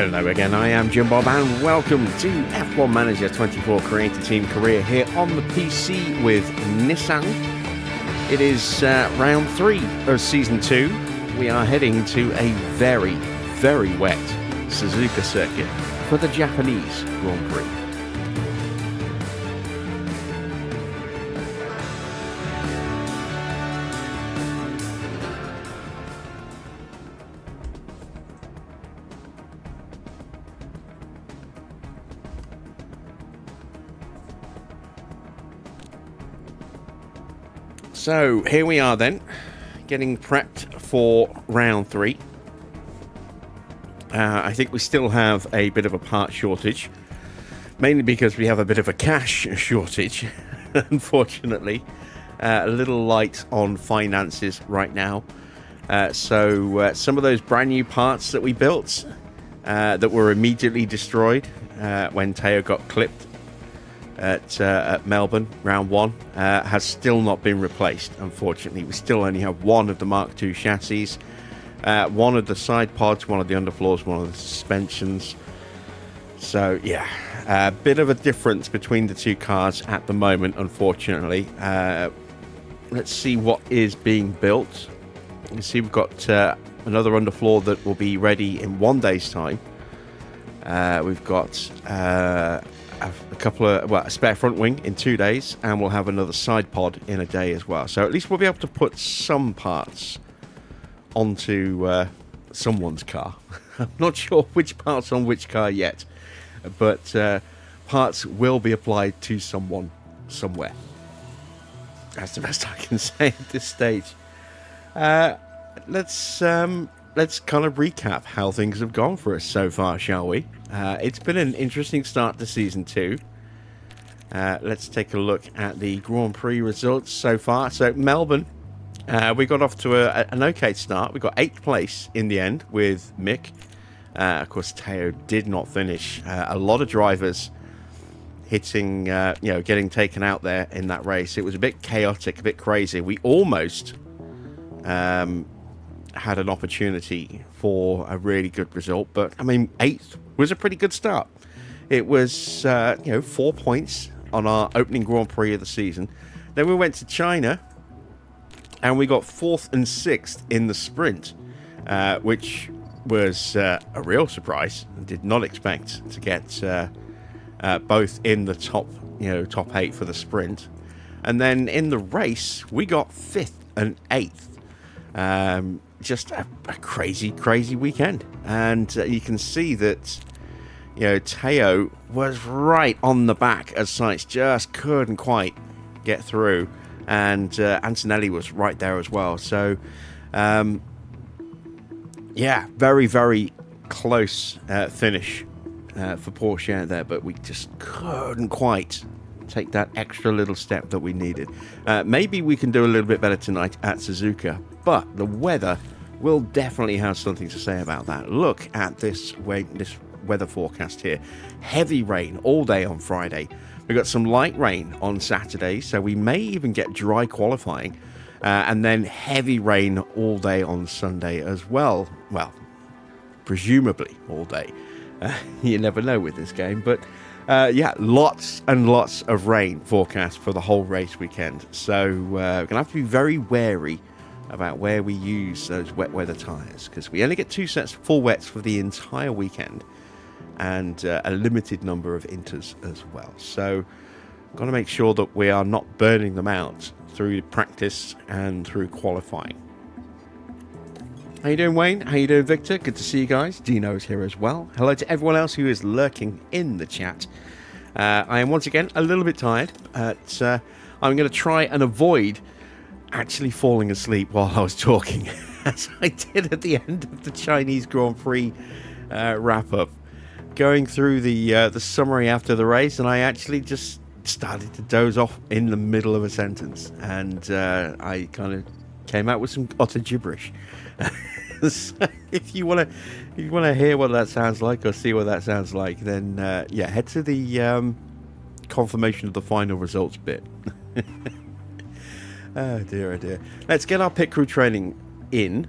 Hello again, I am Jim Bob and welcome to F1 Manager 24 Creator Team Career here on the PC with Nissan. It is round 3 of Season 2. We are heading to a very, very wet Suzuka circuit for the Japanese Grand Prix. So here we are then, getting prepped for round 3. I think we still have a bit of a part shortage, mainly because we have a bit of a cash shortage, unfortunately. A little light on finances right now. So some of those brand new parts that we built that were immediately destroyed when Teo got clipped at Melbourne, round 1, has still not been replaced, unfortunately. We still only have one of the Mark II chassis, one of the side pods, one of the underfloors, one of the suspensions. So, yeah, a bit of a difference between the two cars at the moment, unfortunately. Let's see what is being built. You see we've got another underfloor that will be ready in 1 day's time. We've got a couple of, a spare front wing in 2 days, and we'll have another side pod in a day as well. So at least we'll be able to put some parts onto someone's car. I'm not sure which parts on which car yet, but parts will be applied to someone somewhere. That's the best I can say at this stage. Let's kind of recap how things have gone for us so far, shall we? It's been an interesting start to Season 2. Let's take a look at the Grand Prix results so far. So, Melbourne, we got off to an okay start. We got 8th place in the end with Mick. Of course, Teo did not finish. A lot of drivers hitting, getting taken out there in that race. It was a bit chaotic, a bit crazy. We almost had an opportunity for a really good result, but I mean, 8th was a pretty good start. It was 4 points on our opening Grand Prix of the season. Then we went to China and we got 4th and 6th in the sprint, which was a real surprise. I did not expect to get both in the top 8 for the sprint. And then in the race we got 5th and 8th. Just a crazy weekend, and you can see that Teo was right on the back as Sainz just couldn't quite get through, and Antonelli was right there as well. So very close finish for Porsche there, but we just couldn't quite take that extra little step that we needed. Maybe we can do a little bit better tonight at Suzuka, but the weather will definitely have something to say about that. Look at this weather forecast here. Heavy rain all day on Friday. We've got some light rain on Saturday, so we may even get dry qualifying, and then heavy rain all day on Sunday as well. Well, presumably all day. You never know with this game, but lots and lots of rain forecast for the whole race weekend. So we're going to have to be very wary about where we use those wet weather tyres, because we only get 2 sets of full wets for the entire weekend, and a limited number of inters as well. So got to make sure that we are not burning them out through practice and through qualifying. How you doing, Wayne? How you doing, Victor? Good to see you guys. Dino is here as well. Hello to everyone else who is lurking in the chat. I am once again a little bit tired, but I'm going to try and avoid actually falling asleep while I was talking, as I did at the end of the Chinese Grand Prix wrap-up, going through the summary after the race, and I actually just started to doze off in the middle of a sentence, and I kind of came out with some utter gibberish. So if you want to hear what that sounds like or see what that sounds like, then head to the confirmation of the final results bit. Oh dear. Let's get our pit crew training in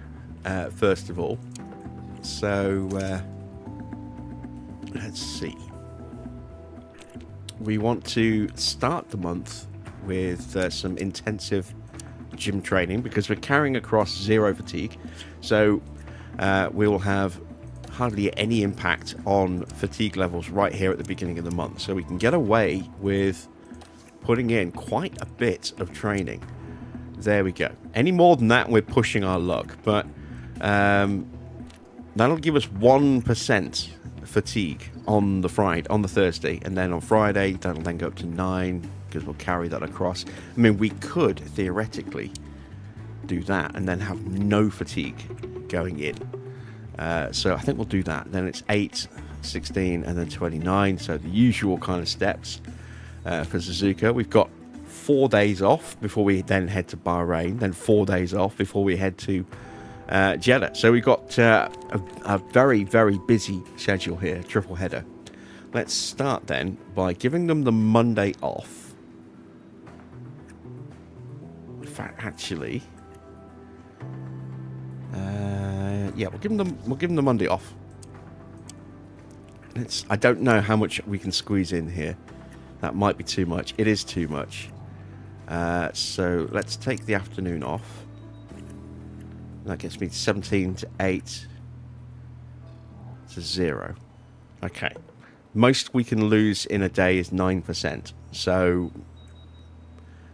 first of all. So let's see. We want to start the month with some intensive gym training because we're carrying across 0 fatigue. So we will have hardly any impact on fatigue levels right here at the beginning of the month. So we can get away with putting in quite a bit of training. There we go. Any more than that, we're pushing our luck. But that'll give us 1% fatigue on the Thursday, and then on Friday that'll then go up to 9 because we'll carry that across. I mean, we could theoretically do that and then have no fatigue going in. So I think we'll do that. Then it's 8, 16, and then 29. So the usual kind of steps for Suzuka. We've got 4 days off before we then head to Bahrain. Then 4 days off before we head to Jeddah. So we've got a very, very busy schedule here, triple header. Let's start then by giving them the Monday off. In fact, actually, yeah, we'll give them the Monday off. I don't know how much we can squeeze in here. That might be too much. It is too much. So let's take the afternoon off. That gets me 17 to 8 to 0. Okay. Most we can lose in a day is 9%. So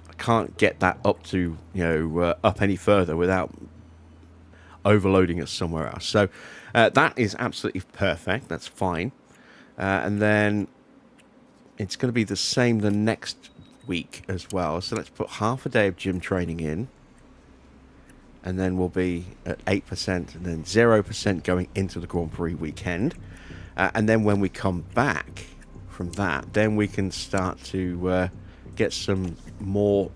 I can't get that up to, up any further without overloading us somewhere else. So that is absolutely perfect. That's fine. And then it's going to be the same the next week as well. So let's put half a day of gym training in. And then we'll be at 8% and then 0% going into the Grand Prix weekend. And then when we come back from that, then we can start to get some more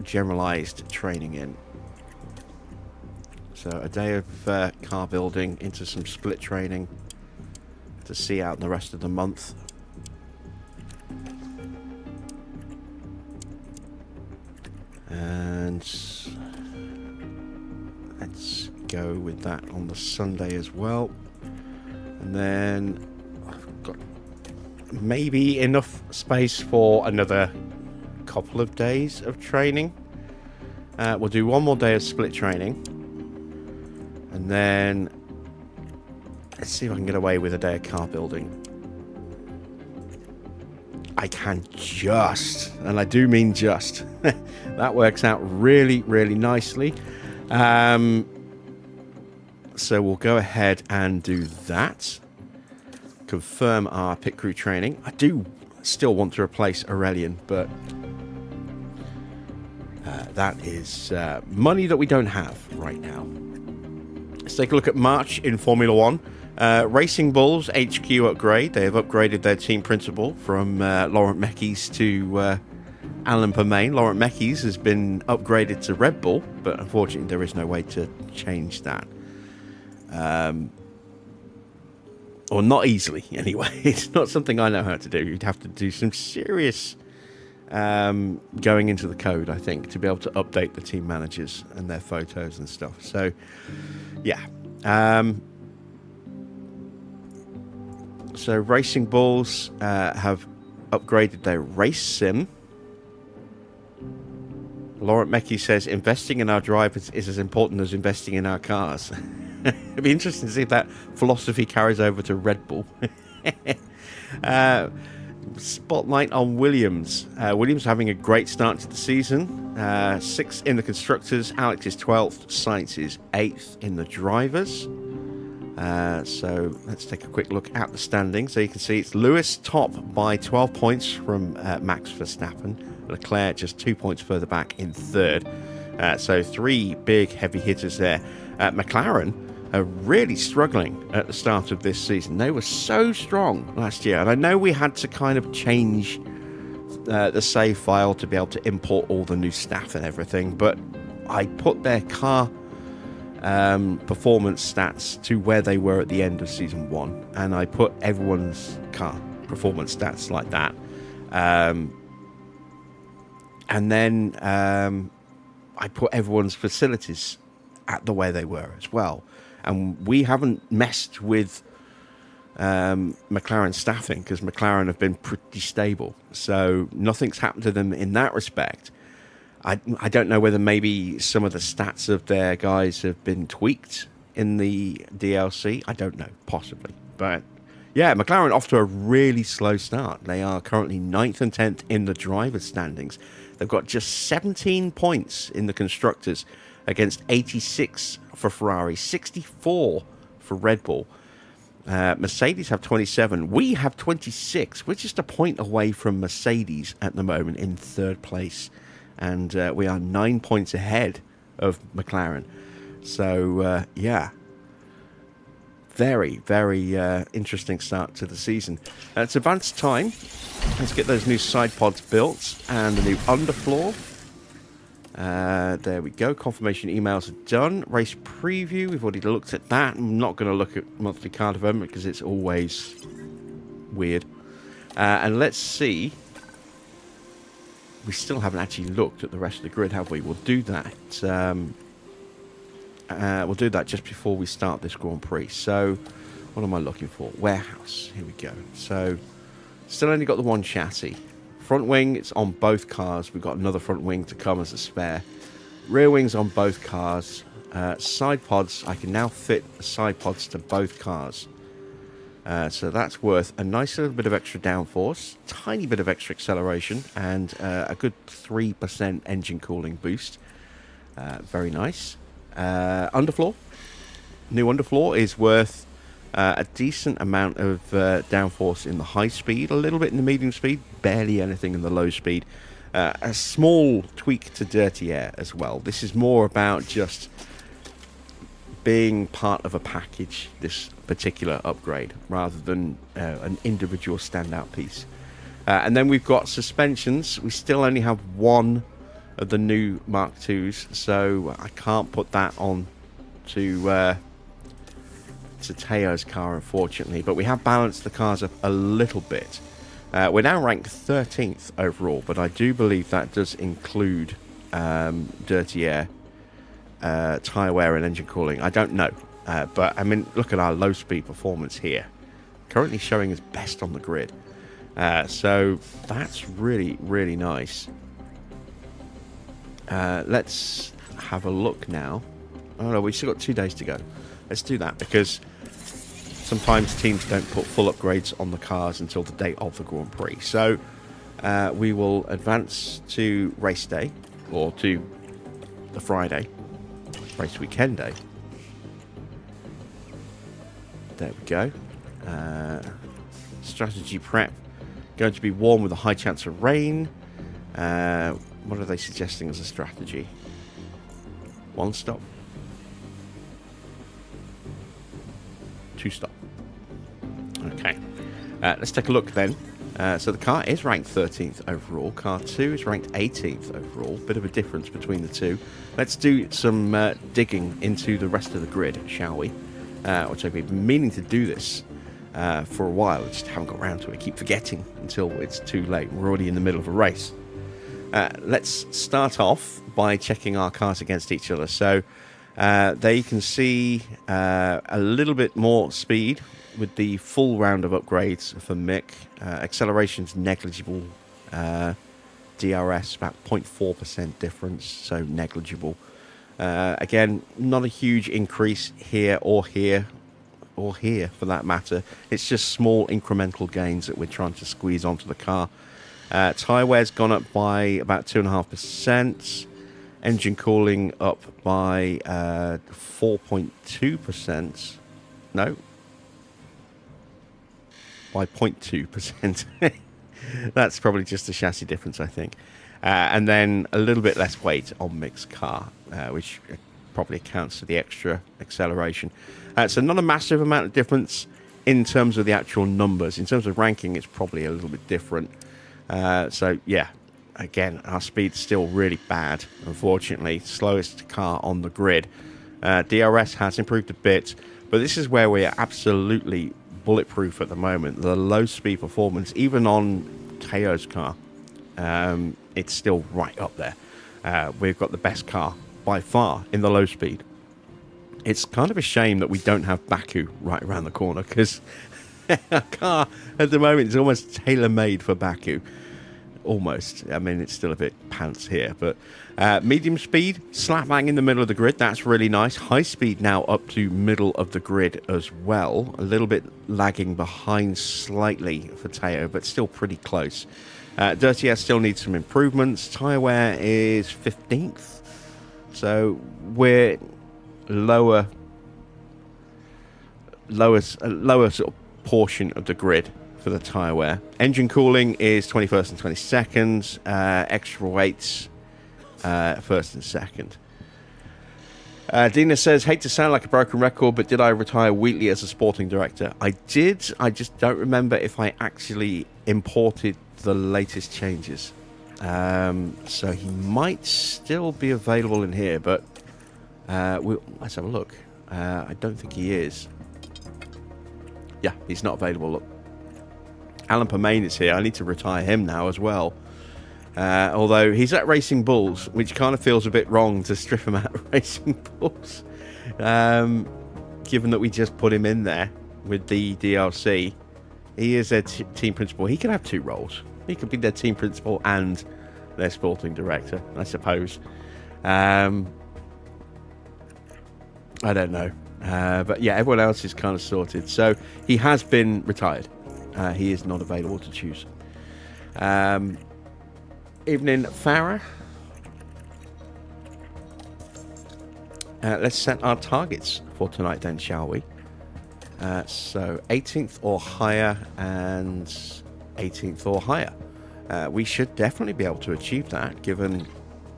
generalized training in. So a day of car building into some split training to see out the rest of the month. And let's go with that on the Sunday as well. And then I've got maybe enough space for another couple of days of training. We'll do one more day of split training. And then let's see if I can get away with a day of car building. I can just, and I do mean just, that works out really, really nicely. So we'll go ahead and do that. Confirm our pit crew training. I do still want to replace Aurelian, but that is money that we don't have right now. Let's take a look at March in Formula One. Racing Bulls HQ upgrade. They have upgraded their team principal from Laurent Mekies to Alan Permain. Laurent Mekies has been upgraded to Red Bull, but unfortunately there is no way to change that. Or not easily, anyway. It's not something I know how to do. You'd have to do some serious going into the code, I think, to be able to update the team managers and their photos and stuff. So, yeah. So Racing Bulls have upgraded their race sim. Laurent Mekies says, investing in our drivers is as important as investing in our cars. It'd be interesting to see if that philosophy carries over to Red Bull. Spotlight on Williams. Williams having a great start to the season. 6th in the Constructors. Alex is 12th. Sainz is 8th in the Drivers. So let's take a quick look at the standings. So you can see it's Lewis top by 12 points from Max Verstappen. Leclerc just 2 points further back in 3rd. So 3 big heavy hitters there. McLaren are really struggling at the start of this season. They were so strong last year. And I know we had to kind of change the save file to be able to import all the new staff and everything. But I put their car performance stats to where they were at the end of season 1. And I put everyone's car performance stats like that. And then I put everyone's facilities at the way they were as well. And we haven't messed with McLaren staffing, because McLaren have been pretty stable. So nothing's happened to them in that respect. I don't know whether maybe some of the stats of their guys have been tweaked in the DLC. I don't know, possibly. But yeah, McLaren off to a really slow start. They are currently 9th and 10th in the drivers' standings. They've got just 17 points in the constructors against 86 for Ferrari, 64 for Red Bull. Mercedes have 27. We have 26. We're just a point away from Mercedes at the moment in 3rd place. And we are 9 points ahead of McLaren. So, yeah. Very, very interesting start to the season. It's advanced time. Let's get those new side pods built and the new underfloor. There we go. Confirmation emails are done. Race preview. We've already looked at that. I'm not going to look at monthly car development because it's always weird. And let's see. We still haven't actually looked at the rest of the grid, have we? We'll do that. We'll do that just before we start this Grand Prix. So, what am I looking for? Warehouse. Here we go. So, still only got the one chassis. Front wing, it's on both cars. We've got another front wing to come as a spare. Rear wings on both cars. Side pods, I can now fit side pods to both cars. So that's worth a nice little bit of extra downforce, tiny bit of extra acceleration, and a good 3% engine cooling boost. Very nice. Underfloor. New underfloor is worth a decent amount of downforce in the high speed, a little bit in the medium speed, barely anything in the low speed. A small tweak to dirty air as well. This is more about just being part of a package, this particular upgrade, rather than an individual standout piece. And then we've got suspensions. We still only have one of the new Mark IIs, so I can't put that on to Teo's car, unfortunately. But we have balanced the cars up a little bit. We're now ranked 13th overall, but I do believe that does include dirty air, tyre wear and engine cooling. I don't know. But, I mean, look at our low-speed performance here. Currently showing as best on the grid. So, that's really, really nice. Let's have a look now. Oh, no, we've still got 2 days to go. Let's do that, because sometimes teams don't put full upgrades on the cars until the day of the Grand Prix. So, we will advance to race day, or to the Friday, race weekend day. There we go. Strategy prep. Going to be warm with a high chance of rain. What are they suggesting as a strategy? 1 stop. 2 stop. Okay. Let's take a look then. So the car is ranked 13th overall. Car 2 is ranked 18th overall. Bit of a difference between the two. Let's do some digging into the rest of the grid, shall we? Which I've been meaning to do this for a while. I just haven't got around to it. I keep forgetting until it's too late. We're already in the middle of a race. Let's start off by checking our cars against each other. So there you can see a little bit more speed with the full round of upgrades for Mick. Acceleration's negligible. DRS about 0.4% difference, so negligible. Again, not a huge increase here or here, or here for that matter. It's just small incremental gains that we're trying to squeeze onto the car. Tyre wear's gone up by about 2.5%. Engine cooling up by 4.2%. No. By 0.2%. That's probably just a chassis difference, I think. And then a little bit less weight on Mick's car, which probably accounts for the extra acceleration. So not a massive amount of difference in terms of the actual numbers. In terms of ranking, it's probably a little bit different. So, yeah, again, our speed's still really bad, unfortunately. Slowest car on the grid. DRS has improved a bit, but this is where we're absolutely bulletproof at the moment. The low speed performance, even on Teo's car, it's still right up there. We've got the best car by far in the low speed. It's kind of a shame that we don't have Baku right around the corner, because Our car at the moment is almost tailor-made for Baku. Almost. I mean, it's still a bit pants here, but medium speed, slap bang in the middle of the grid. That's really nice. High speed now up to middle of the grid as well. A little bit lagging behind slightly for Teo, but still pretty close. Dirty Air still needs some improvements. Tyre wear is 15th, so we're lower sort of portion of the grid for the tyre wear. Engine cooling is 21st and 22nd. Extra weights, 1st and 2nd. Dina says, hate to sound like a broken record, but did I retire Wheatley as a sporting director? I did. I just don't remember if I actually imported the latest changes. So he might still be available in here, but let's have a look. I don't think he is. Yeah, he's not available. Look. Alan Permain is here. I need to retire him now as well. Although he's at Racing Bulls, which kind of feels a bit wrong to strip him out of Racing Bulls. Given that we just put him in there with the DLC. He is their team principal. He could have two roles. He could be their team principal and their sporting director, I suppose. I don't know. But yeah, everyone else is kind of sorted. So he has been retired. He is not available to choose. Evening, Farah. Let's set our targets for tonight then, shall we? So 18th or higher and 18th or higher. We should definitely be able to achieve that given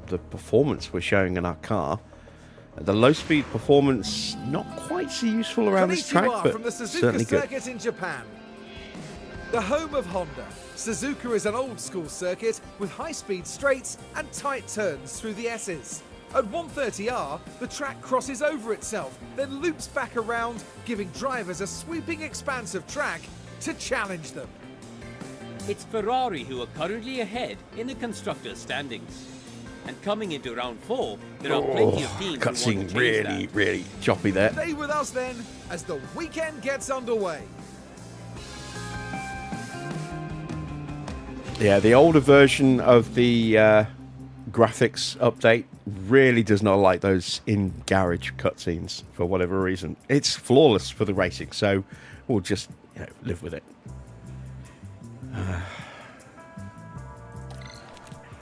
the performance we're showing in our car. The low-speed performance not quite so useful around this track, but from the Suzuka certainly good. Circuit in Japan. The home of Honda, Suzuka is an old-school circuit with high-speed straights and tight turns through the S's. At 130R, the track crosses over itself, then loops back around, giving drivers a sweeping expanse of track to challenge them. It's Ferrari who are currently ahead in the constructors' standings. And coming into round 4, there are plenty of teams who want to change that. Really choppy there. Stay with us then, as the weekend gets underway. Yeah, the older version of the graphics update really does not like those in-garage cutscenes for whatever reason. It's flawless for the racing, so we'll just live with it.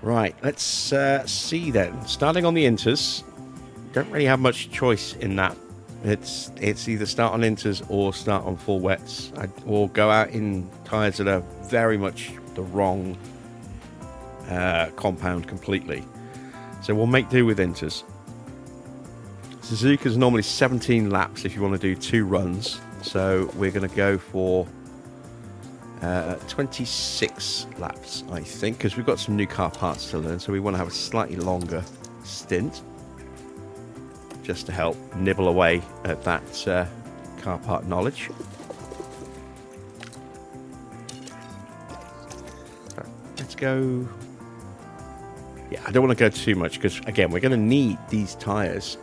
Right, let's see then. Starting on the inters, don't really have much choice in that. It's either start on inters or start on full wets, or go out in tyres that are very much the wrong compound completely. So we'll make do with inters. Suzuka's normally 17 laps if you want to do 2 runs, so we're going to go for 26 laps, I think, because we've got some new car parts to learn, so we want to have a slightly longer stint just to help nibble away at that car part knowledge. Let's go. Yeah, I don't want to go too much because, again, we're going to need these tyres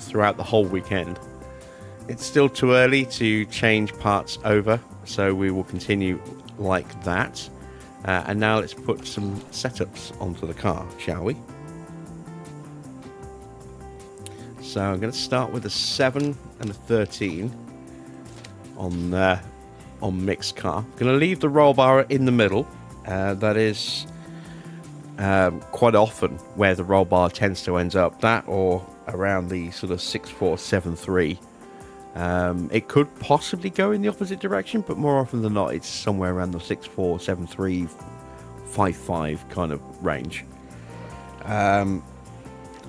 throughout the whole weekend. It's still too early to change parts over, so we will continue like that. And now let's put some setups onto the car, shall we? So I'm going to start with a 7 and a 13 on mixed car. I'm going to leave the roll bar in the middle. That is quite often where the roll bar tends to end up. That or around the sort of 6473. It could possibly go in the opposite direction, but more often than not, it's somewhere around the 64, 73, 55 kind of range.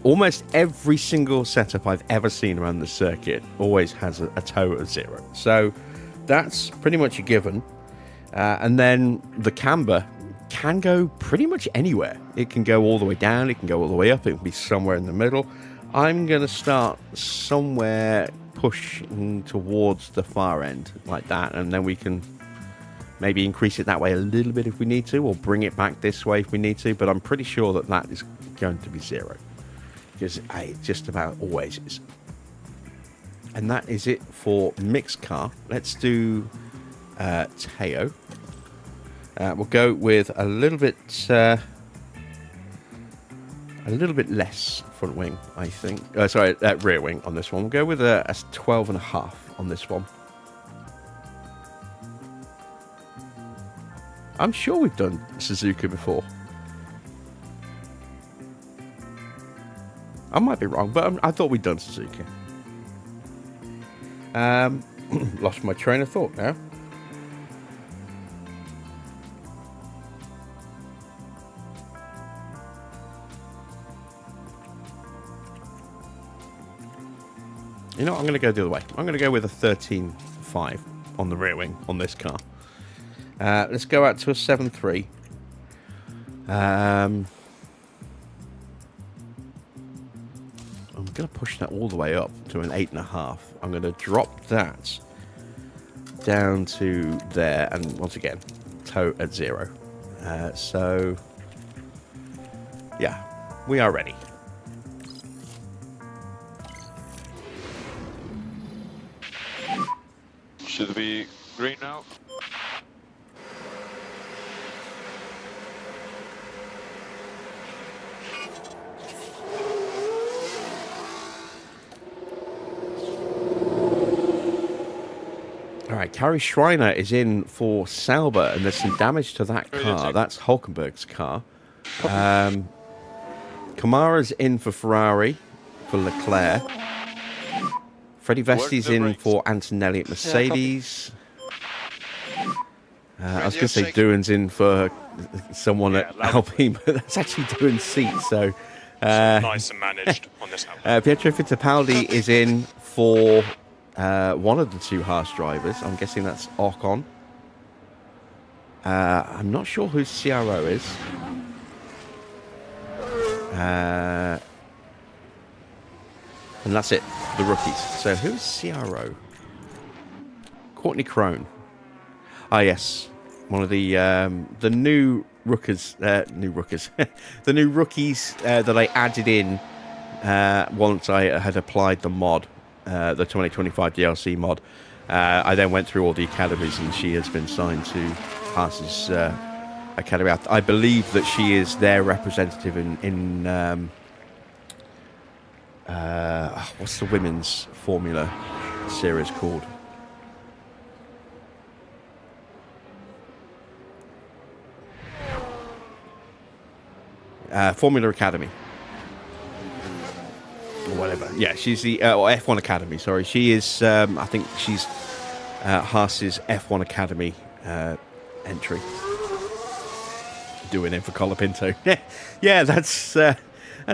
Almost every single setup I've ever seen around the circuit always has a toe of 0. So that's pretty much a given. And then the camber can go pretty much anywhere. It can go all the way down, it can go all the way up, it can be somewhere in the middle. I'm going to start somewhere pushing towards the far end like that, and then we can maybe increase it that way a little bit if we need to, or bring it back this way if we need to, but I'm pretty sure that that is going to be 0 because it just about always is. And that is it for mixed car. Let's do Teo. We'll go with a little bit less front wing, I think. Sorry, rear wing on this one. We'll go with a 12.5 on this one. I'm sure we've done Suzuka before. I might be wrong, but I thought we'd done Suzuka. Lost my train of thought now. You know what? I'm going to go the other way. I'm going to go with a 13.5 on the rear wing on this car. Let's go out to a 7.3. I'm going to push that all the way up to an 8.5. I'm going to drop that down to there, and once again, tow at 0. So, yeah, we are ready. Should be green now. All right, Carrie Schreiner is in for Sauber, and there's some damage to that car. That's Hulkenberg's car. Kamara's in for Ferrari, for Leclerc. Freddie Vesti's in for Antonelli at Mercedes. I was going to say Doohan's in for someone at Alpine, but that's actually Doohan's seat. So nice and managed on this album. Pietro Fittipaldi is in for one of the two Haas drivers. I'm guessing that's Ocon. I'm not sure who CRO is. And that's it, the rookies. So who's CRO? Courtney Crone. Ah, yes, one of the new rookers, the new rookies that I added in once I had applied the mod, the 2025 DLC mod. I then went through all the academies, and she has been signed to Haas's academy. I believe that she is their representative in what's the women's Formula series called? Formula Academy. Or whatever. Yeah, she's the or F1 Academy, sorry. She is, I think she's Haas's F1 Academy entry. Doing it for Colapinto. Yeah, that's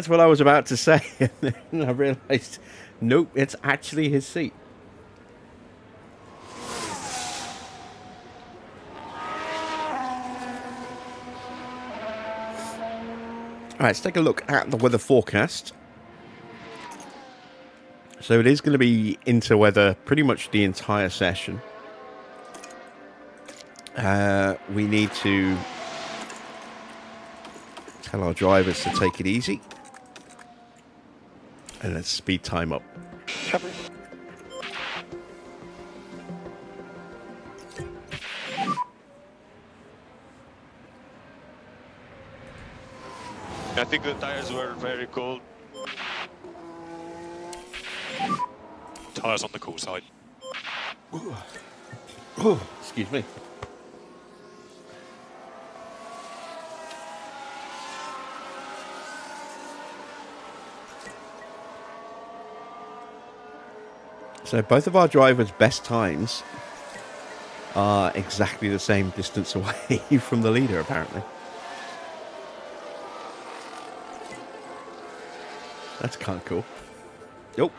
what I was about to say. And I realised, nope, it's actually his seat. All right, let's take a look at the weather forecast. So it is going to be into weather pretty much the entire session. We need to tell our drivers to take it easy. And let's speed time up. I think the tires were very cold. Tires on the cool side. Excuse me. So both of our drivers' best times are exactly the same distance away from the leader, apparently. That's kind of cool. Nope.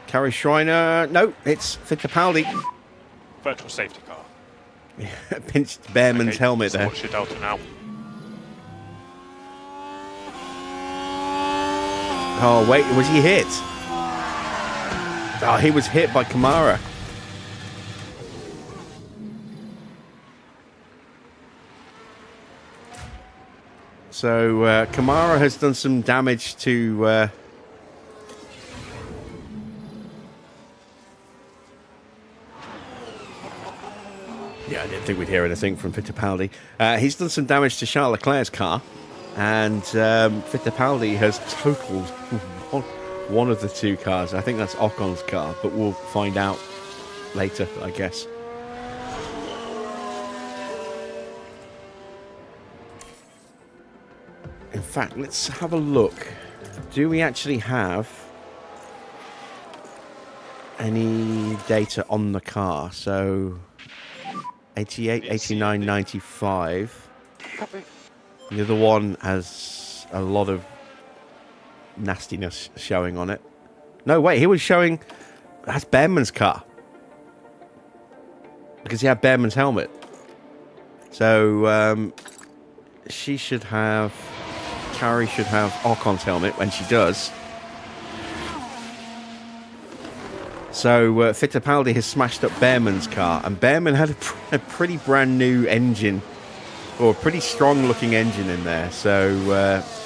Carrie Schreiner. No, it's Fittipaldi. Virtual safety car. Yeah, pinched Behrman's helmet there. Watch your Delta now. Oh, wait, was he hit? Oh, he was hit by Kamara. So, Kamara has done some damage to Yeah, I didn't think we'd hear anything from Fittipaldi. He's done some damage to Charles Leclerc's car, and Fittipaldi has totaled one of the two cars. I think that's Ocon's car, but we'll find out later, I guess. In fact, let's have a look. Do we actually have any data on the car? So 88, 89, 95. The other one has a lot of nastiness showing on it. No, wait, he was showing... That's Behrman's car. Because he had Behrman's helmet. So, she should have... Carrie should have Ocon's helmet when she does. So Fittipaldi has smashed up Behrman's car, and Behrman had a pretty brand new engine, or a pretty strong looking engine in there. So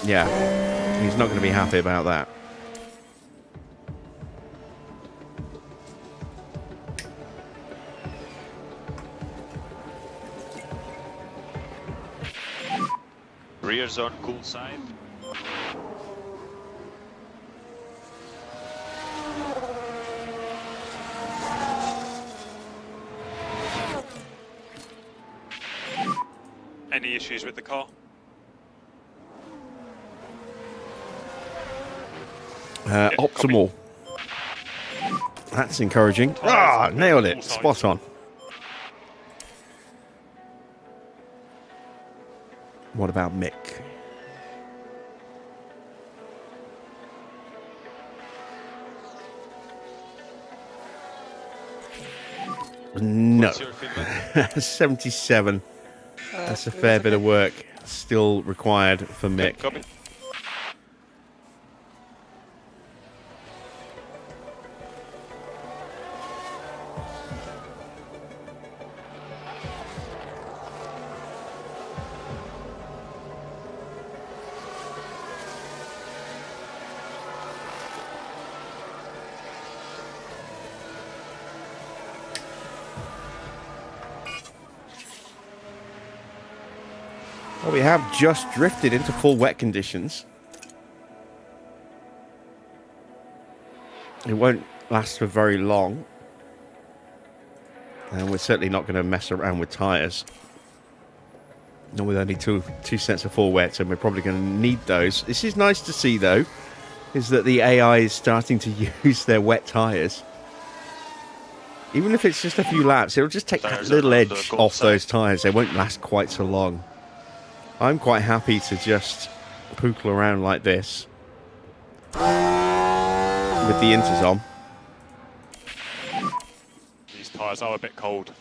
yeah, he's not going to be happy about that. Rears on cool side. Any issues with the car? Optimal. That's encouraging. Ah, nailed it. Spot on. What about Mick? No. 77. That's a fair bit of work still required for Mick. Copy. Well, we have just drifted into full wet conditions. It won't last for very long. And we're certainly not going to mess around with tyres. Not with only two sets of full wets, and we're probably going to need those. This is nice to see, though, is that the AI is starting to use their wet tyres. Even if it's just a few laps, it'll just take that little edge off those tyres. They won't last quite so long. I'm quite happy to just pookle around like this with the inters on. These tyres are a bit cold.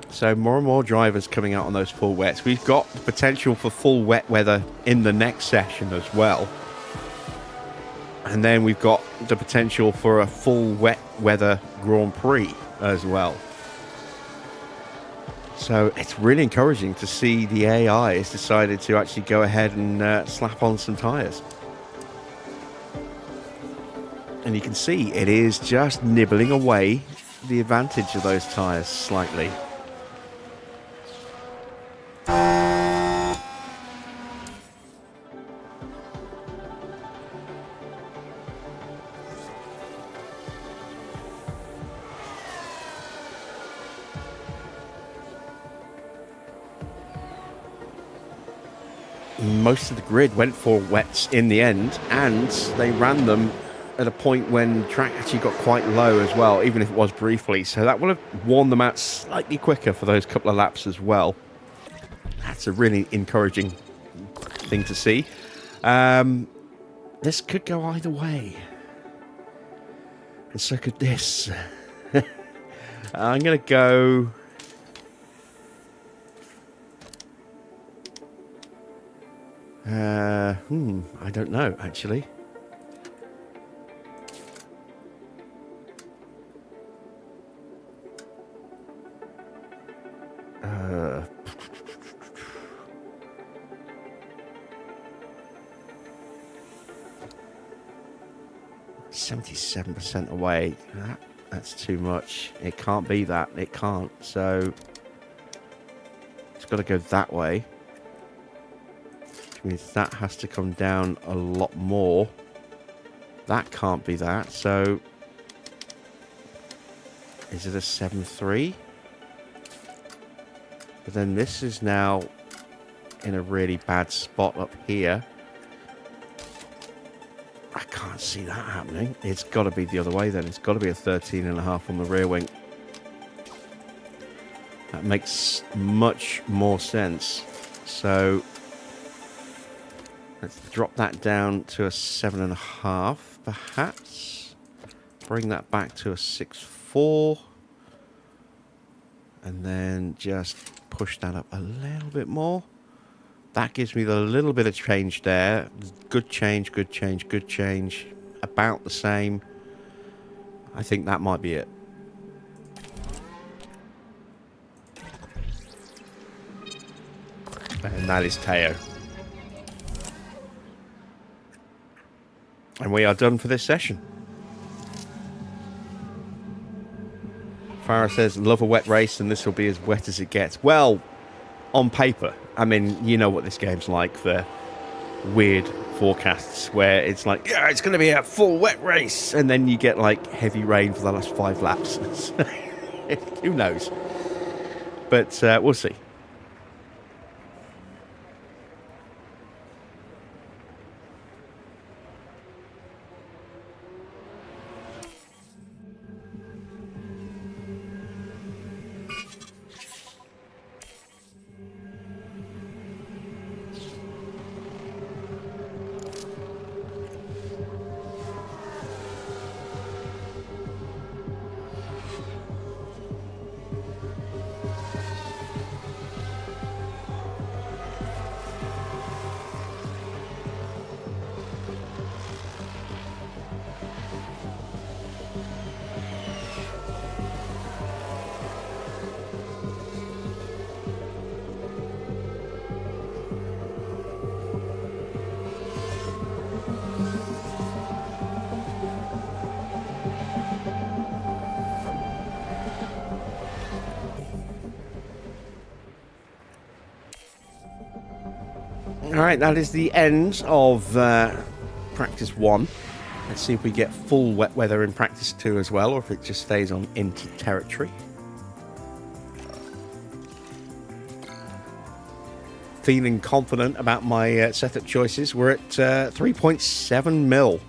So more and more drivers coming out on those full wets. We've got the potential for full wet weather in the next session as well. And then we've got the potential for a full wet weather Grand Prix as well. So it's really encouraging to see the AI has decided to actually go ahead and slap on some tyres. And you can see it is just nibbling away the advantage of those tyres slightly. Most of the grid went for wets in the end, and they ran them at a point when track actually got quite low as well, even if it was briefly. So that would have worn them out slightly quicker for those couple of laps as well. That's a really encouraging thing to see. This could go either way. And so could this. I'm going to go... I don't know, actually. Uh, 77% away. That's too much. It can't be that. It can't. So it's got to go that way. Which means that has to come down a lot more. That can't be that. So is it a 7.3? But then this is now in a really bad spot up here. I can't see that happening. It's got to be the other way then. It's got to be a 13.5 on the rear wing. That makes much more sense. So let's drop that down to a 7.5, perhaps. Bring that back to a 6.4. And then just push that up a little bit more. That gives me the little bit of change there. Good change, good change, good change. About the same. I think that might be it. And that is Teo. And we are done for this session. Farah says, love a wet race and this will be as wet as it gets. Well, on paper. I mean, you know what this game's like, the weird forecasts where it's like, yeah, it's going to be a full wet race. And then you get like heavy rain for the last 5 laps. Who knows? But we'll see. Alright, that is the end of practice 1. Let's see if we get full wet weather in practice 2 as well, or if it just stays on into territory. Feeling confident about my setup choices. We're at 3.7 mil.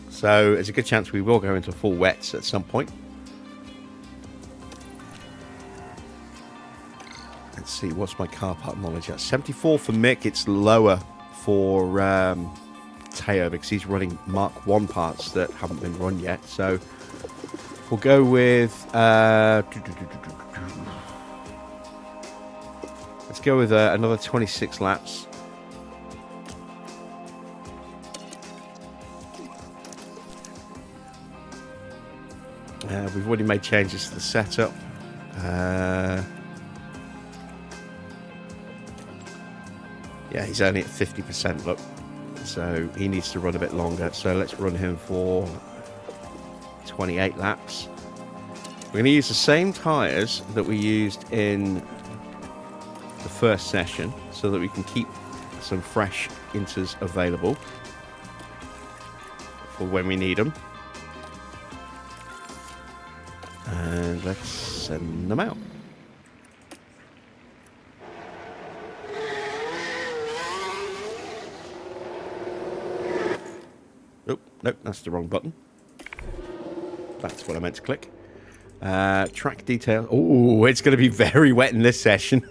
So there's a good chance we will go into full wets at some point. Let's see, what's my car part knowledge at? 74 for Mick. It's lower for Teo because he's running Mark 1 parts that haven't been run yet. So we'll go with... let's go with another 26 laps. We've already made changes to the setup. Yeah, he's only at 50%, look. So he needs to run a bit longer. So let's run him for 28 laps. We're going to use the same tyres that we used in the first session so that we can keep some fresh inters available for when we need them. And let's send them out. Oh, nope, that's the wrong button. That's what I meant to click. Track detail. Oh, it's going to be very wet in this session.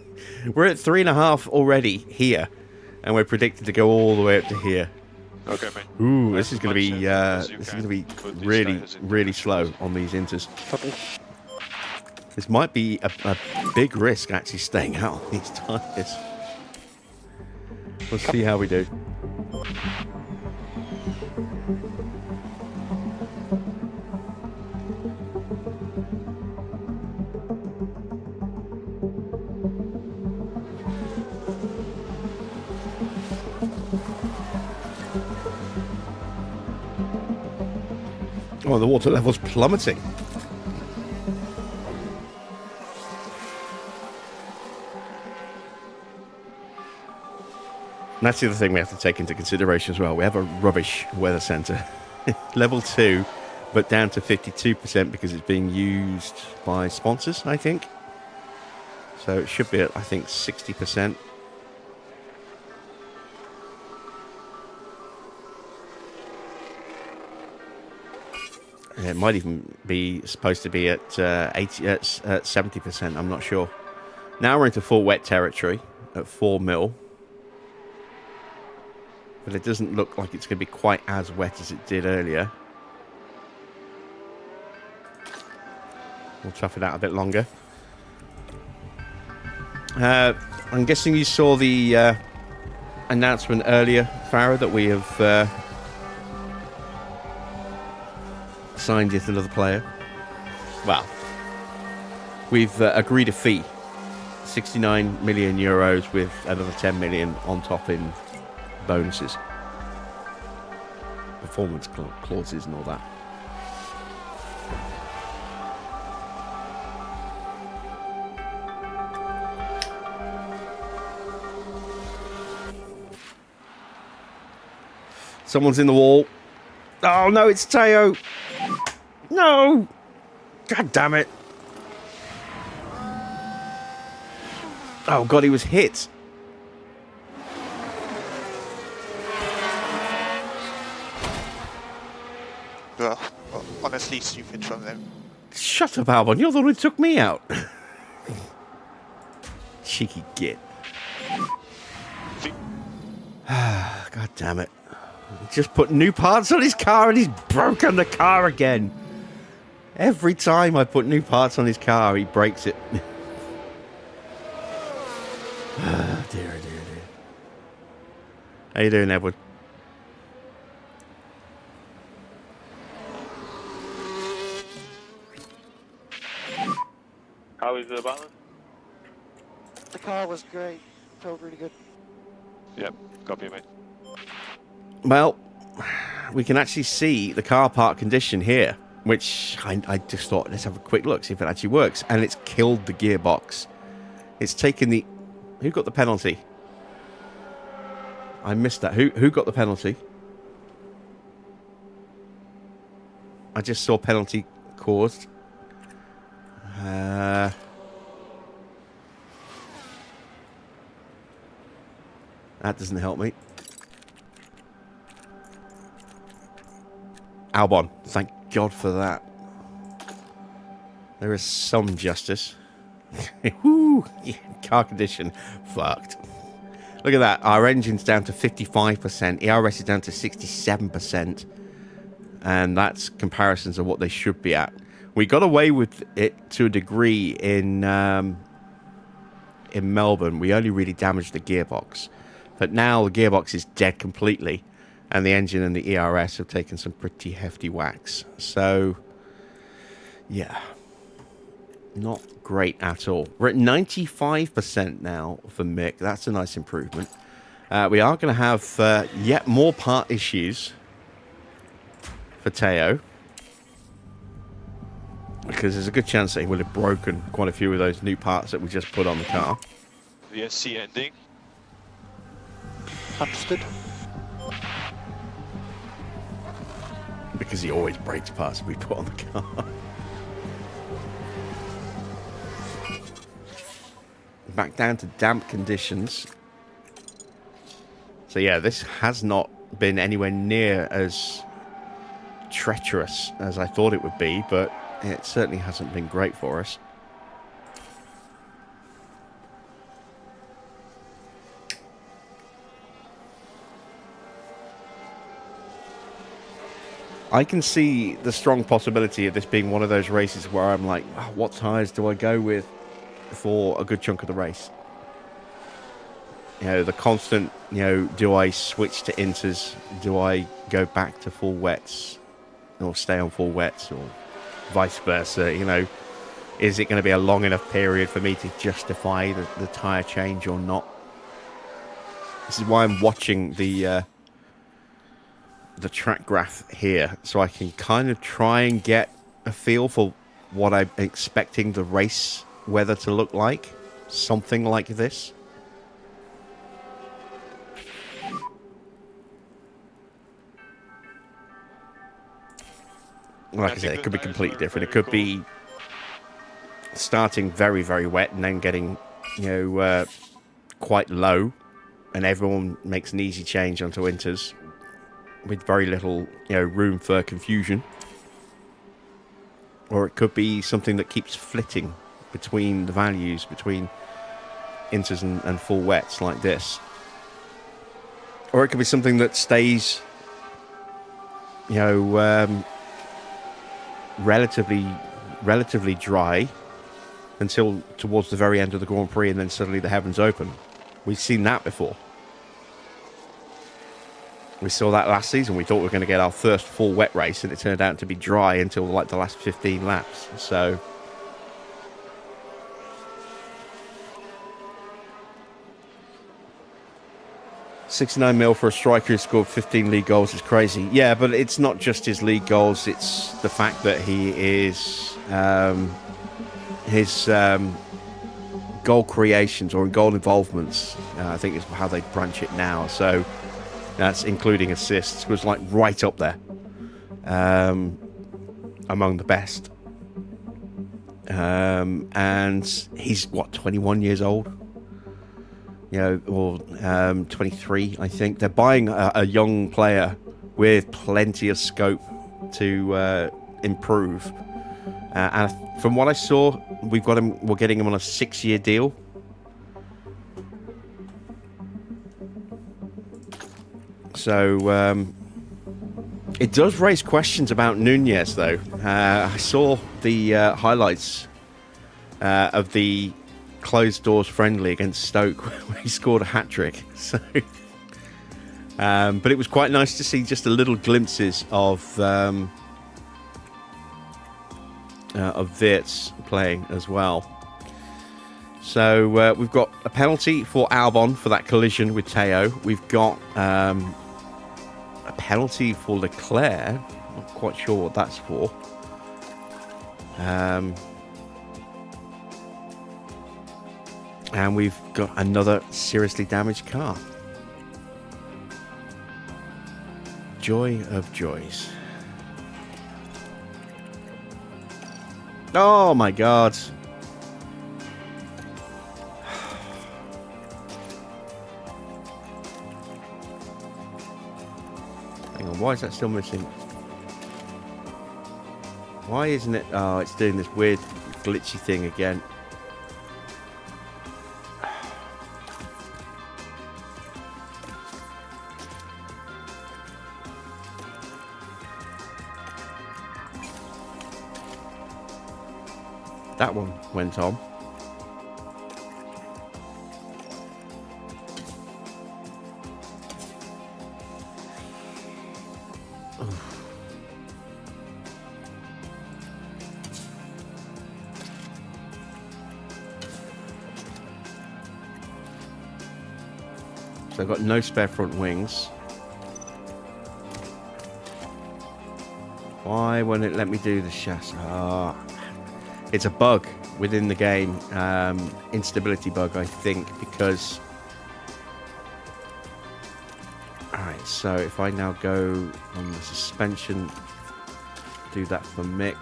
We're at 3.5 already here, and we're predicted to go all the way up to here. Okay, mate. Ooh, this is going to be really, really slow on these inters. This might be a big risk actually staying out on these tyres. We'll see how we do. Oh, the water level's plummeting. that's the other thing we have to take into consideration as well. We have a rubbish weather centre. Level 2, but down to 52% because it's being used by sponsors, I think. So it should be at, I think, 60%. It might even be supposed to be at 70%. I'm not sure. Now we're into full wet territory at 4 mil. But it doesn't look like it's going to be quite as wet as it did earlier. We'll tough it out a bit longer. I'm guessing you saw the announcement earlier, Farah, that we have signed yet another player. Well, we've agreed a fee. 69 million euros with another 10 million on top in bonuses, performance clauses and all that. Someone's in the wall. Oh no, it's Teo. No! God damn it. Oh god, he was hit. Well, honestly stupid from them. Shut up, Albon. You're the one who took me out. Cheeky git. God damn it. Just put new parts on his car and he's broken the car again. Every time I put new parts on his car, he breaks it. Dear, dear, dear. How you doing, Edward? How is the balance? The car was great. Felt really good. Yep, copy, mate. Well, we can actually see the car park condition here, which I just thought, let's have a quick look, see if it actually works. And it's killed the gearbox. It's taken the... Who got the penalty? I missed that. Who got the penalty? I just saw penalty caused. That doesn't help me. Albon, thank God for that. There is some justice. Woo! Yeah, car condition fucked. Look at that. Our engine's down to 55%. ERS is down to 67%. And that's comparisons of what they should be at. We got away with it to a degree in Melbourne. We only really damaged the gearbox. But now the gearbox is dead completely. And the engine and the ERS have taken some pretty hefty whacks. So, yeah. Not great at all. We're at 95% now for Mick. That's a nice improvement. We are going to have yet more part issues for Teo. Because there's a good chance that he will have broken quite a few of those new parts that we just put on the car. The SC ending. Understood. Because he always breaks parts we put on the car. Back down to damp conditions. So yeah, this has not been anywhere near as treacherous as I thought it would be, but it certainly hasn't been great for us. I can see the strong possibility of this being one of those races where I'm like, oh, what tyres do I go with for a good chunk of the race? You know, the constant, you know, do I switch to inters? Do I go back to full wets? Or stay on full wets? Or vice versa, you know? Is it going to be a long enough period for me to justify the tyre change or not? This is why I'm watching the track graph here, so I can kind of try and get a feel for what I'm expecting the race weather to look like. Something like this. like I said, it could be completely different. It could be starting very, very wet and then getting, quite low, and everyone makes an easy change onto inters with very little, room for confusion. Or it could be something that keeps flitting between the values, between inters and full wets like this. Or it could be something that stays, relatively dry until towards the very end of the Grand Prix, and then suddenly the heavens open. We've seen that before. We saw that last season. We thought we were going to get our first full wet race, and it turned out to be dry until like the last 15 laps. So, $69 million for a striker who scored 15 league goals is crazy. Yeah, but it's not just his league goals. It's the fact that he is his goal creations or goal involvements. I think is how they branch it now. So that's including assists, was like right up there among the best. And he's 21 years old. Or 23, I think. They're buying a young player with plenty of scope to improve. And from what I saw, we're getting him on a 6-year deal. So it does raise questions about Nunez, though. I saw the highlights of the closed doors friendly against Stoke where he scored a hat-trick. So but it was quite nice to see just a little glimpses of Wirtz playing as well. So we've got a penalty for Albon for that collision with Teo. We've got a penalty for Leclerc. Not quite sure what that's for. And we've got another seriously damaged car. Joy of joys. Oh my god. Hang on, why is that still missing? Why isn't it? Oh, it's doing this weird glitchy thing again. That one went on. So I've got no spare front wings. Why won't it let me do the chassis? It's a bug within the game, instability bug, I think, because... Alright, so if I now go on the suspension, do that for Mick.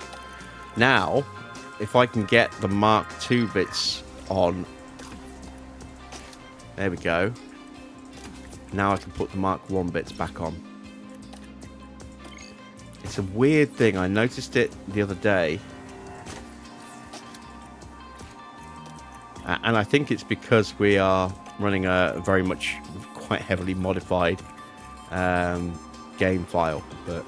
Now, if I can get the Mark II bits on, there we go. Now I can put the Mark I bits back on. It's a weird thing, I noticed it the other day. And I think it's because we are running a very much quite heavily modified game file, but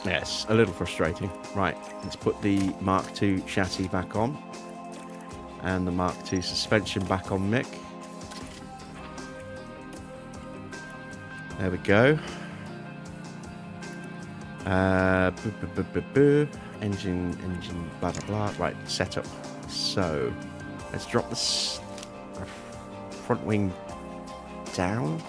yes, a little frustrating. Right, let's put the Mark II chassis back on and the Mark II suspension back on Mick. There we go. Engine, blah blah blah. Right, setup. So let's drop this front wing down.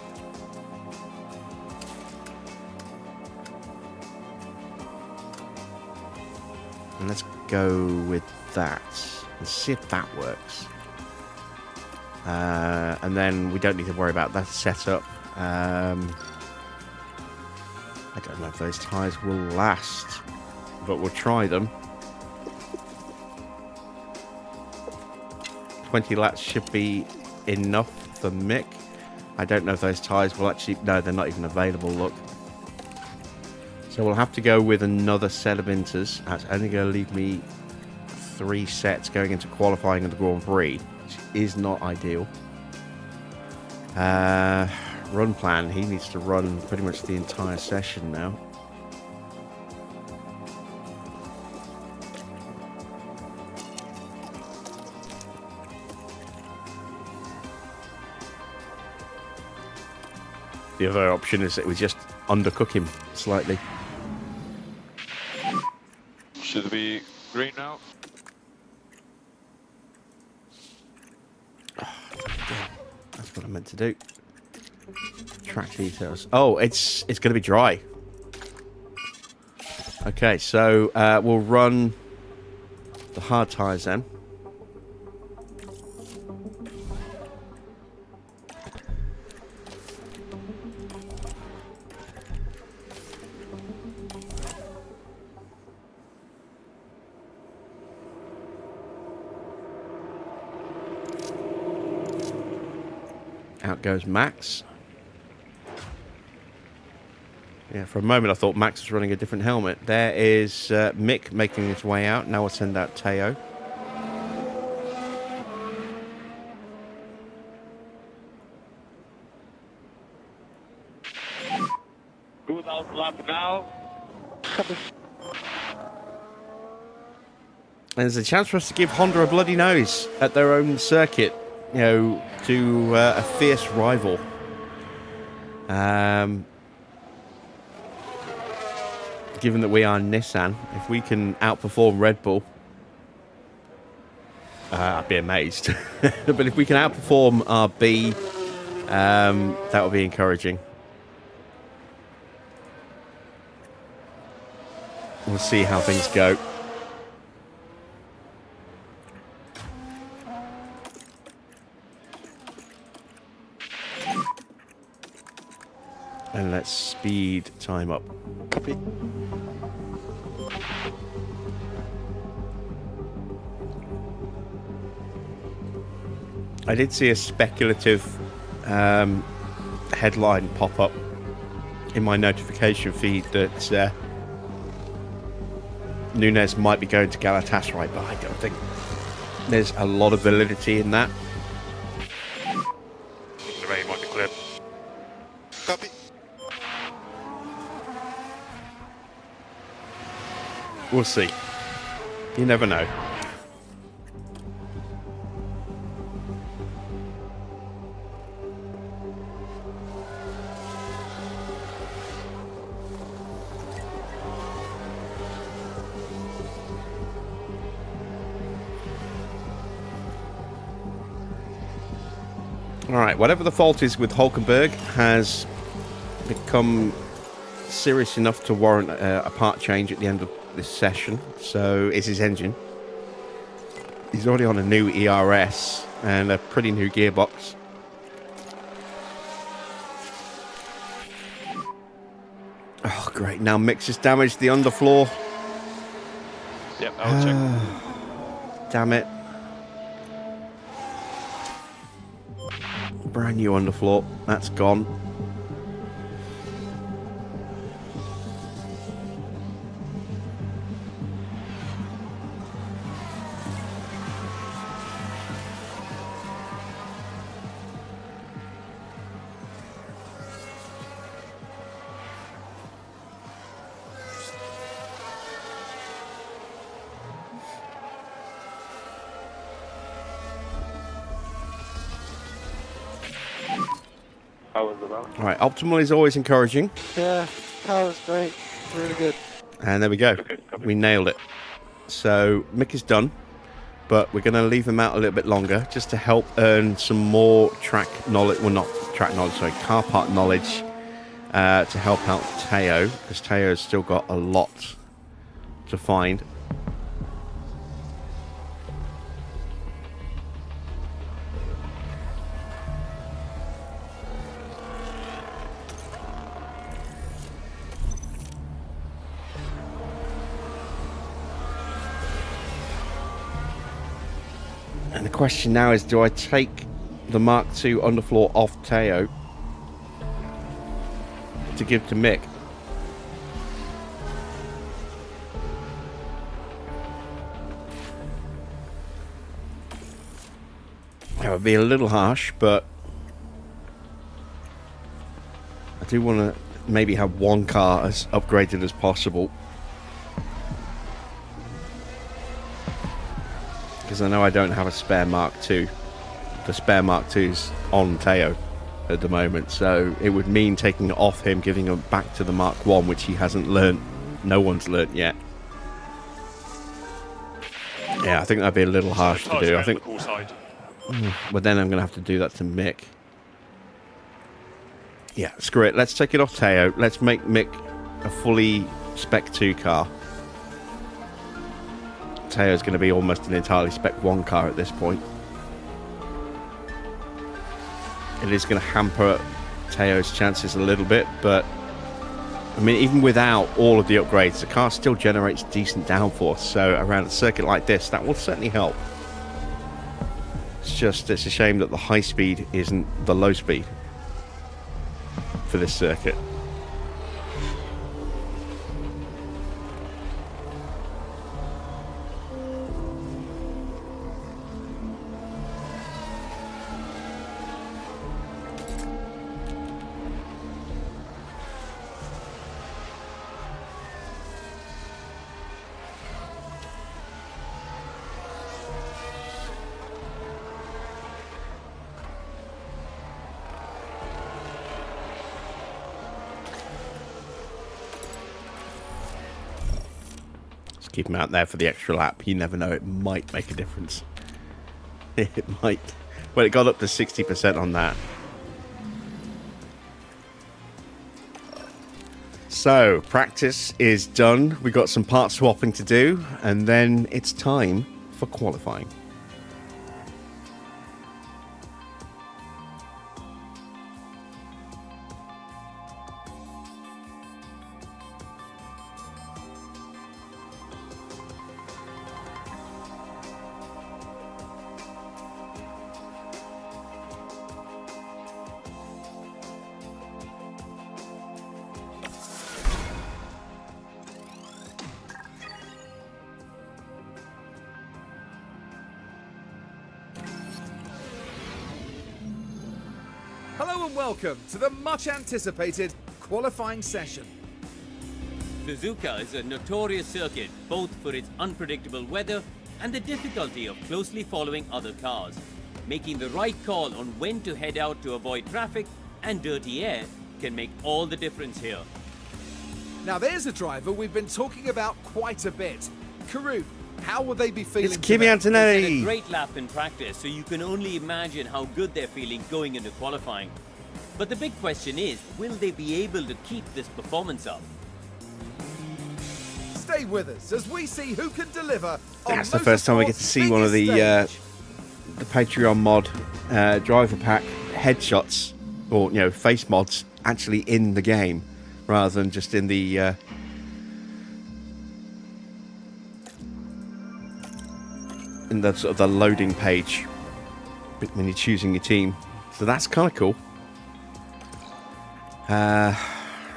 And let's go with that. Let's see if that works. And then we don't need to worry about that setup. I don't know if those tyres will last, but we'll try them. 20 laps should be enough for Mick. I don't know if those tyres will actually... No, they're not even available, look. So we'll have to go with another set of inters. That's only going to leave me 3 sets going into qualifying in the Grand Prix, which is not ideal. Run plan. He needs to run pretty much the entire session now. The other option is that we just undercook him slightly. Should it be green now? That's what I meant to do. Track details. Oh, it's going to be dry. Okay, so we'll run the hard tyres then. Out goes Max. Yeah, for a moment I thought Max was running a different helmet. There is Mick making his way out. Now we'll send out Teo. Good out lap now. And there's a chance for us to give Honda a bloody nose at their own circuit, you know, to a fierce rival. Given that we are Nissan, if we can outperform Red Bull, I'd be amazed. But if we can outperform RB, that would be encouraging. We'll see how things go. And let's speed time up. Copy. I did see a speculative headline pop up in my notification feed that Nunes might be going to Galatasaray, but I don't think there's a lot of validity in that. The rain might be clear. Copy. We'll see. You never know. Alright, whatever the fault is with Hulkenberg has become serious enough to warrant a part change at the end of this session. So is his engine. He's already on a new ERS and a pretty new gearbox. Oh great, now Mix has damaged the underfloor. Yep, I'll check. Damn it. Brand new underfloor. That's gone. How was the round? Alright, optimal is always encouraging. Yeah, car was great. Really good. And there we go. Okay, copy. We nailed it. So Mick is done, but we're going to leave him out a little bit longer just to help earn some more track knowledge. Well, not track knowledge, sorry, car part knowledge to help out Teo, because Teo's still got a lot to find. And the question now is, do I take the Mark II underfloor off Teo to give to Mick? That would be a little harsh, but I do want to maybe have one car as upgraded as possible. Because I know I don't have a spare Mark II. The spare Mark II's on Teo at the moment, so it would mean taking it off him, giving him back to the Mark I, which he hasn't learnt. No one's learnt yet. Yeah, I think that'd be a little harsh to do. I think. But then I'm going to have to do that to Mick. Yeah, screw it. Let's take it off Teo. Let's make Mick a fully Spec 2 car. Teo's going to be almost an entirely Spec 1 car at this point. It is going to hamper Teo's chances a little bit, but I mean, even without all of the upgrades, the car still generates decent downforce, so around a circuit like this, that will certainly help. It's a shame that the high speed isn't the low speed for this circuit. Keep him out there for the extra lap. You never know, it might make a difference. It might. Well, it got up to 60% on that. So, practice is done. We've got some part swapping to do, and then it's time for qualifying. Hello and welcome to the much anticipated qualifying session. Suzuka is a notorious circuit both for its unpredictable weather and the difficulty of closely following other cars. Making the right call on when to head out to avoid traffic and dirty air can make all the difference here. Now there's a driver we've been talking about quite a bit. Karun, how will they be feeling It's Kimi today? They Antonelli. had a great lap in practice, so you can only imagine how good they're feeling going into qualifying. But the big question is, will they be able to keep this performance up? Stay with us as we see who can deliver. That's the first time we get to see one of the Patreon mod driver pack headshots, or face mods, actually in the game, rather than just in the sort of the loading page when you're choosing your team. So that's kind of cool.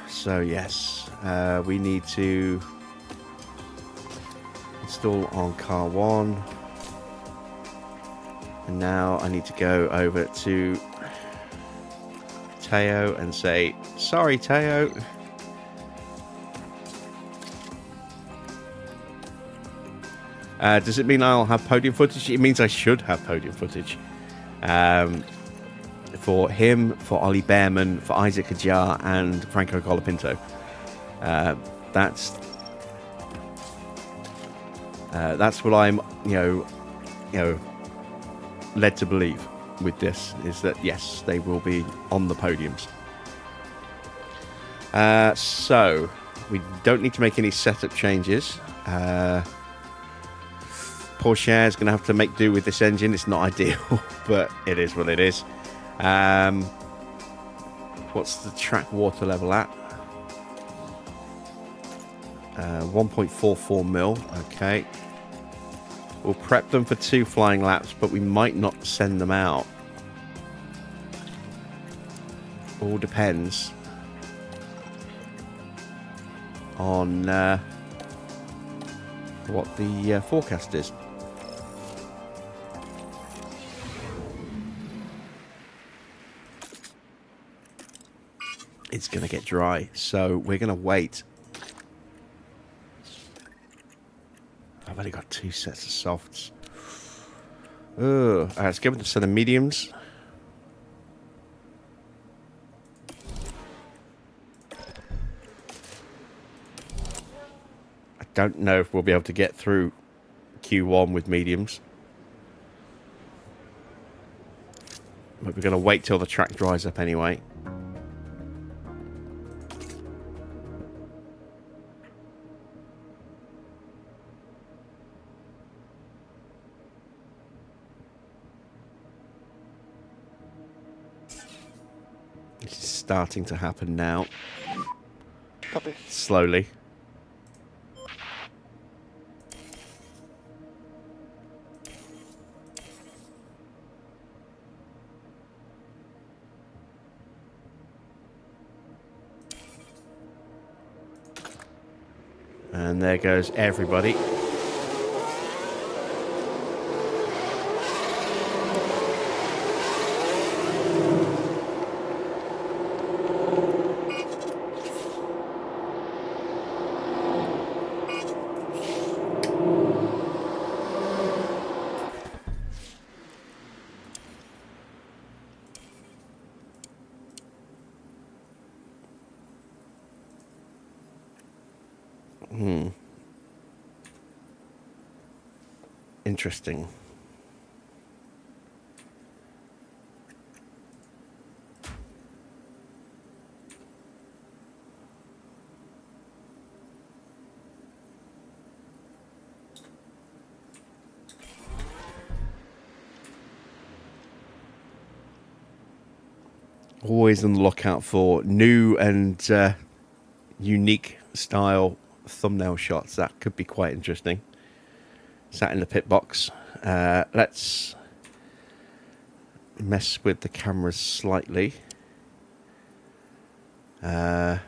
So yes, we need to install on car 1, and now I need to go over to Teo and say, sorry Teo, does it mean I'll have podium footage? It means I should have podium footage for him, for Ollie Behrman, for Isaac Ajar, and Franco Colapinto. That's what I'm, led to believe with this, is that yes, they will be on the podiums. So we don't need to make any setup changes. Porsche is going to have to make do with this engine. It's not ideal, but it is what it is. What's the track water level at? 1.44 mil. Okay. We'll prep them for 2 flying laps, but we might not send them out. All depends on what the forecast is. It's going to get dry, so we're going to wait. I've only got 2 sets of softs. Alright, let's go with a set of mediums. I don't know if we'll be able to get through Q1 with mediums. But we're going to wait till the track dries up anyway. This is starting to happen now. Copy. Slowly. And there goes everybody. Interesting. Always on the lookout for new and unique style thumbnail shots. That could be quite interesting. Sat in the pit box. Let's mess with the cameras slightly. Let's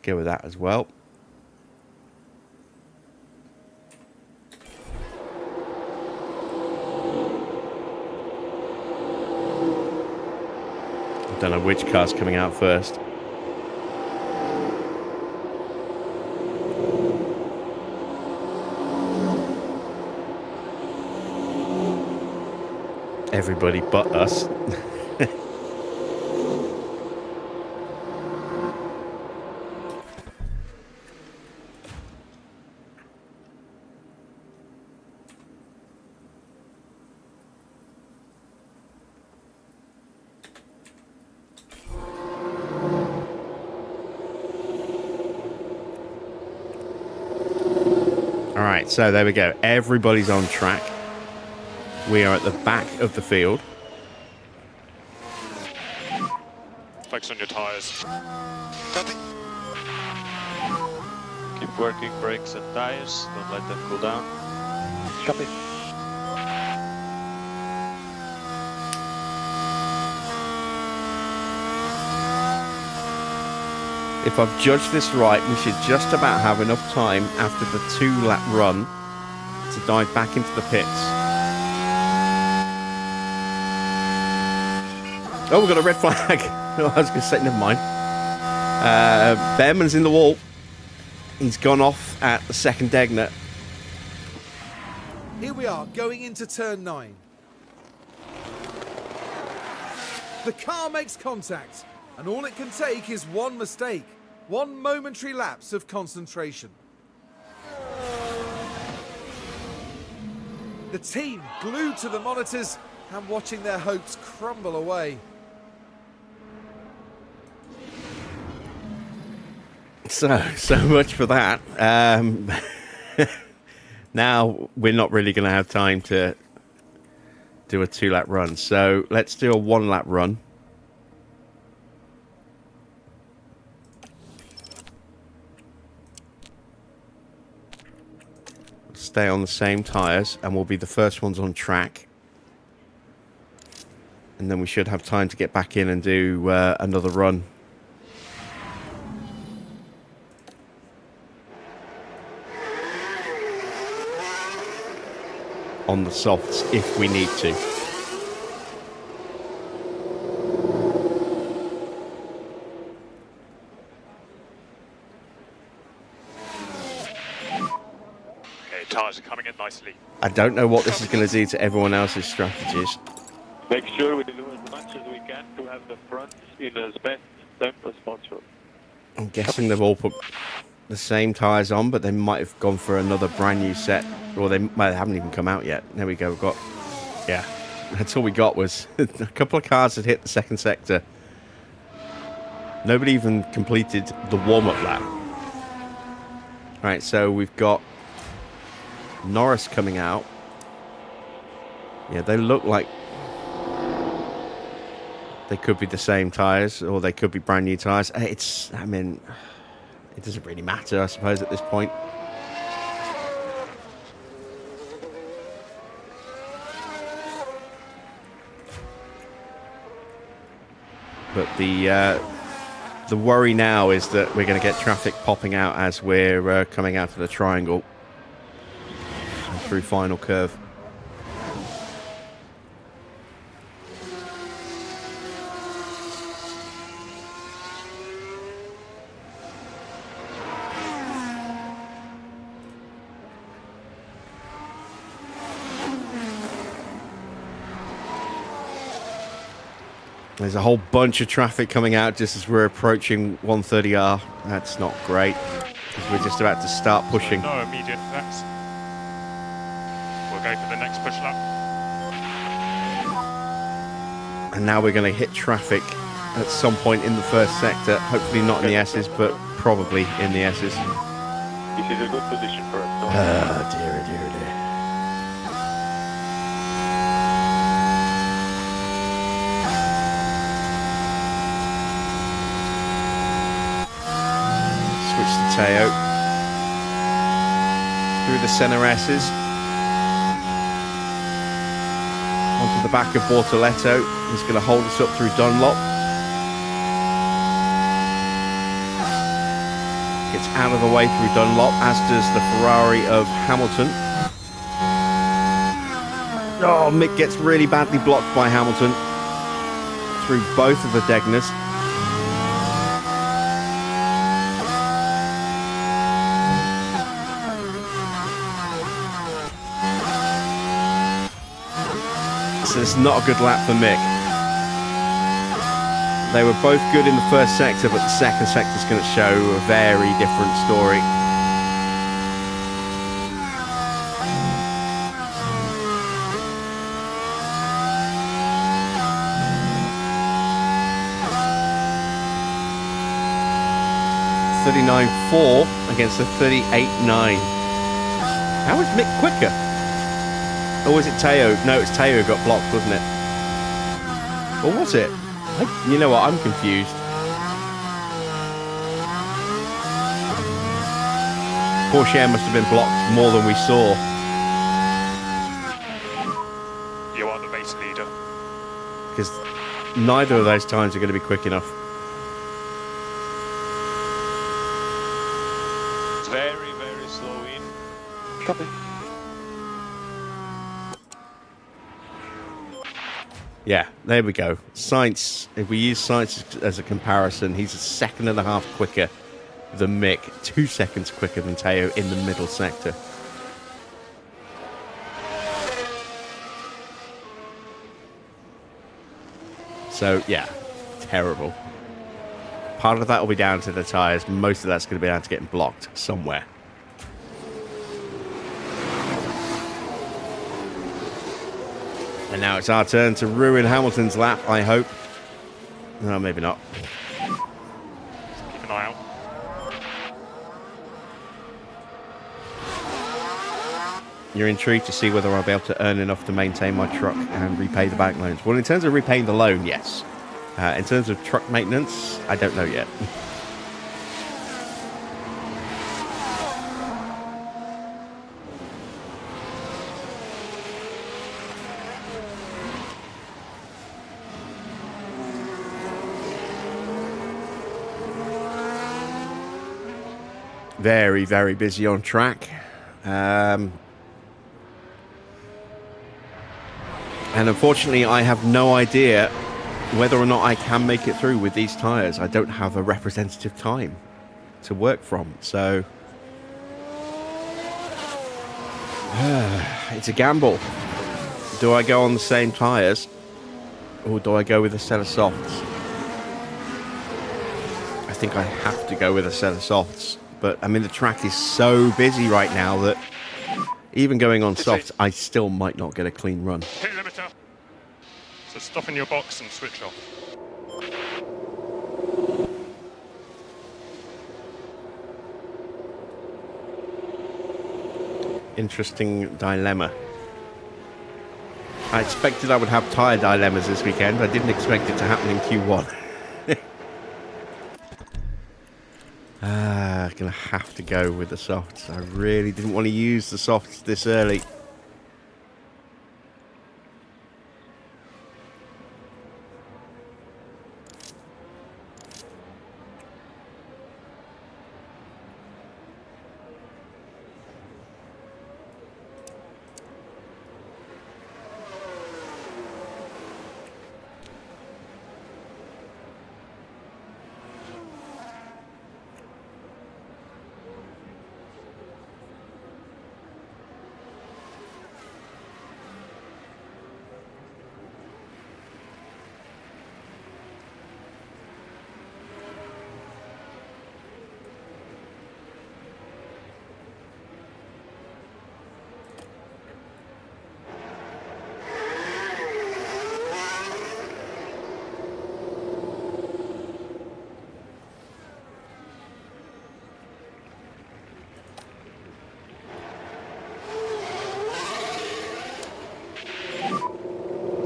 go with that as well. Don't know which car's coming out first. Everybody but us. Alright, so there we go. Everybody's on track. We are at the back of the field. Flex on your tires. Copy. Keep working brakes and tires, don't let them cool down. Copy. If I've judged this right, we should just about have enough time after the 2-lap run to dive back into the pits. Oh, we've got a red flag. I was going to say, never mind. Behrman's in the wall. He's gone off at the second Degner. Here we are, going into turn 9. The car makes contact, and all it can take is one mistake, one momentary lapse of concentration. The team glued to the monitors and watching their hopes crumble away. So much for that. Now we're not really going to have time to do a 2-lap run. So let's do a 1-lap run. stay on the same tyres and we'll be the first ones on track. And then we should have time to get back in and do another run. On the softs if we need to. Okay, tyres are coming in nicely. I don't know what this is going to do to everyone else's strategies. Make sure we do as much as we can to have the front in as best temp as possible. I'm guessing they've all put the same tyres on, but they might have gone for another brand new set, or they haven't even come out yet. There we go. We've got, yeah, that's all we got was a couple of cars that hit the second sector. Nobody even completed the warm-up lap. Right, so we've got Norris coming out. Yeah, they look like they could be the same tyres, or they could be brand new tyres. I mean, it doesn't really matter, I suppose, at this point. But the worry now is that we're going to get traffic popping out as we're coming out of the triangle and through final curve. There's a whole bunch of traffic coming out just as we're approaching 130R. That's not great, because we're just about to start pushing. No immediate effects. We'll go for the next push lap. And now we're going to hit traffic at some point in the first sector. Hopefully not in the S's, but probably in the S's. This is a good position for us. Dear, dear, dear. Switch to Teo. Through the centre S's. Onto the back of Bortoletto. He's going to hold us up through Dunlop. Gets out of the way through Dunlop, as does the Ferrari of Hamilton. Oh, Mick gets really badly blocked by Hamilton through both of the Degners. So it's not a good lap for Mick. They were both good in the first sector, but the second sector's going to show a very different story. .39.4 against the 38.9. How is Mick quicker? Or was it Teo? No, it's Teo who got blocked, wasn't it? Or was it? You know what? I'm confused. Porsche must have been blocked more than we saw. You are the race leader. Because neither of those times are going to be quick enough. Very, very slow in. Copy. Yeah, there we go. Sainz, if we use Sainz as a comparison, he's a second and a half quicker than Mick, 2 seconds quicker than Teo in the middle sector. So, yeah, terrible. Part of that will be down to the tyres. Most of that's going to be down to getting blocked somewhere. And now it's our turn to ruin Hamilton's lap, I hope. No, maybe not. Keep an eye out. You're intrigued to see whether I'll be able to earn enough to maintain my truck and repay the bank loans. Well, in terms of repaying the loan, yes. In terms of truck maintenance, I don't know yet. Very, very busy on track. And unfortunately, I have no idea whether or not I can make it through with these tyres. I don't have a representative time to work from, so it's a gamble. Do I go on the same tyres, or do I go with a set of softs? I think I have to go with a set of softs, but I mean the track is so busy right now that even going on softs, I still might not get a clean run. Hit limiter. So stop in your box and switch off. Interesting dilemma. I expected I would have tyre dilemmas this weekend. I didn't expect it to happen in Q1. Gonna have to go with the softs. I really didn't want to use the softs this early.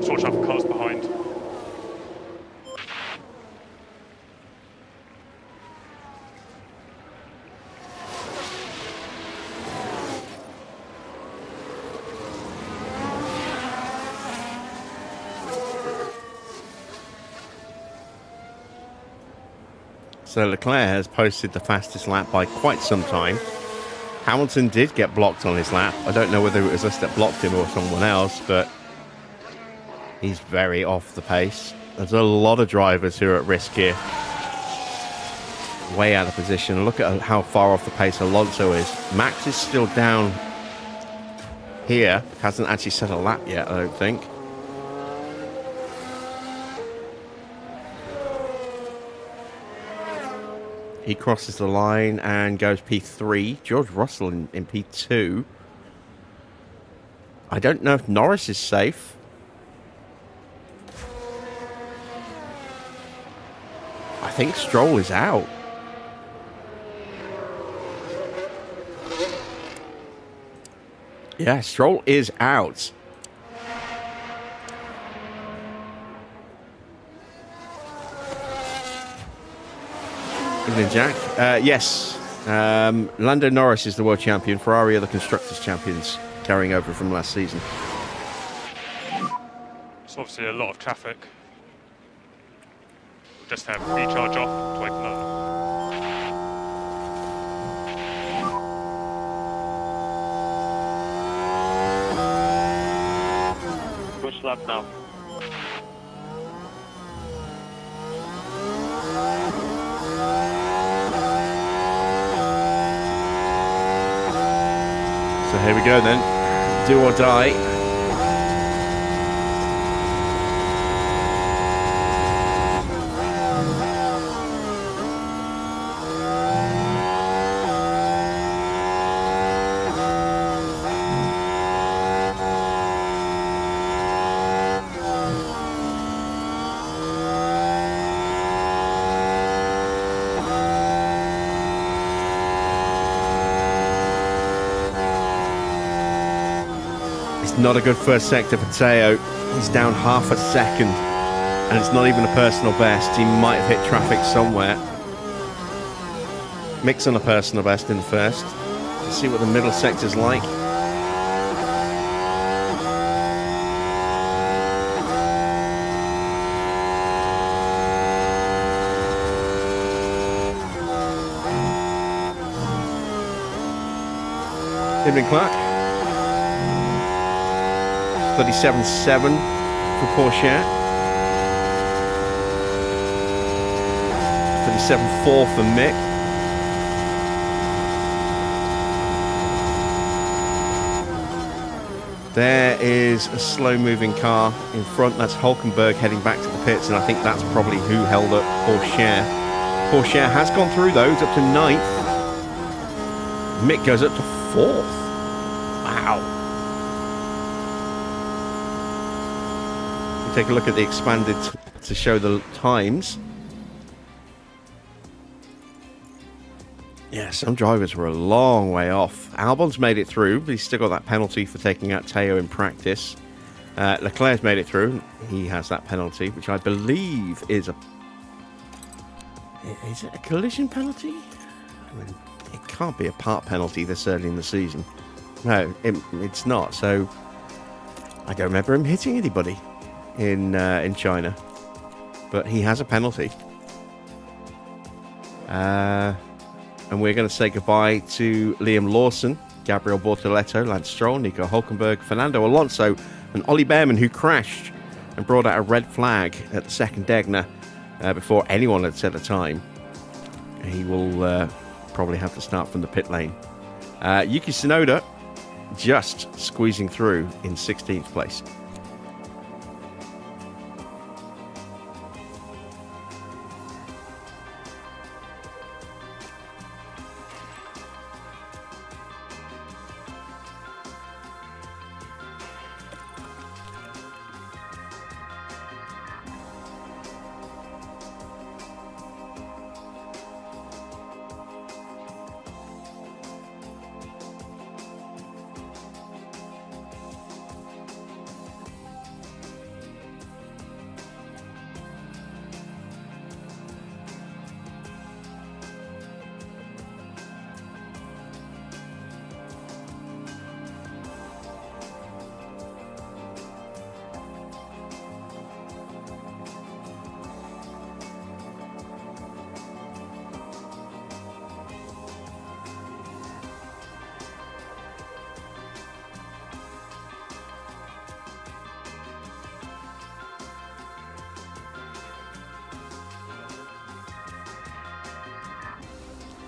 Watch out for cars behind. So Leclerc has posted the fastest lap by quite some time. Hamilton did get blocked on his lap. I don't know whether it was us that blocked him or someone else, but he's very off the pace. There's a lot of drivers who are at risk here. Way out of position. Look at how far off the pace Alonso is. Max is still down here. Hasn't actually set a lap yet, I don't think. He crosses the line and goes P3. George Russell in P2. I don't know if Norris is safe. I think Stroll is out. Yeah, Stroll is out. Evening, Jack. Yes, Lando Norris is the world champion. Ferrari are the constructors' champions, carrying over from last season. It's obviously a lot of traffic. We'll just have recharge off to open up. Push lap now. So here we go then. Do or die. Not a good first sector for Teo. He's down half a second, and it's not even a personal best. He might have hit traffic somewhere. Mick's on a personal best in the first. Let's see what the middle sector's like. Stephen Clark. 37.7 for Porsche. 37.4 for Mick. There is a slow-moving car in front. That's Hulkenberg heading back to the pits, and I think that's probably who held up Porsche. Porsche has gone through those up to 9th. Mick goes up to 4th. Wow. We take a look at the expanded to show the times. Yeah, some drivers were a long way off. Albon's made it through, but he's still got that penalty for taking out Teo in practice. Leclerc's made it through. He has that penalty, which I believe is a... Is it a collision penalty? I mean, it can't be a part penalty this early in the season. No, it's not. So I don't remember him hitting anybody in China, but he has a penalty. And we're going to say goodbye to Liam Lawson, Gabriel Bortoletto, Lance Stroll, Nico Hulkenberg, Fernando Alonso, and Ollie Behrman, who crashed and brought out a red flag at the second Degner before anyone had set a time. He will probably have to start from the pit lane. Yuki Tsunoda just squeezing through in 16th place.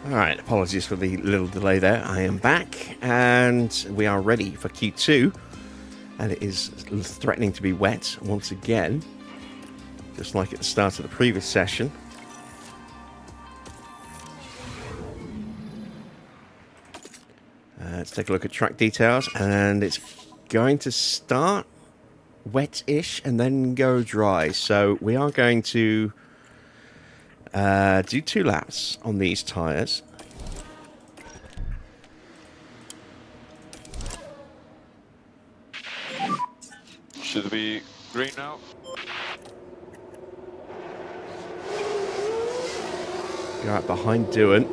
Alright, apologies for the little delay there. I am back and we are ready for Q2, and it is threatening to be wet once again, just like at the start of the previous session. Let's take a look at track details, and it's going to start wet-ish and then go dry. So we are going to do 2 laps on these tyres. Should be green now. Go out behind Doohan,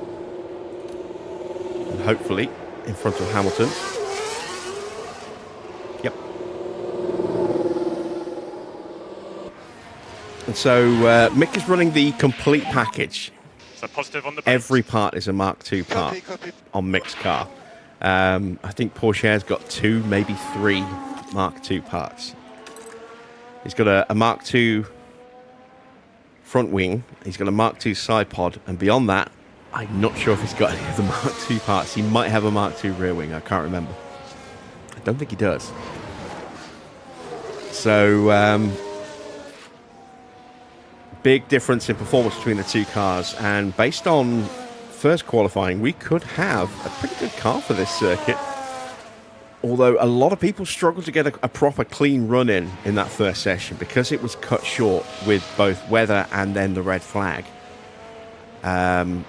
and hopefully in front of Hamilton. Yep. And so Mick is running the complete package. So positive on the brakes. Every part is a Mark II part on Mick's car. I think Porsche's got 2, maybe 3 Mark II parts. He's got a Mark II front wing. He's got a Mark II side pod, and beyond that, I'm not sure if he's got any of the Mark II parts. He might have a Mark II rear wing. I can't remember. I don't think he does. So, big difference in performance between the 2 cars, and based on first qualifying, we could have a pretty good car for this circuit. Although a lot of people struggled to get a proper clean run in that first session because it was cut short with both weather and then the red flag. Not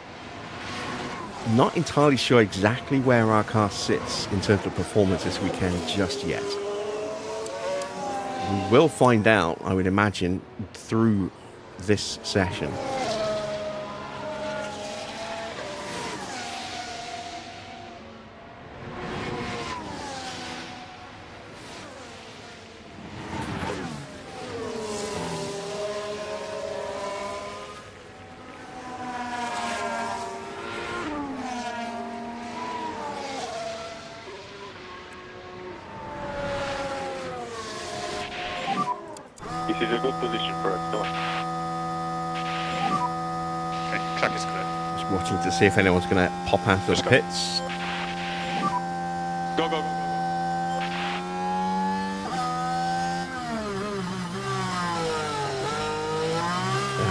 entirely sure exactly where our car sits in terms of performance this weekend just yet. We will find out, I would imagine, through this session. This is a good position for us. So. Okay, track is clear. Just watching to see if anyone's going to pop out of Let's the go. pits. Go, go, go, go.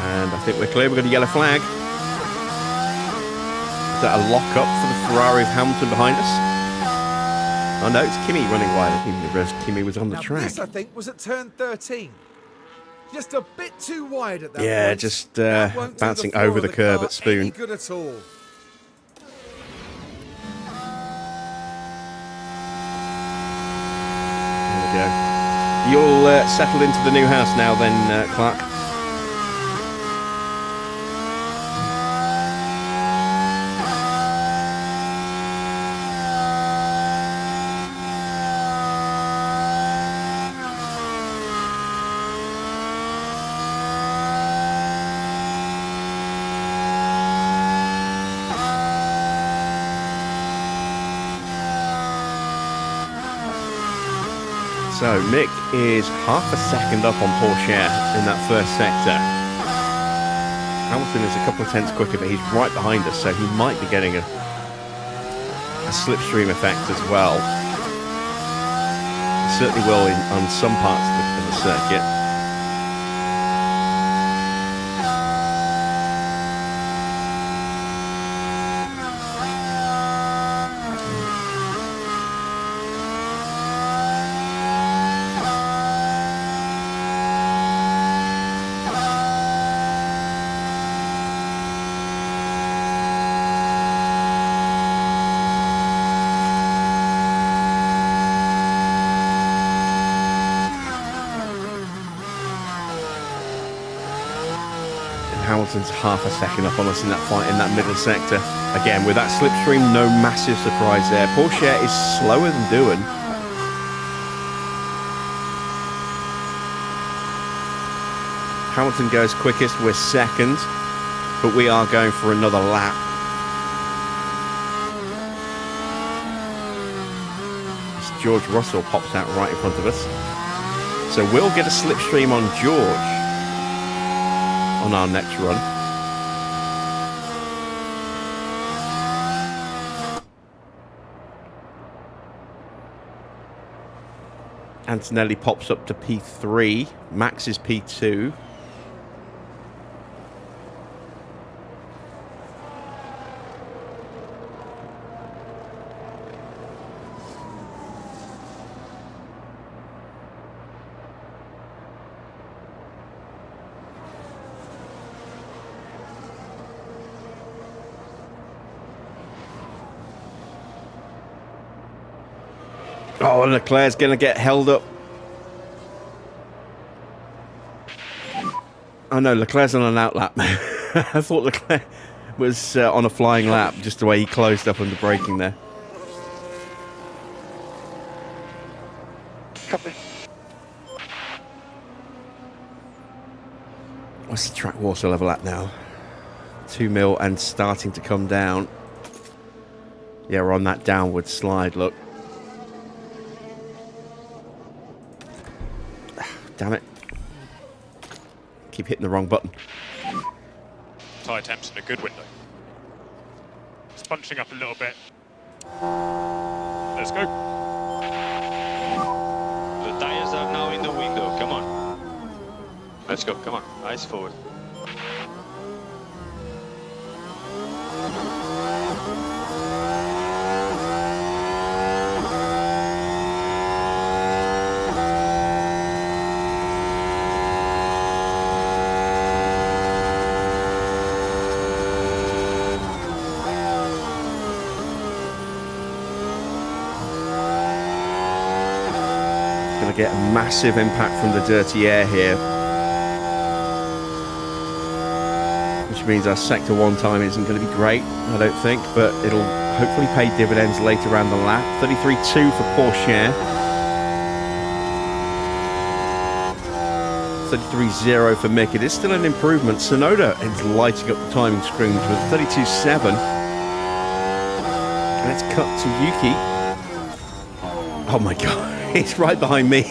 And I think we're clear. We've got a yellow flag. Is that a lock-up for the Ferrari of Hamilton behind us? Oh no, it's Kimi running wide. I didn't realize Kimi was on the Now track. this, I think, was at turn 13. Just a bit too wide at that Yeah, point. just That won't do bouncing floor over of the curb car at Spoon. any good at all. There we go. You'll settle into the new house now then, Clark? So Mick is half a second up on Porsche in that first sector. Hamilton is a couple of tenths quicker, but he's right behind us, so he might be getting a slipstream effect as well. He certainly will on some parts of the circuit. Hamilton's half a second up on us in that fight in that middle sector. Again, with that slipstream, no massive surprise there. Porsche is slower than Doohan. Hamilton goes quickest, we're second, but we are going for another lap. As George Russell pops out right in front of us. So we'll get a slipstream on George on our next run. Antonelli pops up to P3. Max is P2. Oh, Leclerc's going to get held up. Oh no, Leclerc's on an outlap. I thought Leclerc was on a flying lap, just the way he closed up under braking there. Copy. What's the track water level at now? 2 mil and starting to come down. Yeah, we're on that downward slide, look. Damn it. Keep hitting the wrong button. Tyre temps in a good window. It's punching up a little bit. Let's go. The tires are now in the window. Come on. Let's go. Come on. Eyes forward. Going to get a massive impact from the dirty air here, which means our sector 1 time isn't going to be great, I don't think, but it'll hopefully pay dividends later around the lap. 33.2 for Porsche, 33.0 for Mick. It is still an improvement. Sonoda is lighting up the timing screens with 32.7. Let's cut to Yuki. Oh my god. He's right behind me.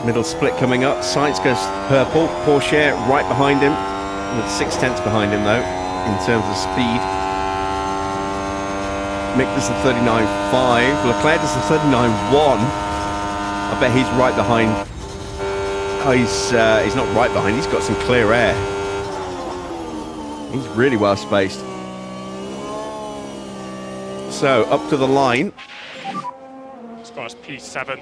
Middle split coming up. Sainz goes purple. Porsche right behind him. With 6/10 behind him, though, in terms of speed. Mick does the 39.5. Leclerc does the 39.1. I bet he's right behind. Oh, he's not right behind. He's got some clear air. He's really well spaced. So, up to the line. It's got us P7.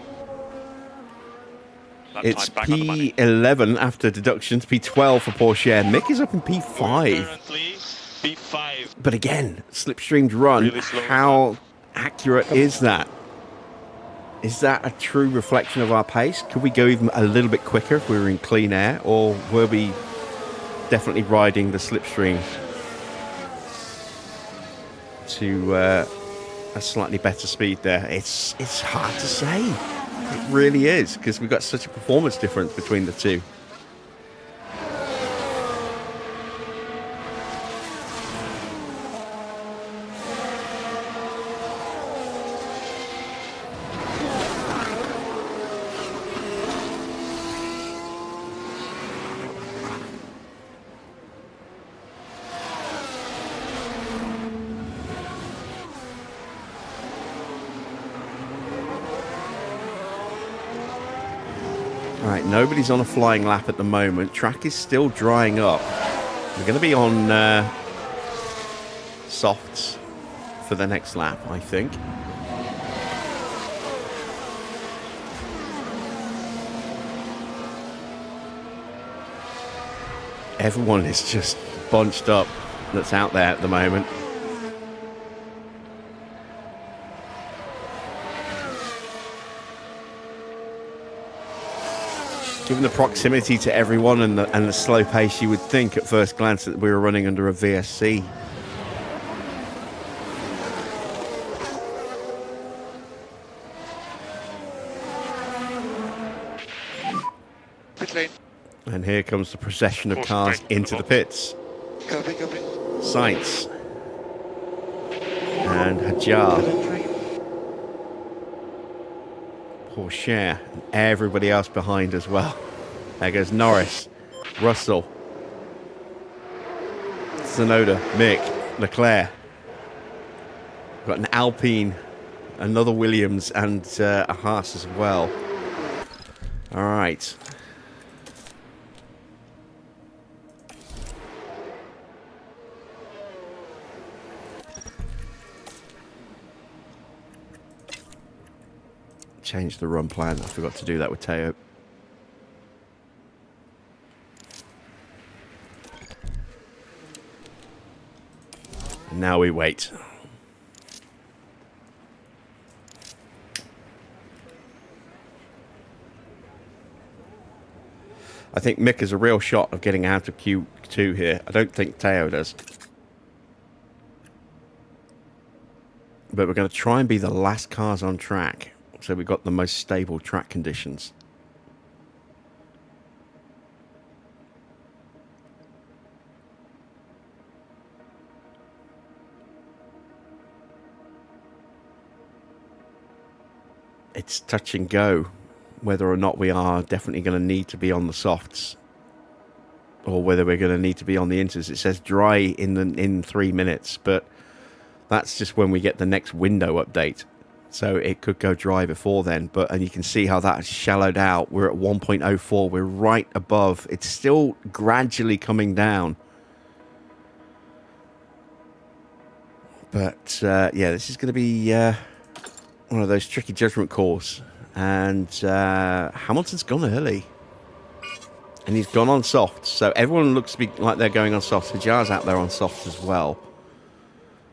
That It's time back on the money. P11 after deductions. P12 for Porsche. Mick is up in P5. Currently, P5. But again, slipstreamed run. Really slow. How accurate is that? Is that a true reflection of our pace? Could we go even a little bit quicker if we were in clean air? Or were we definitely riding the slipstream to a slightly better speed there? It's hard to say. It really is, because we've got such a performance difference between the two. Right, nobody's on a flying lap at the moment. Track is still drying up. We're going to be on softs for the next lap, I think. Everyone is just bunched up that's out there at the moment. Given the proximity to everyone and the slow pace, you would think at first glance that we were running under a VSC. Pit lane. And here comes the procession of cars into the pits. Copy. Sainz and Hajar, Porsche, and everybody else behind as well. There goes Norris, Russell, Tsunoda, Mick, Leclerc. We've got an Alpine, another Williams, and a Haas as well. All right. Change the run plan. I forgot to do that with Teo. And now we wait. I think Mick has a real shot of getting out of Q2 here. I don't think Teo does. But we're going to try and be the last cars on track. So we've got the most stable track conditions. It's touch and go whether or not we are definitely going to need to be on the softs or whether we're going to need to be on the inters. It says dry in 3 minutes, but that's just when we get the next window update. So it could go dry before then, and you can see how that has shallowed out. We're at 1.04. We're right above. It's still gradually coming down. But, yeah, this is going to be one of those tricky judgment calls. And Hamilton's gone early. And he's gone on softs. So everyone looks to be like they're going on softs. Hajar's out there on softs as well.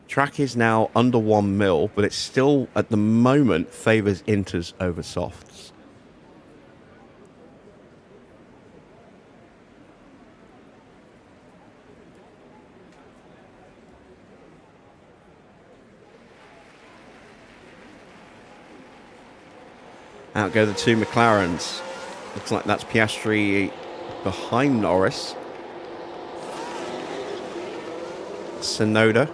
Track is now under 1 mil, but it still, at the moment, favours inters over softs. Out go the two McLarens. Looks like that's Piastri behind Norris. Tsunoda.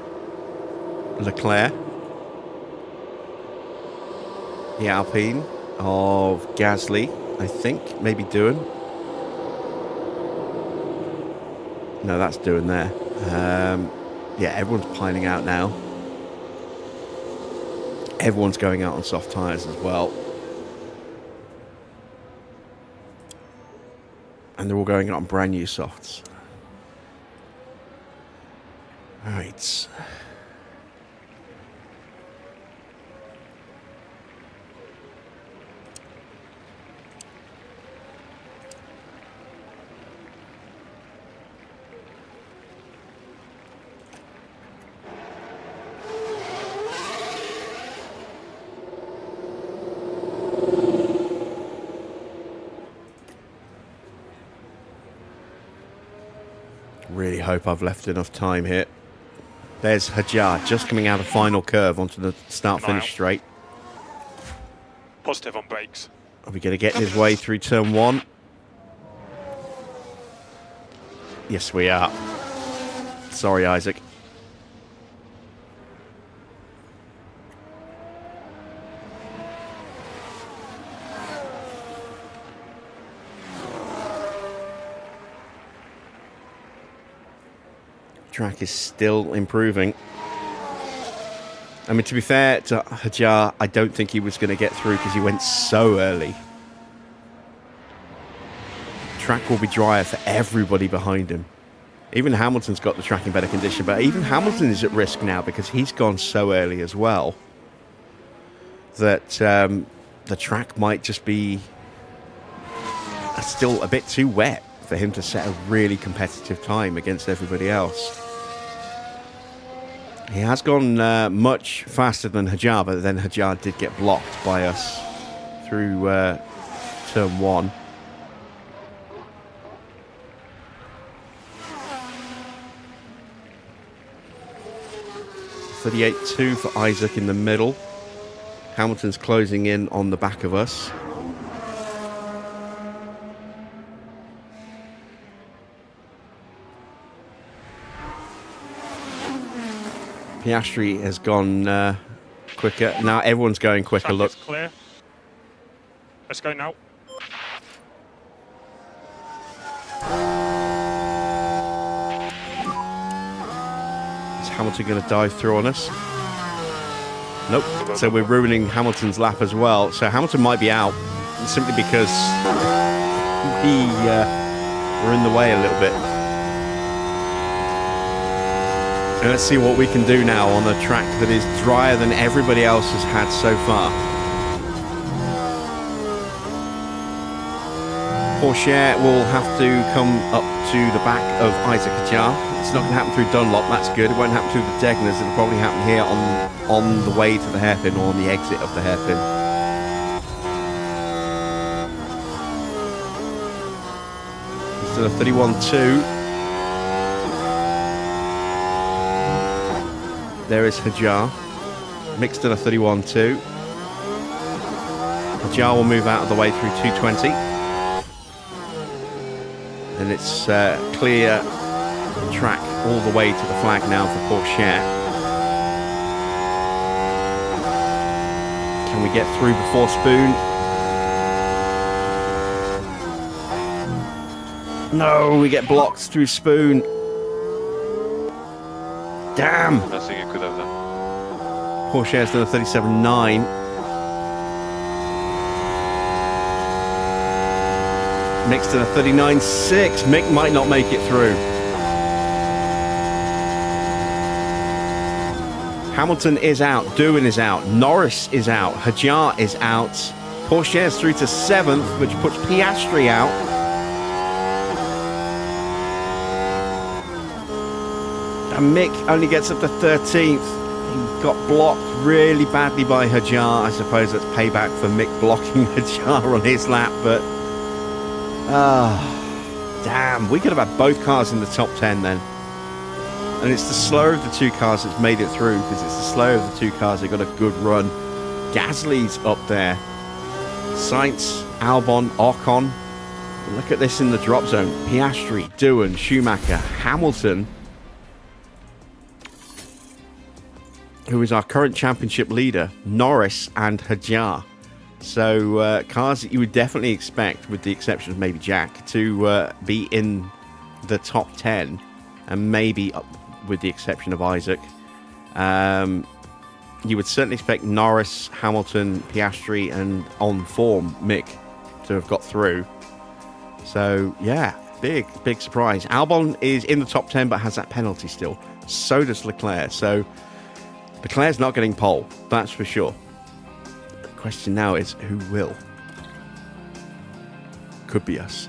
Leclerc, the Alpine of Gasly, I think. Maybe doing. No, that's doing there. Yeah, everyone's piling out now. Everyone's going out on soft tyres as well. And they're all going out on brand new softs. All right. Really hope I've left enough time here. There's Hajar just coming out of final curve onto the start-finish straight. Positive on brakes. Are we going to get his way through turn 1? Yes, we are. Sorry, Isaac. Track is still improving. I mean, to be fair to Hajar, I don't think he was going to get through because he went so early. Track will be drier for everybody behind him. Even Hamilton's got the track in better condition, but even Hamilton is at risk now because he's gone so early as well that the track might just be still a bit too wet for him to set a really competitive time against everybody else. He has gone much faster than Hajar, but then Hajar did get blocked by us through turn 1. .38.2 for Isaac in the middle. Hamilton's closing in on the back of us. Piastri has gone quicker. Now everyone's going quicker. Track Look. is clear. Let's go now. Is Hamilton going to dive through on us? Nope. So we're ruining Hamilton's lap as well. So Hamilton might be out simply because we're in the way a little bit. And let's see what we can do now on a track that is drier than everybody else has had so far. Porsche will have to come up to the back of Isaac Hajar. It's not going to happen through Dunlop, that's good. It won't happen through the Degners. It'll probably happen here on the way to the hairpin or on the exit of the hairpin. Instead of 31.2. There is Hajar, mixed at a 31.2. Hajar will move out of the way through 220. And it's clear track all the way to the flag now for Porsche. Can we get through before Spoon? No, we get blocked through Spoon. Damn! Nothing you could have done. Porsche has done a 37.9. Mixed at a 39.6. Mick might not make it through. Hamilton is out. Doohan is out. Norris is out. Hajar is out. Porsche is through to 7th, which puts Piastri out. And Mick only gets up to 13th. He got blocked really badly by Hajar. I suppose that's payback for Mick blocking Hajar on his lap, but damn, we could have had both cars in the top 10 then. And it's the slower of the two cars that's made it through, because it's the slower of the two cars that got a good run. Gasly's up there. Sainz, Albon, Ocon. Look at this in the drop zone. Piastri, Doohan, Schumacher, Hamilton, who is our current championship leader, Norris and Hajar. So cars that you would definitely expect, with the exception of maybe Jack, to be in the top 10, and maybe with the exception of Isaac. You would certainly expect Norris, Hamilton, Piastri, and on form Mick to have got through. So yeah, big surprise. Albon is in the top 10 but has that penalty still. So does Leclerc. So Leclerc's not getting pole, that's for sure. The question now is who will? Could be us.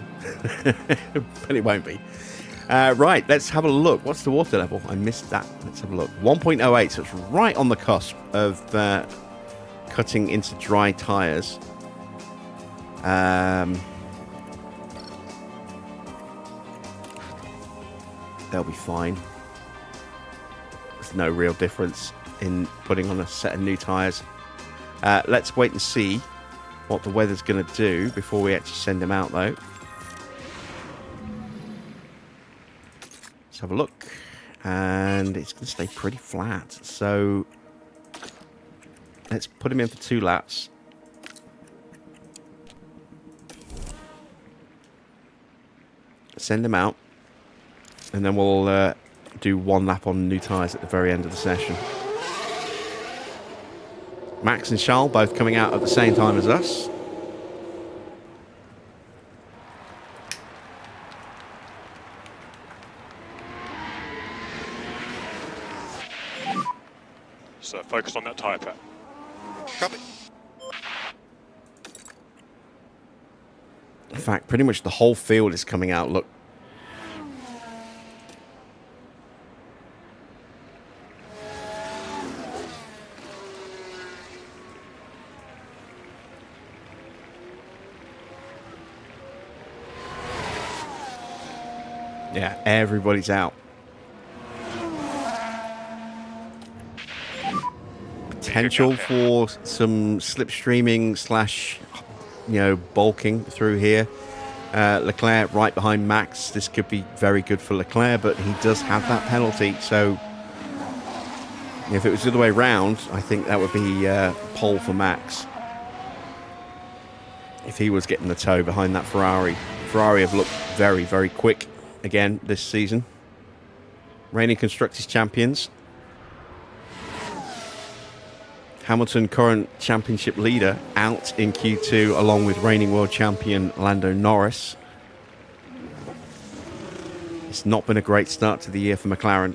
But it won't be. Right, let's have a look. What's the water level? I missed that. Let's have a look. 1.08, so it's right on the cusp of cutting into dry tyres. They'll be fine. There's no real difference in putting on a set of new tyres. Let's wait and see what the weather's going to do before we actually send them out, though. Have a look, and it's going to stay pretty flat, so let's put him in for 2 laps. Send him out, and then we'll do 1 lap on new tyres at the very end of the session. Max and Charles both coming out at the same time as us. So focus on that tyre pack. Copy. In fact, pretty much the whole field is coming out. Look. Yeah, everybody's out. Potential for some slipstreaming / bulking through here. Leclerc right behind Max. This could be very good for Leclerc, but he does have that penalty. So if it was the other way round, I think that would be pole for Max. If he was getting the toe behind that Ferrari. Ferrari have looked very, very quick again this season. Reigning Constructors champions. Hamilton, current championship leader, out in Q2 along with reigning world champion Lando Norris. It's not been a great start to the year for McLaren.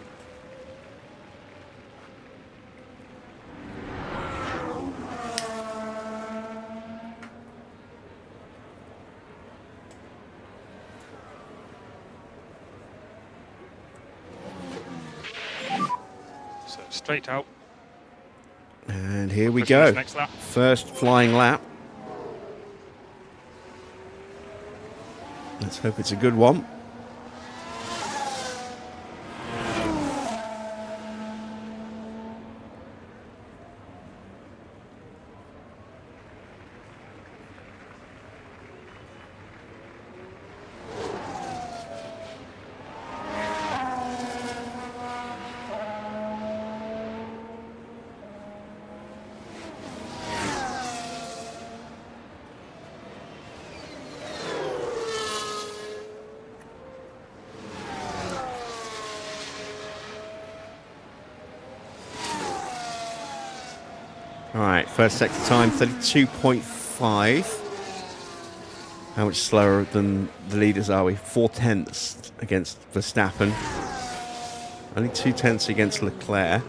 So straight out. And here we go. Next lap. First flying lap. Let's hope it's a good one. Alright, first sector time, 32.5. How much slower than the leaders are we? 4/10 against Verstappen. Only 2/10 against Leclerc.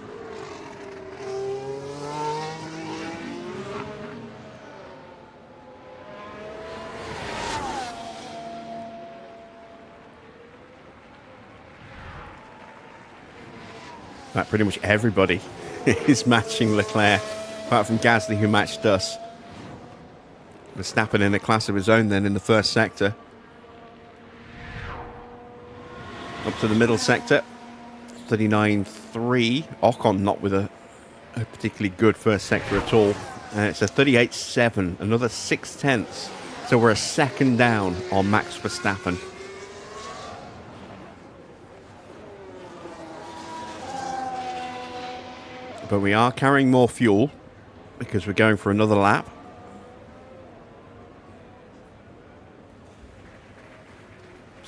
Like pretty much everybody is matching Leclerc. Apart from Gasly, who matched us. Verstappen in a class of his own then in the first sector. Up to the middle sector. 39.3. Ocon not with a particularly good first sector at all. It's a 38.7. Another 6/10. So we're a second down on Max Verstappen. But we are carrying more fuel, because we're going for another lap.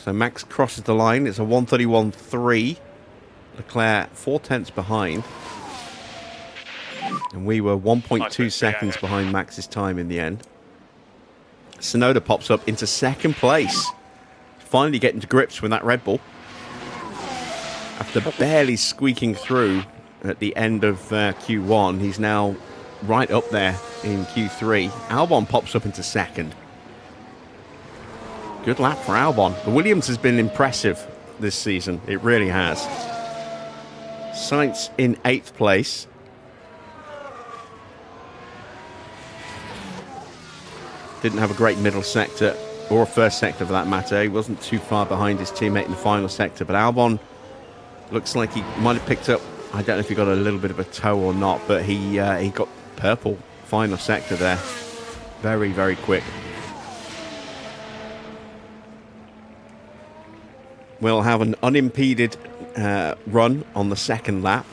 So Max crosses the line. It's a 1:31.3. Leclerc 4/10 behind. And we were 1.2 seconds behind Max's time in the end. Tsunoda pops up into second place. Finally getting to grips with that Red Bull. After barely squeaking through at the end of Q1, he's now right up there in Q3. Albon pops up into second. Good lap for Albon. The Williams has been impressive this season. It really has. Sainz in 8th place. Didn't have a great middle sector, or a first sector for that matter. He wasn't too far behind his teammate in the final sector, but Albon looks like he might have picked up, I don't know if he got a little bit of a toe or not, but he got purple final sector there. Very, very quick. We'll have an unimpeded run on the second lap.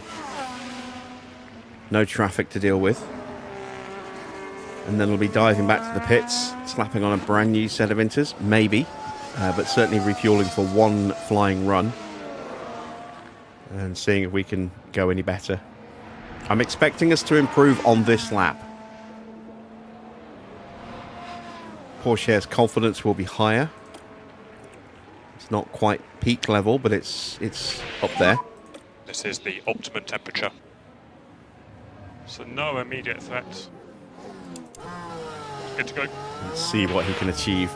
No traffic to deal with. And then we'll be diving back to the pits, slapping on a brand new set of inters, maybe, but certainly refueling for one flying run and seeing if we can go any better. I'm expecting us to improve on this lap. Porsche's confidence will be higher. It's not quite peak level, but it's up there. This is the optimum temperature. So no immediate threats. Good to go. Let's see what he can achieve.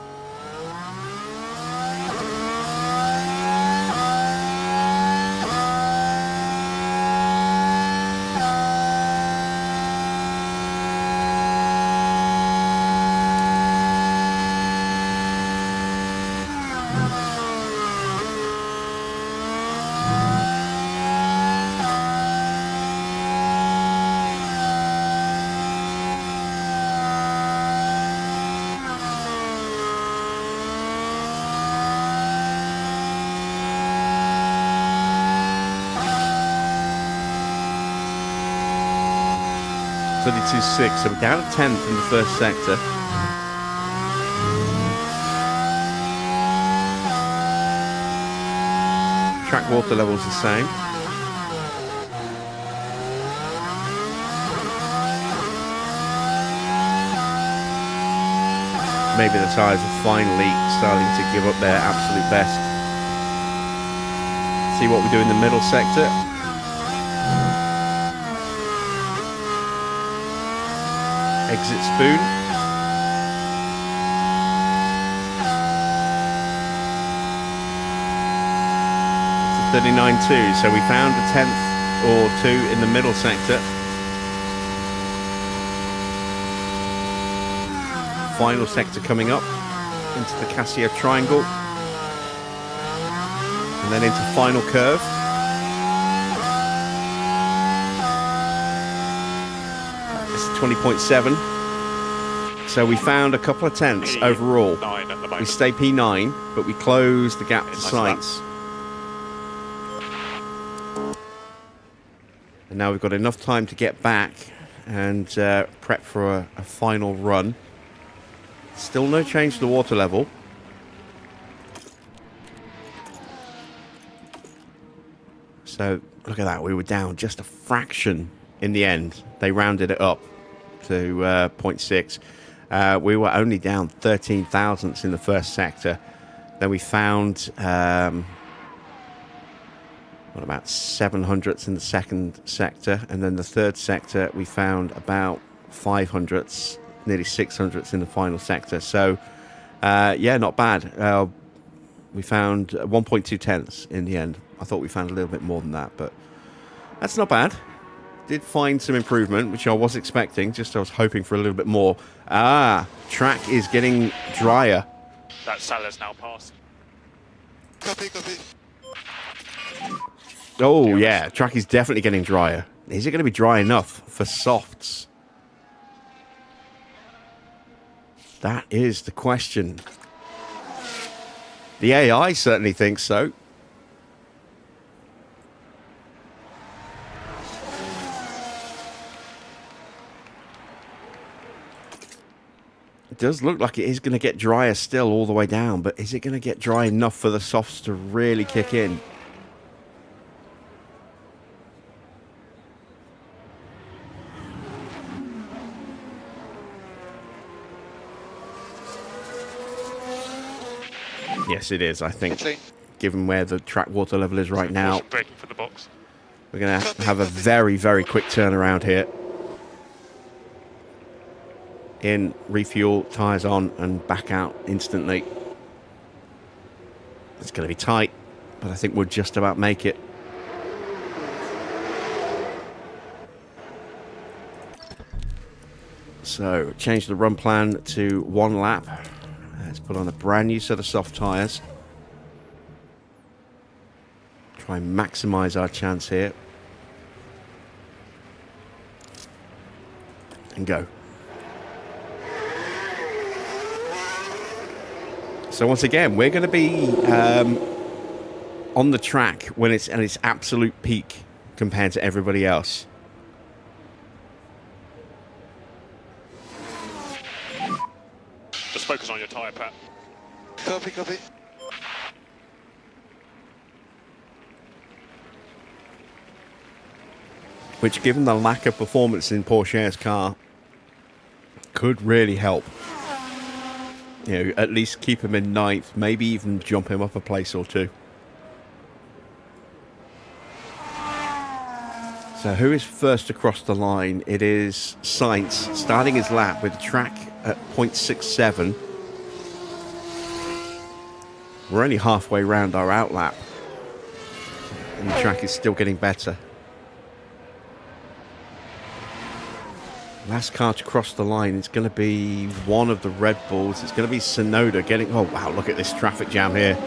So we're down to 10th in the first sector. Track water level's the same. Maybe the tyres are finally starting to give up their absolute best. See what we do in the middle sector. Exit spoon. It's a 39.2, so we found a 10th or 2 in the middle sector. Final sector coming up into the Casio triangle. And then into final curve. This is 20.7. So we found a couple of tenths overall. We stay P9, but we close the gap to Sainz. And now we've got enough time to get back and prep for a final run. Still no change to the water level. So look at that, we were down just a fraction in the end. They rounded it up to 0.6. We were only down 13 thousandths in the first sector. Then we found what, about 700ths in the second sector, and then the third sector we found about 500ths, nearly 600ths in the final sector. So yeah, not bad. We found 1.2 tenths in the end. I thought we found a little bit more than that, but that's not bad. Did find some improvement, which I was expecting, just I was hoping for a little bit more. Track is getting drier. That Salah's now passed. Copy. Oh yeah, track is definitely getting drier. Is it going to be dry enough for softs? That is the question. The AI certainly thinks so. does look like it is going to get drier still all the way down, but is it going to get dry enough for the softs to really kick in? Yes, it is, I think, given where the track water level is right now. Braking for the box. We're going to have a very, very quick turnaround here. In, refuel, tyres on, and back out instantly. It's going to be tight, but I think we'll just about make it. So, change the run plan to 1 lap. Let's put on a brand new set of soft tyres. Try and maximise our chance here. And go. So once again, we're going to be on the track when it's at its absolute peak compared to everybody else. Just focus on your tyre, Pat. Copy, copy. Which, given the lack of performance in Porsche's car, could really help. You know, at least keep him in 9th, maybe even jump him up a place or 2. So who is first across the line? It is Sainz, starting his lap with the track at 0.67. We're only halfway round our out lap, and the track is still getting better. Last car to cross the line is going to be one of the Red Bulls. It's going to be Tsunoda getting... Oh, wow, look at this traffic jam here.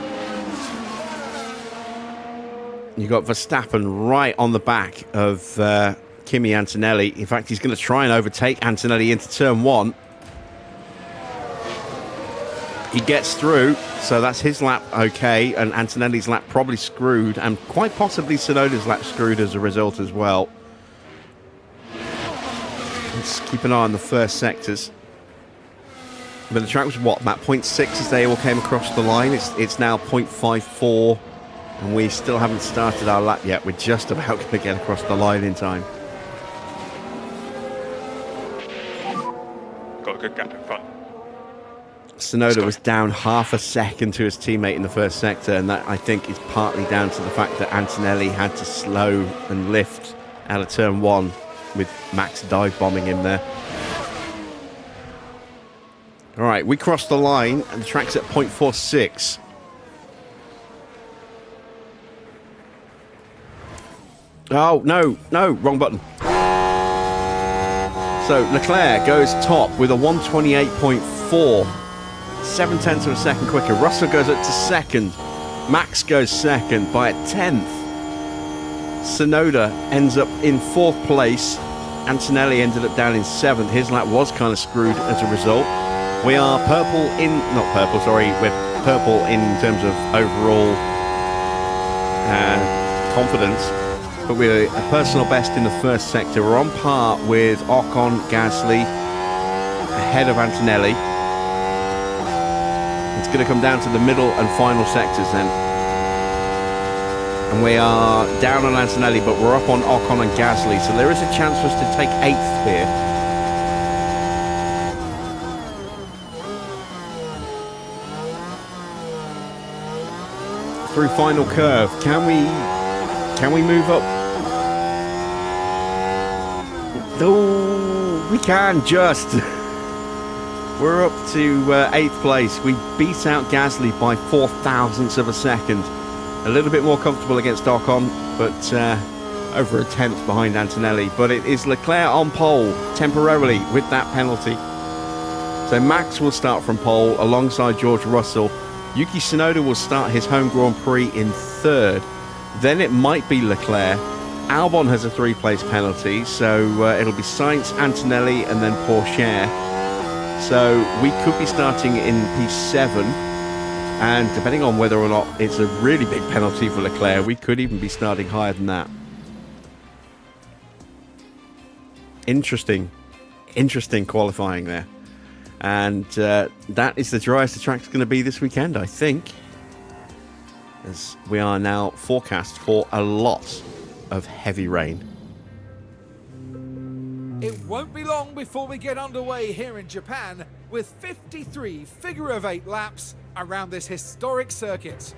You got Verstappen right on the back of Kimi Antonelli. In fact, he's going to try and overtake Antonelli into turn 1. He gets through, so that's his lap okay, and Antonelli's lap probably screwed, and quite possibly Tsunoda's lap screwed as a result as well. Let's keep an eye on the first sectors. But the track was what, about 0.6 as they all came across the line. It's now 0.54, and we still haven't started our lap yet. We're just about going to get across the line in time. Got a good gap in front. Tsunoda was down half a second to his teammate in the first sector, and that, I think, is partly down to the fact that Antonelli had to slow and lift out of turn 1 with Max dive bombing him there. All right, we crossed the line, and the track's at 0.46. Oh, no, wrong button. So Leclerc goes top with a 128.4. 0.7 of a second quicker. Russell goes up to second. Max goes second by a 10th. Tsunoda ends up in 4th place. Antonelli ended up down in 7th. His lap was kind of screwed as a result. We are purple in... Not purple, sorry. We're purple in terms of overall confidence. But we're a personal best in the first sector. We're on par with Ocon, Gasly, ahead of Antonelli. It's going to come down to the middle and final sectors then. And we are down on Antonelli, but we're up on Ocon and Gasly. So there is a chance for us to take 8th here. Through final curve. Can we move up? Oh, we can just. We're up to 8th place. We beat out Gasly by 0.04 of a second. A little bit more comfortable against Ocon, but over a 10th behind Antonelli. But it is Leclerc on pole temporarily with that penalty. So Max will start from pole alongside George Russell. Yuki Tsunoda will start his home Grand Prix in 3rd. Then it might be Leclerc. Albon has a 3-place penalty, so it'll be Sainz, Antonelli, and then Porsche. So we could be starting in P7, and depending on whether or not it's a really big penalty for Leclerc, we could even be starting higher than that. Interesting qualifying there. And that is the driest the track's going to be this weekend, I think. As we are now forecast for a lot of heavy rain. It won't be long before we get underway here in Japan with 53 figure-of-8 laps around this historic circuit.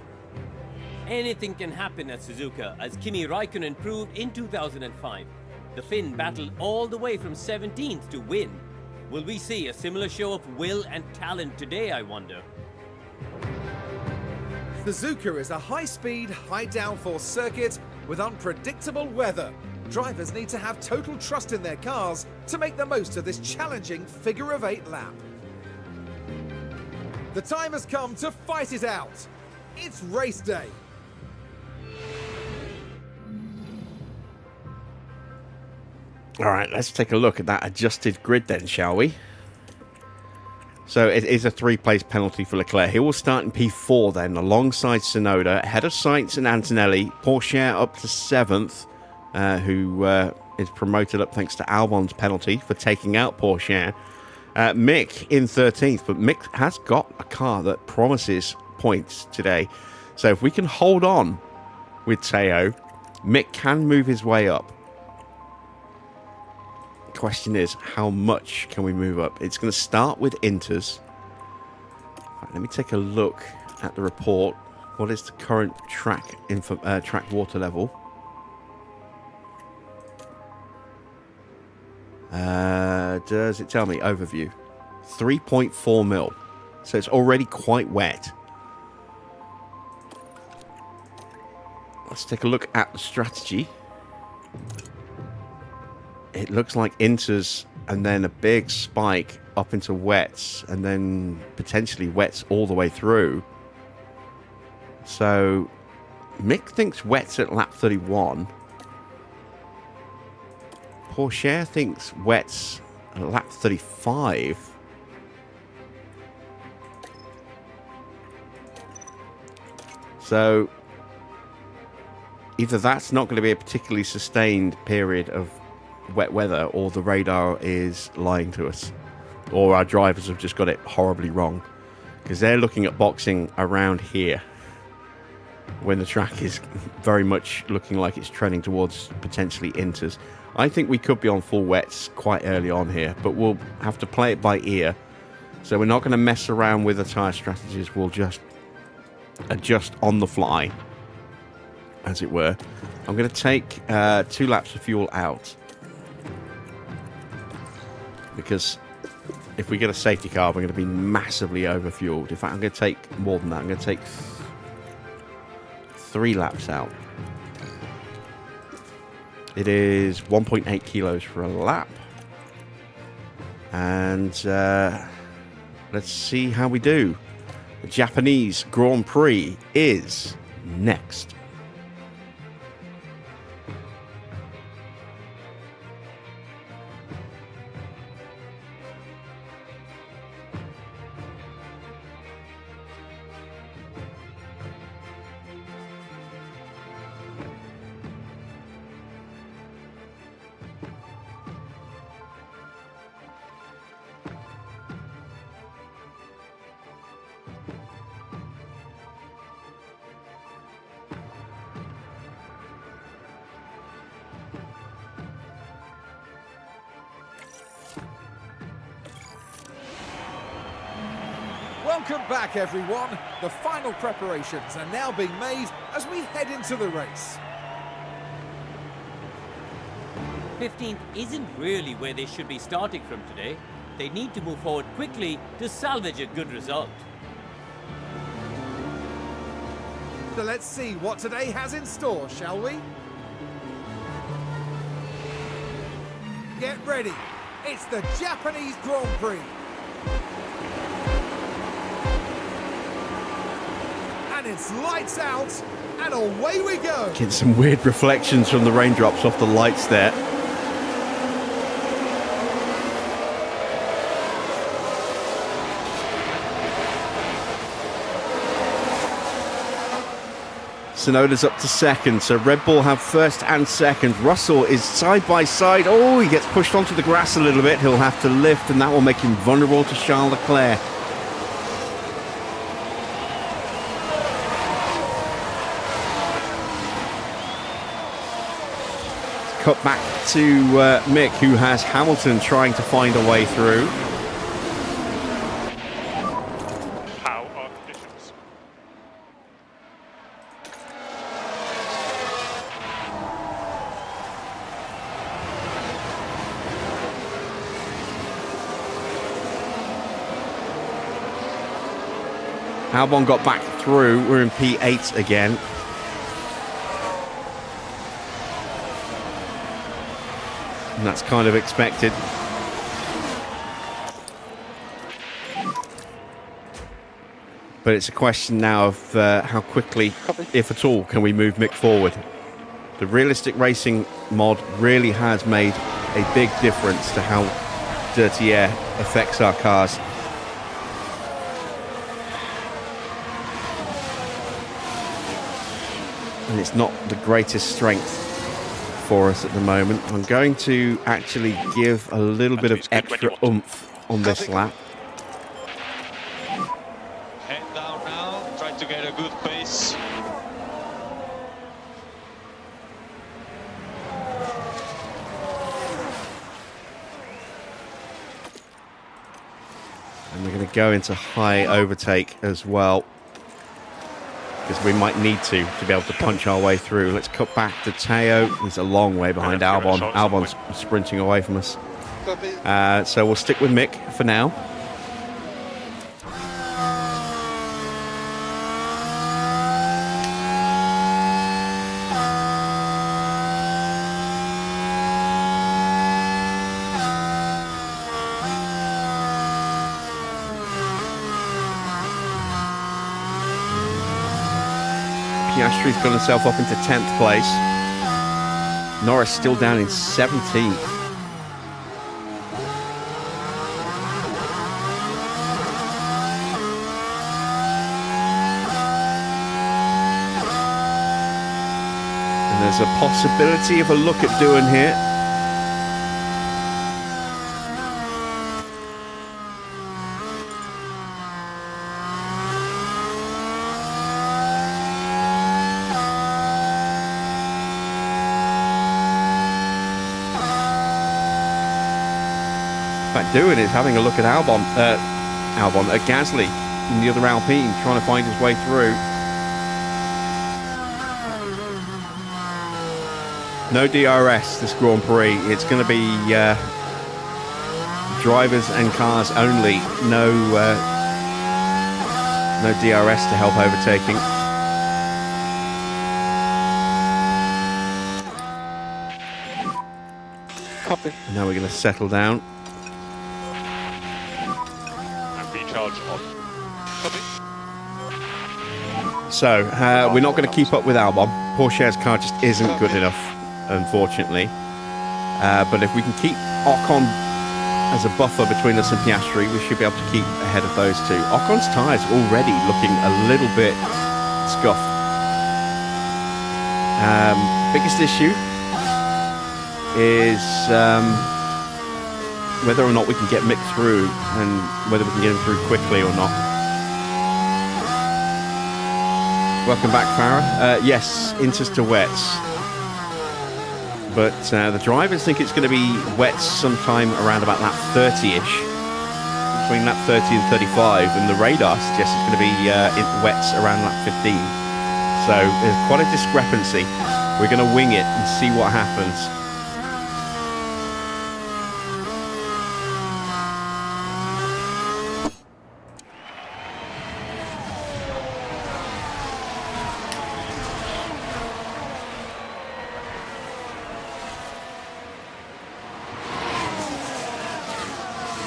Anything can happen at Suzuka, as Kimi Raikkonen proved in 2005. The Finn battled all the way from 17th to win. Will we see a similar show of will and talent today, I wonder? Suzuka is a high-speed, high-downforce circuit with unpredictable weather. Drivers need to have total trust in their cars to make the most of this challenging figure-of-8 lap. The time has come to fight it out. It's race day. All right, let's take a look at that adjusted grid then, shall we? So it is a 3-place penalty for Leclerc. He will start in P4 then, alongside Tsunoda, ahead of Sainz and Antonelli. Porsche up to 7th, who is promoted up thanks to Albon's penalty for taking out Porsche. Mick in 13th, but Mick has got a car that promises points today. So if we can hold on with Teo, Mick can move his way up. Question is, how much can we move up? It's going to start with Inters. Right, let me take a look at the report. What is the current track water level? Does it tell me? Overview. 3.4 mil. So it's already quite wet. Let's take a look at the strategy. It looks like Inters and then a big spike up into wets and then potentially wets all the way through. So Mick thinks wets at lap 31. Porsche thinks wets at lap 35. So either that's not going to be a particularly sustained period of wet weather, or the radar is lying to us, or our drivers have just got it horribly wrong, because they're looking at boxing around here when the track is very much looking like it's trending towards potentially Inters. I think we could be on full wets quite early on here, but we'll have to play it by ear. So we're not going to mess around with the tyre strategies. We'll just adjust on the fly, as it were. I'm going to take 2 laps of fuel out, because if we get a safety car, we're going to be massively overfueled. In fact, I'm going to take more than that. I'm going to take 3 laps out. It is 1.8 kilos for a lap. And let's see how we do. The Japanese Grand Prix is next. Welcome back, everyone. The final preparations are now being made as we head into the race. 15th isn't really where they should be starting from today. They need to move forward quickly to salvage a good result. So let's see what today has in store, shall we? Get ready. It's the Japanese Grand Prix. And it's lights out, and away we go. Getting some weird reflections from the raindrops off the lights there. Tsunoda's up to second, so Red Bull have first and second. Russell is side by side. Oh, he gets pushed onto the grass a little bit. He'll have to lift, and that will make him vulnerable to Charles Leclerc. Cut back to Mick, who has Hamilton trying to find a way through. How are conditions? Albon got back through. We're in P8 again. And that's kind of expected. But it's a question now of how quickly, if at all, can we move Mick forward. The realistic racing mod really has made a big difference to how dirty air affects our cars. And it's not the greatest strength for us at the moment. I'm going to actually give a little bit of extra oomph on this lap. Head down now, try to get a good pace. And we're going to go into high overtake as well, because we might need to be able to punch our way through. Let's cut back to Teo. He's a long way behind Albon. Albon's sprinting away from us. So we'll stick with Mick for now. Piastri's got himself up into 10th place. Norris still down in 17th. And there's a possibility of a look at doing here. Doing is having a look at Albon at Gasly in the other Alpine, trying to find his way through. No DRS this Grand Prix. It's going to be drivers and cars only. No DRS to help overtaking. Copy. Now we're going to settle down. So, we're not going to keep up with Albon. Porsche's car just isn't good enough, unfortunately. But if we can keep Ocon as a buffer between us and Piastri, we should be able to keep ahead of those two. Ocon's tyres already looking a little bit scuffed. Biggest issue is whether or not we can get Mick through, and whether we can get him through quickly or not. Welcome back, Farah. Yes, Inters to wets. But the drivers think it's going to be wets sometime around about lap 30-ish. Between lap 30 and 35. And the radar suggests it's going to be wets around lap 15. So there's quite a discrepancy. We're going to wing it and see what happens.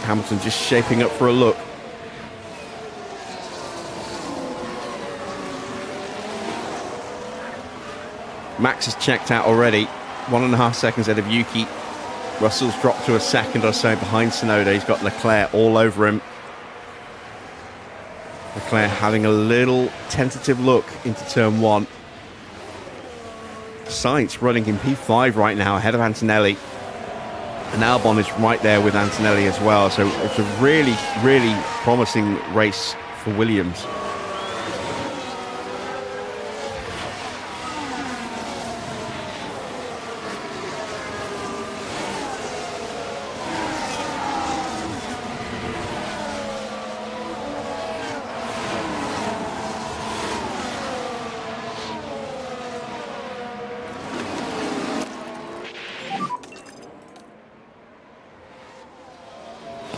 Hamilton just shaping up for a look. Max has checked out already. 1.5 seconds ahead of Yuki. Russell's dropped to a second or so behind Tsunoda. He's got Leclerc all over him. Leclerc having a little tentative look into turn one. Sainz running in P5 right now ahead of Antonelli. And Albon is right there with Antonelli as well. So it's a really, really promising race for Williams.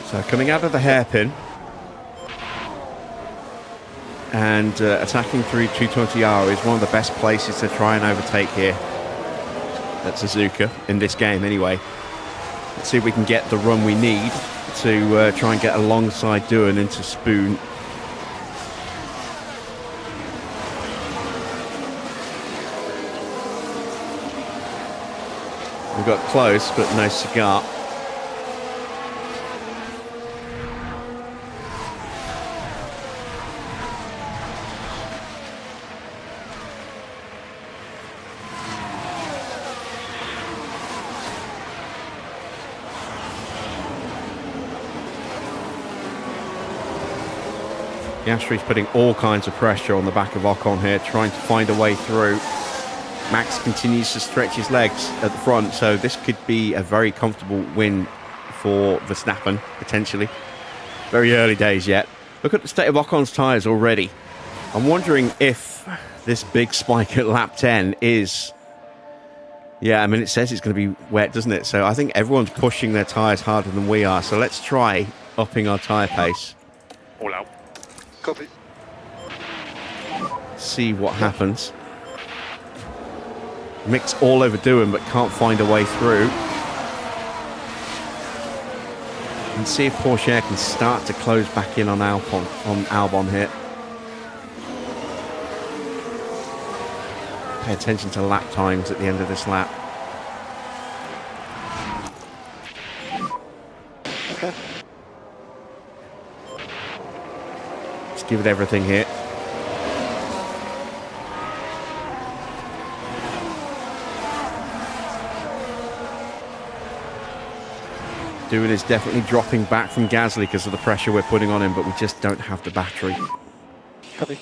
So coming out of the hairpin and attacking through 220R is one of the best places to try and overtake here at Suzuka, in this game anyway. Let's see if we can get the run we need to try and get alongside Doohan into Spoon. We got close, but no cigar. Piastri's putting all kinds of pressure on the back of Ocon here, trying to find a way through. Max continues to stretch his legs at the front, so this could be a very comfortable win for Verstappen, potentially. Very early days yet. Look at the state of Ocon's tyres already. I'm wondering if this big spike at lap 10 is... Yeah, I mean, it says it's going to be wet, doesn't it? So I think everyone's pushing their tyres harder than we are. So let's try upping our tyre pace. All out. Copy. See what happens. Mick's all over Doohan, but can't find a way through. And see if Porsche can start to close back in on Albon here. Pay attention to lap times at the end of this lap. Okay. Let's give it everything here. Doohan is definitely dropping back from Gasly because of the pressure we're putting on him, but we just don't have the battery. Copy.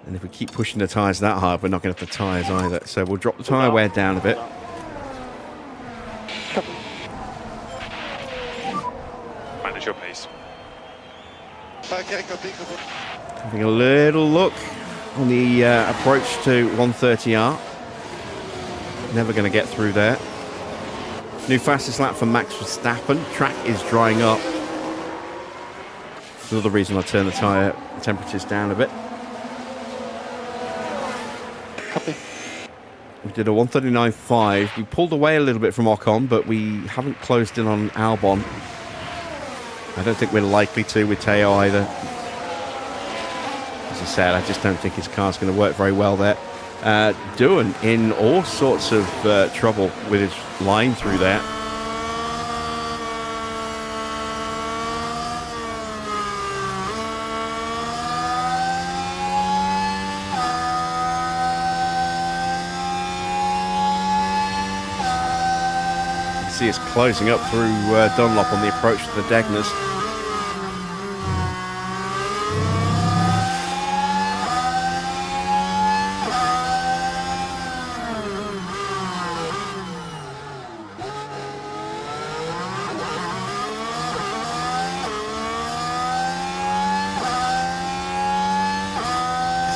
And if we keep pushing the tyres that hard, we're not going to have the tyres either. So we'll drop the tyre wear down a bit. Copy. Manage your pace. Okay, copy, copy. Having a little look on the approach to 130R. Never going to get through there. New fastest lap for Max Verstappen. Track is drying up. That's another reason I turned the tyre temperatures down a bit. Copy. We did a 139.5. We pulled away a little bit from Ocon, but we haven't closed in on Albon. I don't think we're likely to with Teo either. As I said, I just don't think his car's going to work very well there. Doohan in all sorts of trouble with his line through there. You can see us closing up through Dunlop on the approach to the Degners.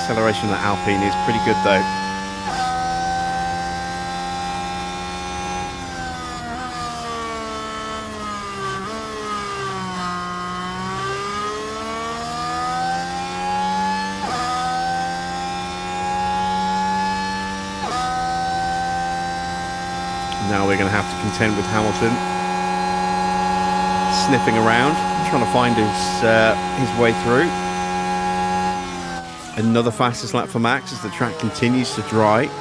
Acceleration of the Alpine is pretty good though. Now we're going to have to contend with Hamilton sniffing around, trying to find his way through. Another fastest lap for Max as the track continues to dry. It's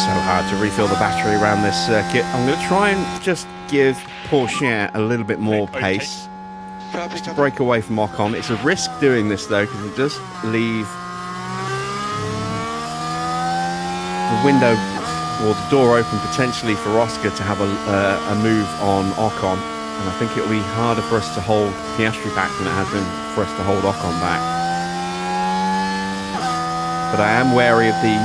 so hard to refill the battery around this circuit. I'm going to try and just give Porsche a little bit more Okay. pace. Copy, Just to copy. break away from Ocon. It's a risk doing this though, because it does leave the window or the door open potentially for Oscar to have a move on Ocon. And I think it'll be harder for us to hold Piastri back than it has been for us to hold Ocon back. But I am wary of the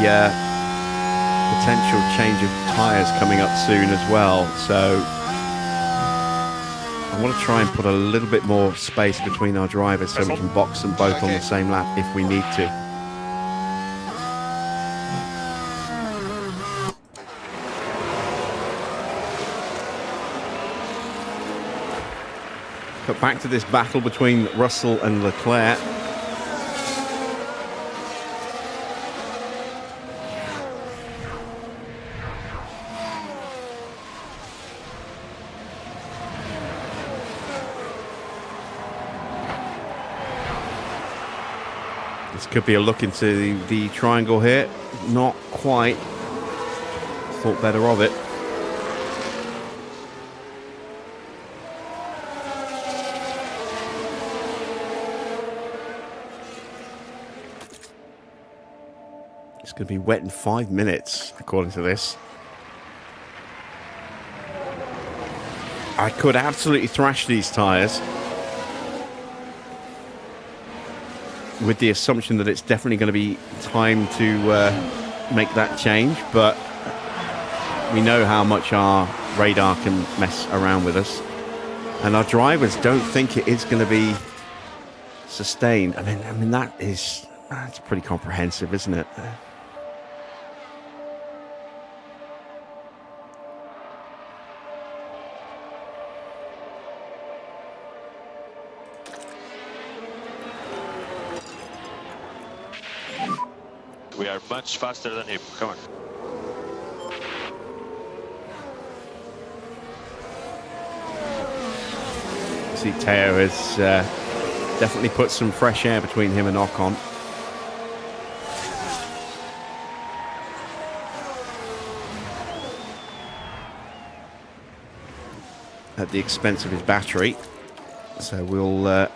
potential change of tyres coming up soon as well. So I want to try and put a little bit more space between our drivers so we can box them both on the same lap if we need to. But back to this battle between Russell and Leclerc. This could be a look into the triangle here. Not quite. Thought better of it. It's going to be wet in 5 minutes, according to this. I could absolutely thrash these tyres, with the assumption that it's definitely going to be time to make that change, but we know how much our radar can mess around with us, and our drivers don't think it is going to be sustained. I mean that's pretty comprehensive, isn't it? We are much faster than him. Come on. See, Teo has definitely put some fresh air between him and Ocon. At the expense of his battery. So we'll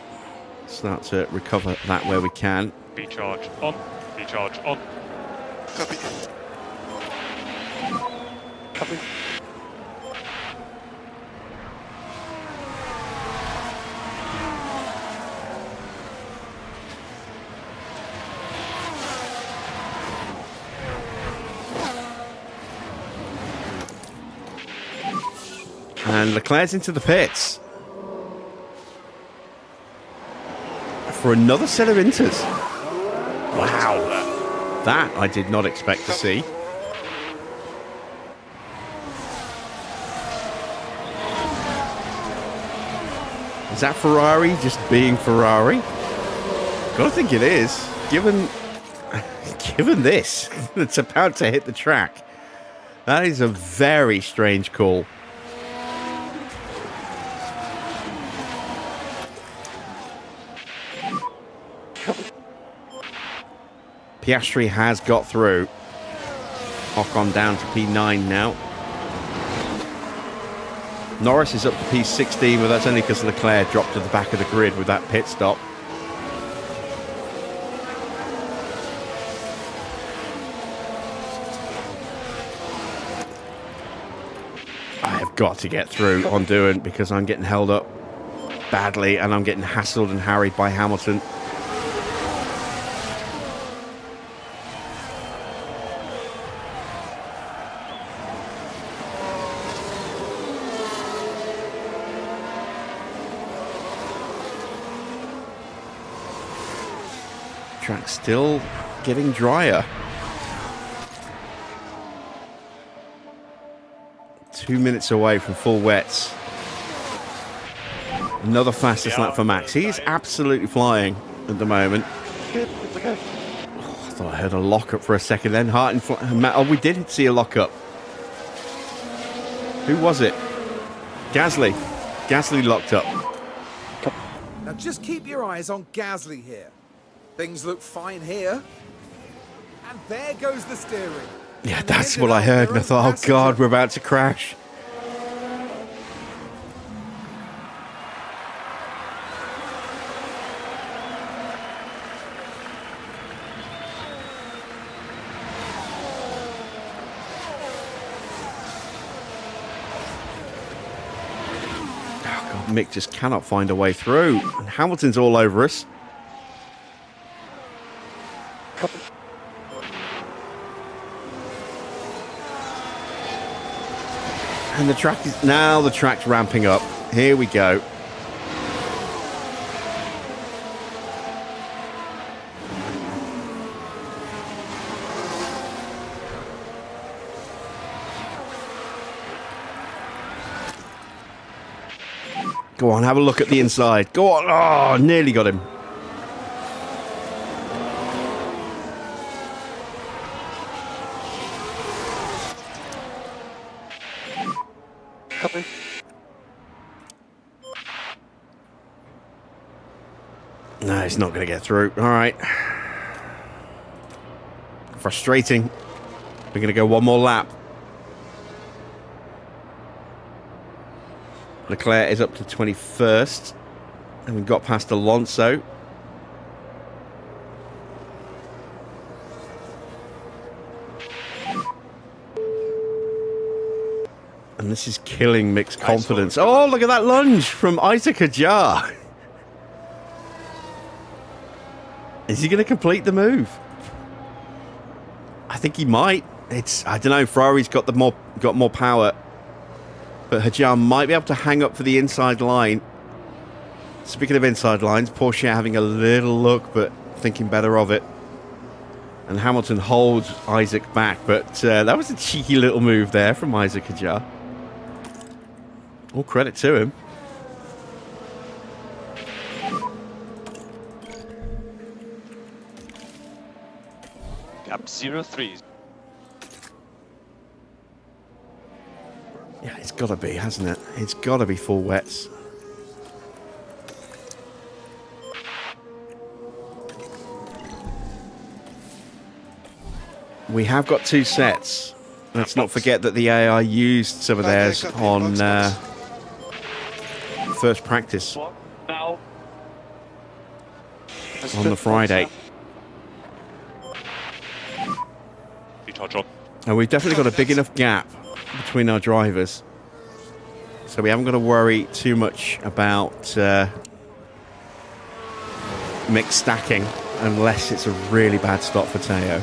start to recover that where we can. B-charge on. B-charge on. Copy. Copy. And Leclerc's into the pits for another set of inters. Wow, that I did not expect to see. Is that Ferrari just being Ferrari? Gotta think it is, given this that's about to hit the track. That is a very strange call. Piastri has got through. Ocon down to P9 now. Norris is up to P16, but that's only because Leclerc dropped to the back of the grid with that pit stop. I have got to get through on Doohan because I'm getting held up badly and I'm getting hassled and harried by Hamilton. Track's still getting drier. 2 minutes away from full wets. Another fastest lap for Max. He's absolutely flying at the moment. Good. Okay. Oh, I thought I heard a lockup for a second then. Oh, we did see a lockup. Who was it? Gasly. Gasly locked up. Now just keep your eyes on Gasly here. Things look fine here. And there goes the steering. Yeah, And that's they what I ended up heard. And I their thought, own oh God, passenger. we're about to crash. Mick just cannot find a way through. And Hamilton's all over us. Copy. And the track is now the track's ramping up. Here we go. Go on, have a look at the inside. Go on. Oh, nearly got him. Copy. No, he's not going to get through. All right. Frustrating. We're going to go one more lap. Leclerc is up to 21st. And we've got past Alonso. And this is killing Mick's confidence. Oh, look at that lunge from Isaac Hadjar. Is he going to complete the move? I think he might. I don't know. Ferrari's got more power. But Hadjar might be able to hang up for the inside line. Speaking of inside lines, Porsche having a little look, but thinking better of it. And Hamilton holds Isaac back, but that was a cheeky little move there from Isaac Hadjar. All credit to him. Gap 03. Yeah, it's got to be, hasn't it? It's got to be full wets. We have got 2 sets. Let's not forget that the AI used some of theirs on first practice Now. on the Friday. John. And we've definitely got a big enough gap between our drivers. So we haven't got to worry too much about mixed stacking unless it's a really bad stop for Teo.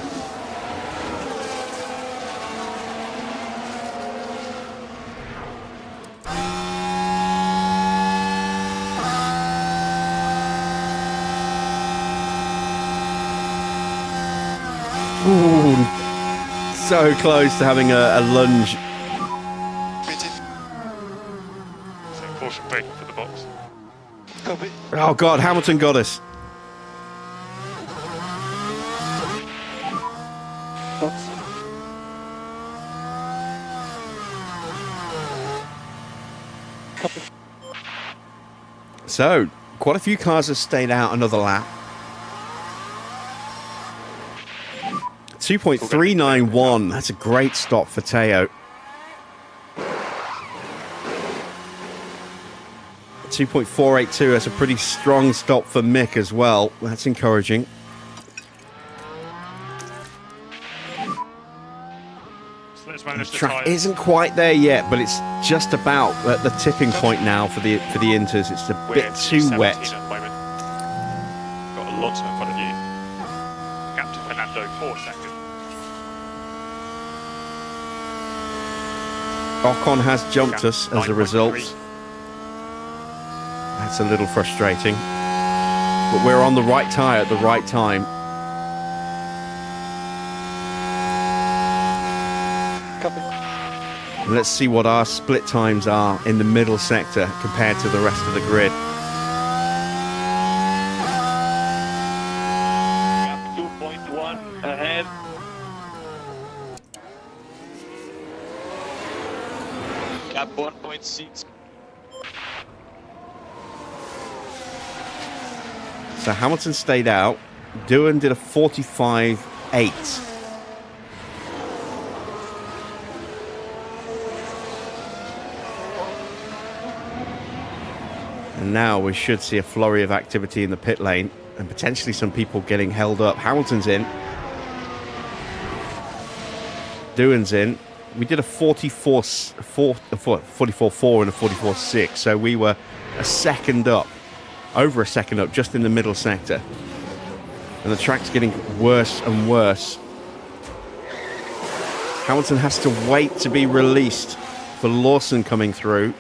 Ooh, so close to having a lunge. So caution braking for the box. Copy. Oh God, Hamilton got us. Box. Copy. So, quite a few cars have stayed out another lap. 2.391. That's a great stop for Teo. 2.482. That's a pretty strong stop for Mick as well. That's encouraging. So let's The manage the track tyre. isn't quite there yet, but it's just about at the tipping point now for the Inters. It's a We're bit too 17 wet. at the moment. Got Alonso in front of you. Gap to Fernando 4 seconds. Ocon has jumped Gap us as a 9.3. result. That's a little frustrating. But we're on the right tyre at the right time. Copy. And let's see what our split times are in the middle sector compared to the rest of the grid. Gap 2.1 ahead. Gap 1.6. So Hamilton stayed out. Doohan did a 45.8. And now we should see a flurry of activity in the pit lane and potentially some people getting held up. Hamilton's in. Doohan's in. we did a 44.4 and a 44.6, so we were a second up, over a second up, just in the middle sector. And the track's getting worse and worse. Hamilton has to wait to be released for Lawson coming through.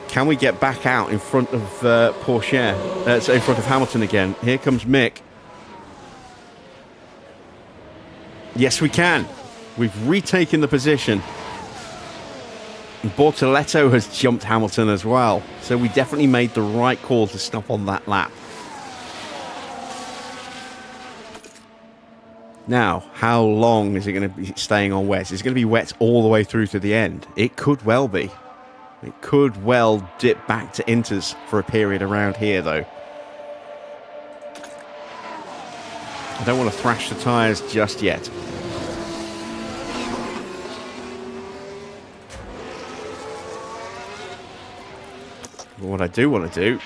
Can we get back out in front of Porsche? So in front of Hamilton again. Here comes Mick. Yes, we can. We've retaken the position. And Bortoletto has jumped Hamilton as well. So we definitely made the right call to stop on that lap. Now, how long is it going to be staying on wet? Is it going to be wet all the way through to the end? It could well be. It could well dip back to inters for a period around here, though. I don't want to thrash the tyres just yet. But what I do want to do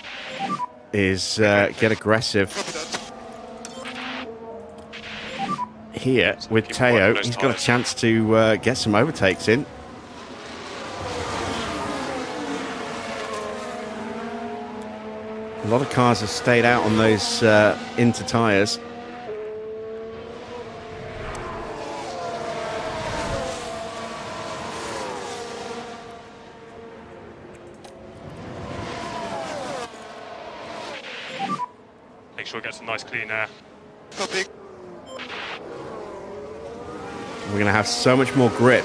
is get aggressive here with Teo. He's got a chance to get some overtakes in. A lot of cars have stayed out on those inter tyres. Make sure it gets a nice clean air. Copy. We're going to have so much more grip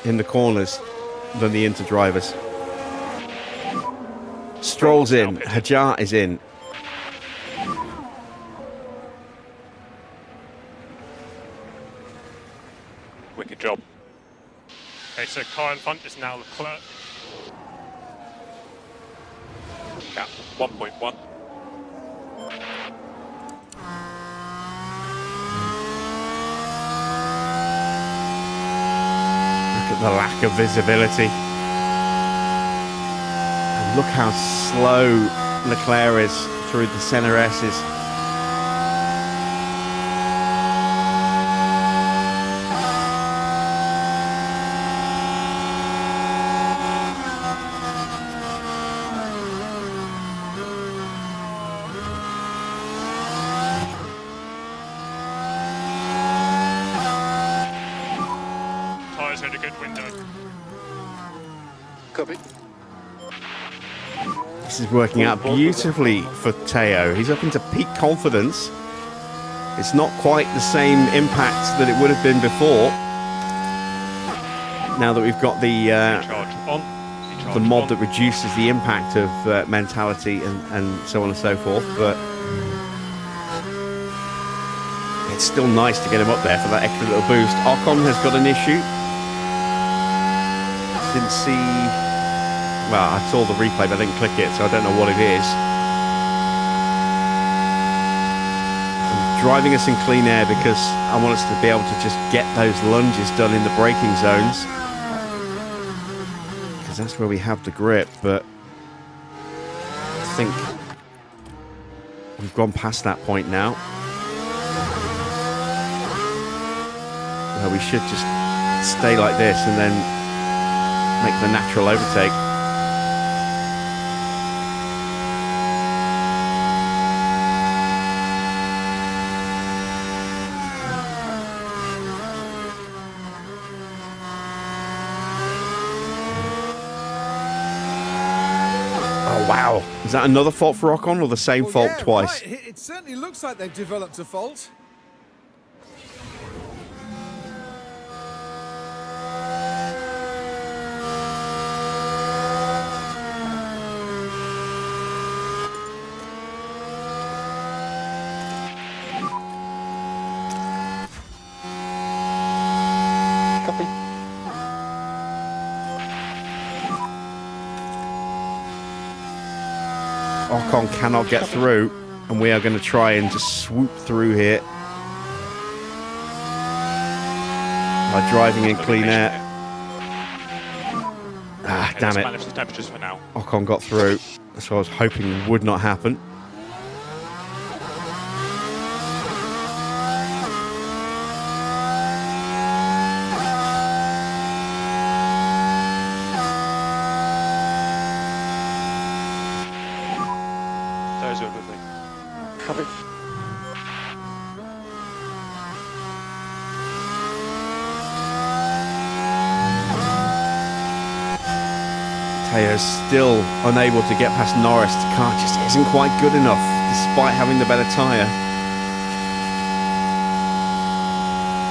in the corners than the inter drivers. Stroll's in, Hajar is in. Wicked job. Okay, so car in front is now Leclerc. Gap 1.1. Look at the lack of visibility. And look how slow Leclerc is through the center S's. Tyres had a good window. Copy. This is working out beautifully for Teo. He's up into peak confidence. It's not quite the same impact that it would have been before. Now that we've got the mod that reduces the impact of mentality and so on and so forth, but it's still nice to get him up there for that extra little boost. Ocon has got an issue. Didn't see... Well, I saw the replay, but I didn't click it, so I don't know what it is. I'm driving us in clean air because I want us to be able to just get those lunges done in the braking zones. Because that's where we have the grip, but I think we've gone past that point now. Where we should just stay like this and then make the natural overtake. Oh wow, is that another fault for Ocon or the same fault yeah, twice? Right. It certainly looks like they've developed a fault. Copy. Ocon cannot get through, and we are going to try and just swoop through here by driving in clean air. Ah, damn it. Manage the temperatures for now. Ocon got through. That's what I was hoping would not happen. They are still unable to get past Norris. The car just isn't quite good enough, despite having the better tyre.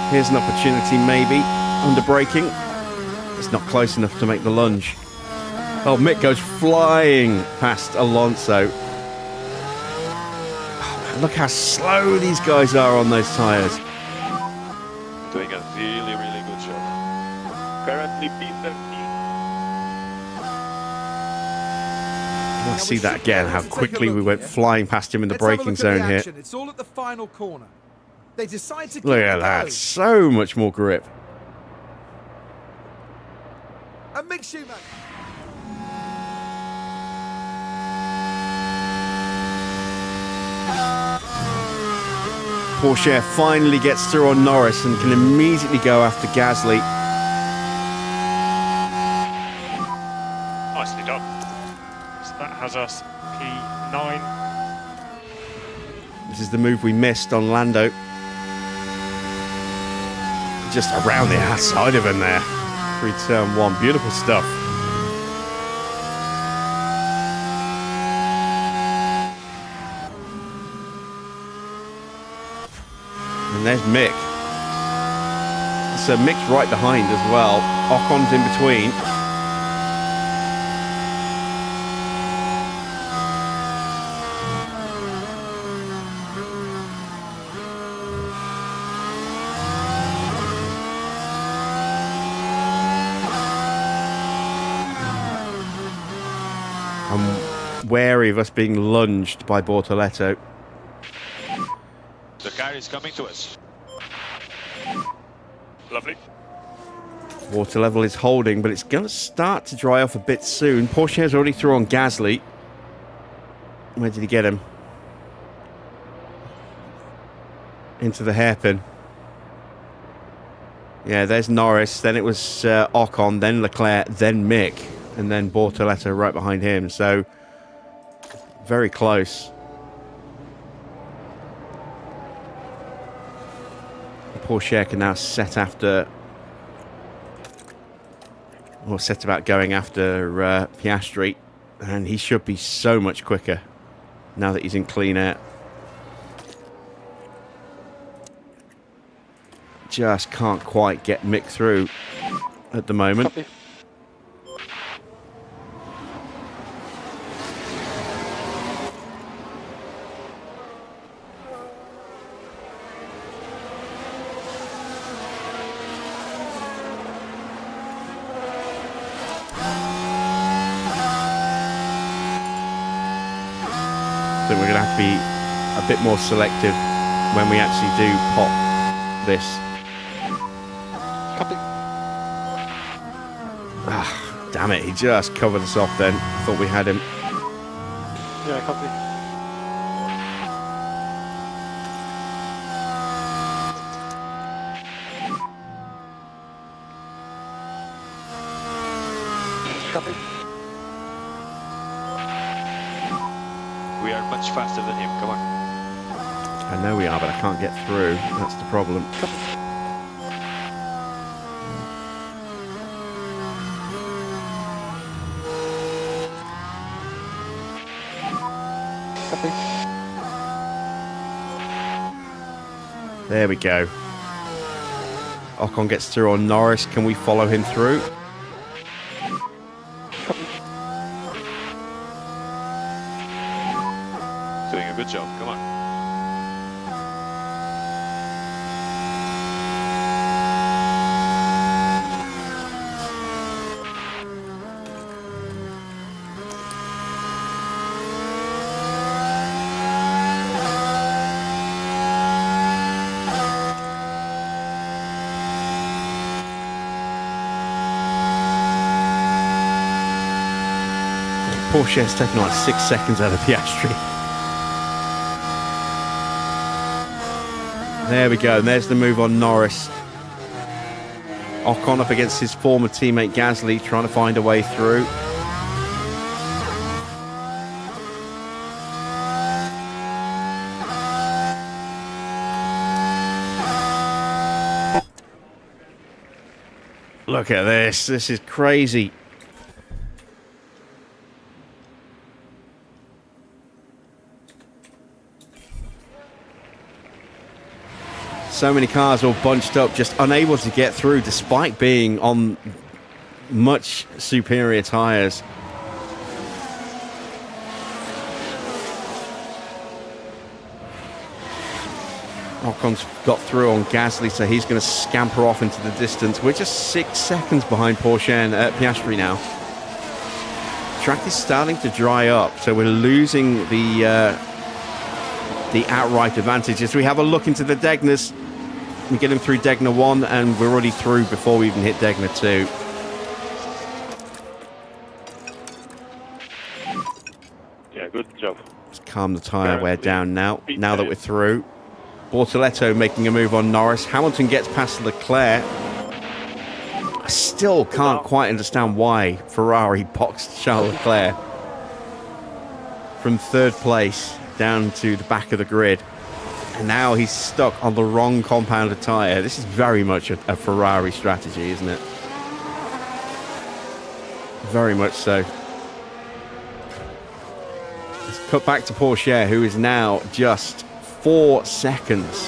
Here's an opportunity, maybe, under braking. It's not close enough to make the lunge. Oh, Mick goes flying past Alonso. Oh, man, look how slow these guys are on those tyres. Doing a really, really good job. Currently P17. I see that again, how quickly we went flying past him in the braking zone here. It's all at the final corner. They decide to Look at that, so much more grip. And Mick Schumacher. Porsche finally gets through on Norris and can immediately go after Gasly. Nicely done. So that has us P9. This is the move we missed on Lando. Just around the outside of him there. Through turn one. Beautiful stuff. And there's Mick. So Mick's right behind as well. Ocon's in between. I'm wary of us being lunged by Bortoletto. The car is coming to us. Lovely. Water level is holding, but it's going to start to dry off a bit soon. Porsche's already through on Gasly. Where did he get him? Into the hairpin. Yeah, there's Norris. Then it was Ocon, then Leclerc, then Mick, and then Bortoletto right behind him. So, very close. Porsche can now set after, or set about going after Piastri, and he should be so much quicker now that he's in clean air. Just can't quite get Mick through at the moment. Copy. I think we're going to have to be a bit more selective when we actually do pop this. Copy. Ah, damn it, he just covered us off then. Thought we had him. Yeah, copy. Copy. We are much faster than him. Come on. I know we are, but I can't get through. That's the problem. Copy. There we go. Ocon gets through on Norris. Can we follow him through? Copy. Doing a good job. Come on. Porsche's taken like 6 seconds out of Piastri. There we go, and there's the move on Norris. Ocon up against his former teammate Gasly, trying to find a way through. Look at this is crazy. So many cars all bunched up, just unable to get through despite being on much superior tyres. Ocon's got through on Gasly, so he's going to scamper off into the distance. We're just 6 seconds behind Piastri now. Track is starting to dry up, so we're losing the outright advantage. As we have a look into the Degnas, we get him through Degna 1, and we're already through before we even hit Degna 2. Yeah, good job. Let's calm the tyre wear down now. Now that we're through. Bortoletto making a move on Norris. Hamilton gets past Leclerc. I still can't quite understand why Ferrari boxed Charles Leclerc from third place down to the back of the grid. And now he's stuck on the wrong compounded tyre. This is very much a Ferrari strategy, isn't it? Very much so. Let's cut back to Porsche, who is now just 4 seconds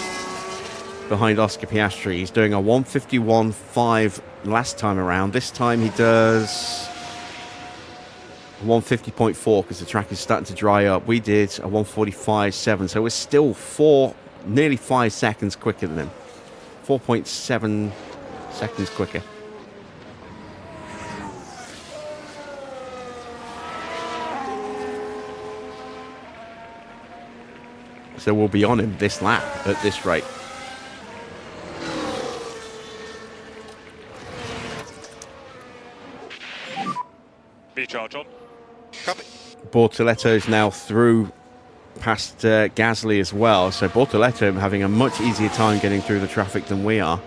behind Oscar Piastri. He's doing a 151.5 last time around. This time he does 150.4 because the track is starting to dry up. We did a 145.7, so we're still nearly 5 seconds quicker than him. 4.7 seconds quicker. So we'll be on him this lap at this rate. Recharge on. Copy. Bortoletto's now through past Gasly as well. So Bortoletto having a much easier time getting through the traffic than we are.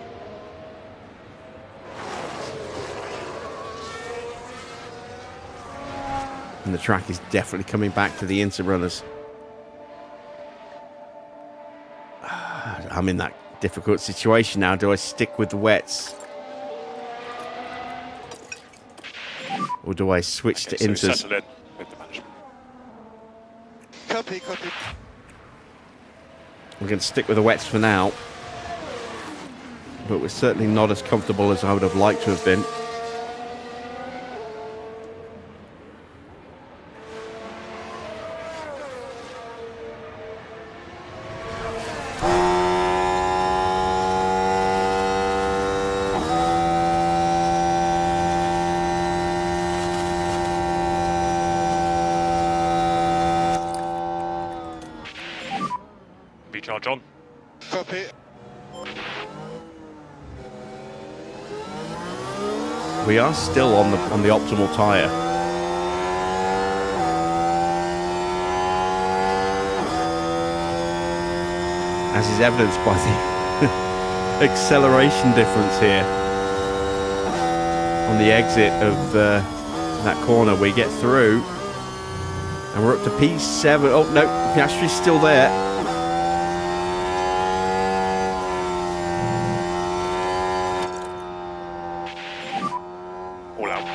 And the track is definitely coming back to the Interrunners. I'm in that difficult situation now. Do I stick with the wets? Or do I switch to So Inters? settle in with the management. Copy, copy. I'm going to stick with the wets for now. But we're certainly not as comfortable as I would have liked to have been. Recharge on. Copy. We are still on the optimal tyre. As is evidenced by the acceleration difference here on the exit of that corner. We get through and we're up to P7. Oh no, Piastri's still there. All out.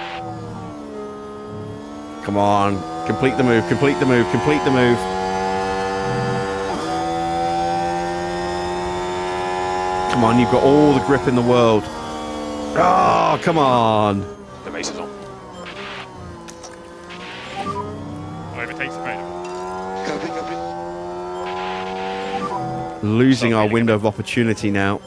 Come on, complete the move, complete the move, complete the move. Come on, you've got all the grip in the world. Oh, come on. The race is on. Overtakes available. Copy, copy. Losing our window of opportunity now.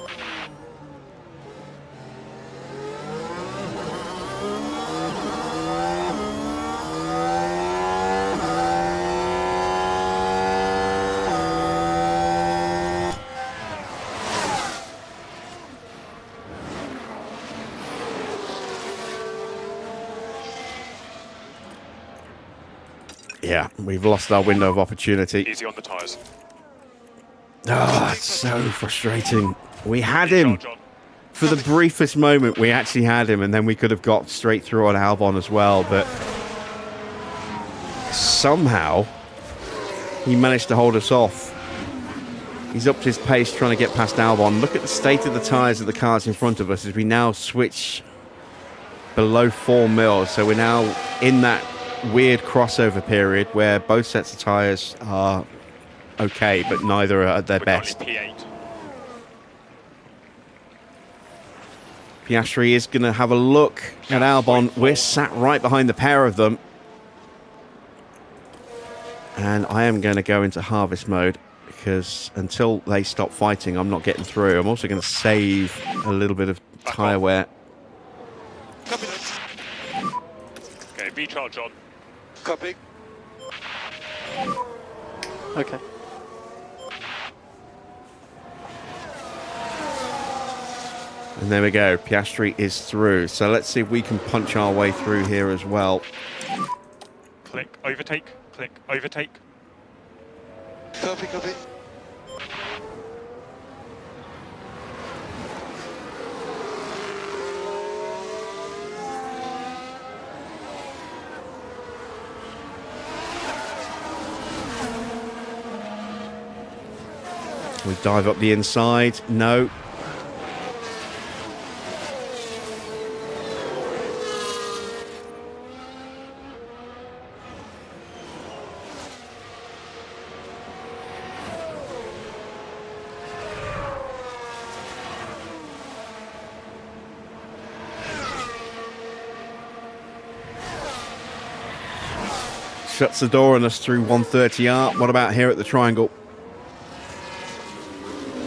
Yeah, we've lost our window of opportunity. Easy on the tyres. Oh, it's so frustrating. We had him. Recharge on. For the briefest moment, we actually had him, and then we could have got straight through on Albon as well, but somehow he managed to hold us off. He's upped his pace trying to get past Albon. Look at the state of the tyres of the cars in front of us as we now switch below 4 mils. So we're now in that weird crossover period where both sets of tyres are okay, but neither are at their We're best. currently P8. Piastri is going to have a look at Albon. We're sat right behind the pair of them. And I am going to go into harvest mode because until they stop fighting, I'm not getting through. I'm also going to save a little bit of tyre wear. Copy that. Okay, recharge on. Copy. Okay. And there we go. Piastri is through. So let's see if we can punch our way through here as well. Click, overtake. Click, overtake. Copy, copy. We dive up the inside. No. Shuts the door on us through 130R. What about here at the triangle?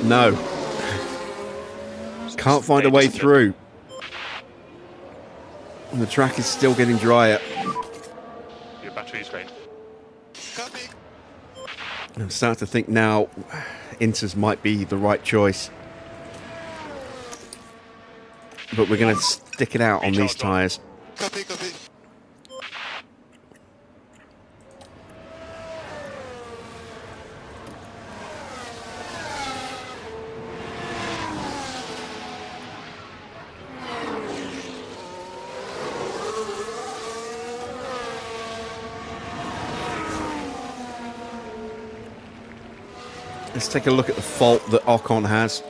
No. Can't find a way through. And the track is still getting drier. Your battery's drained. Copy. I'm starting to think now Inters might be the right choice. But we're going to stick it out on these tyres. Copy, copy. Let's take a look at the fault that Ocon has.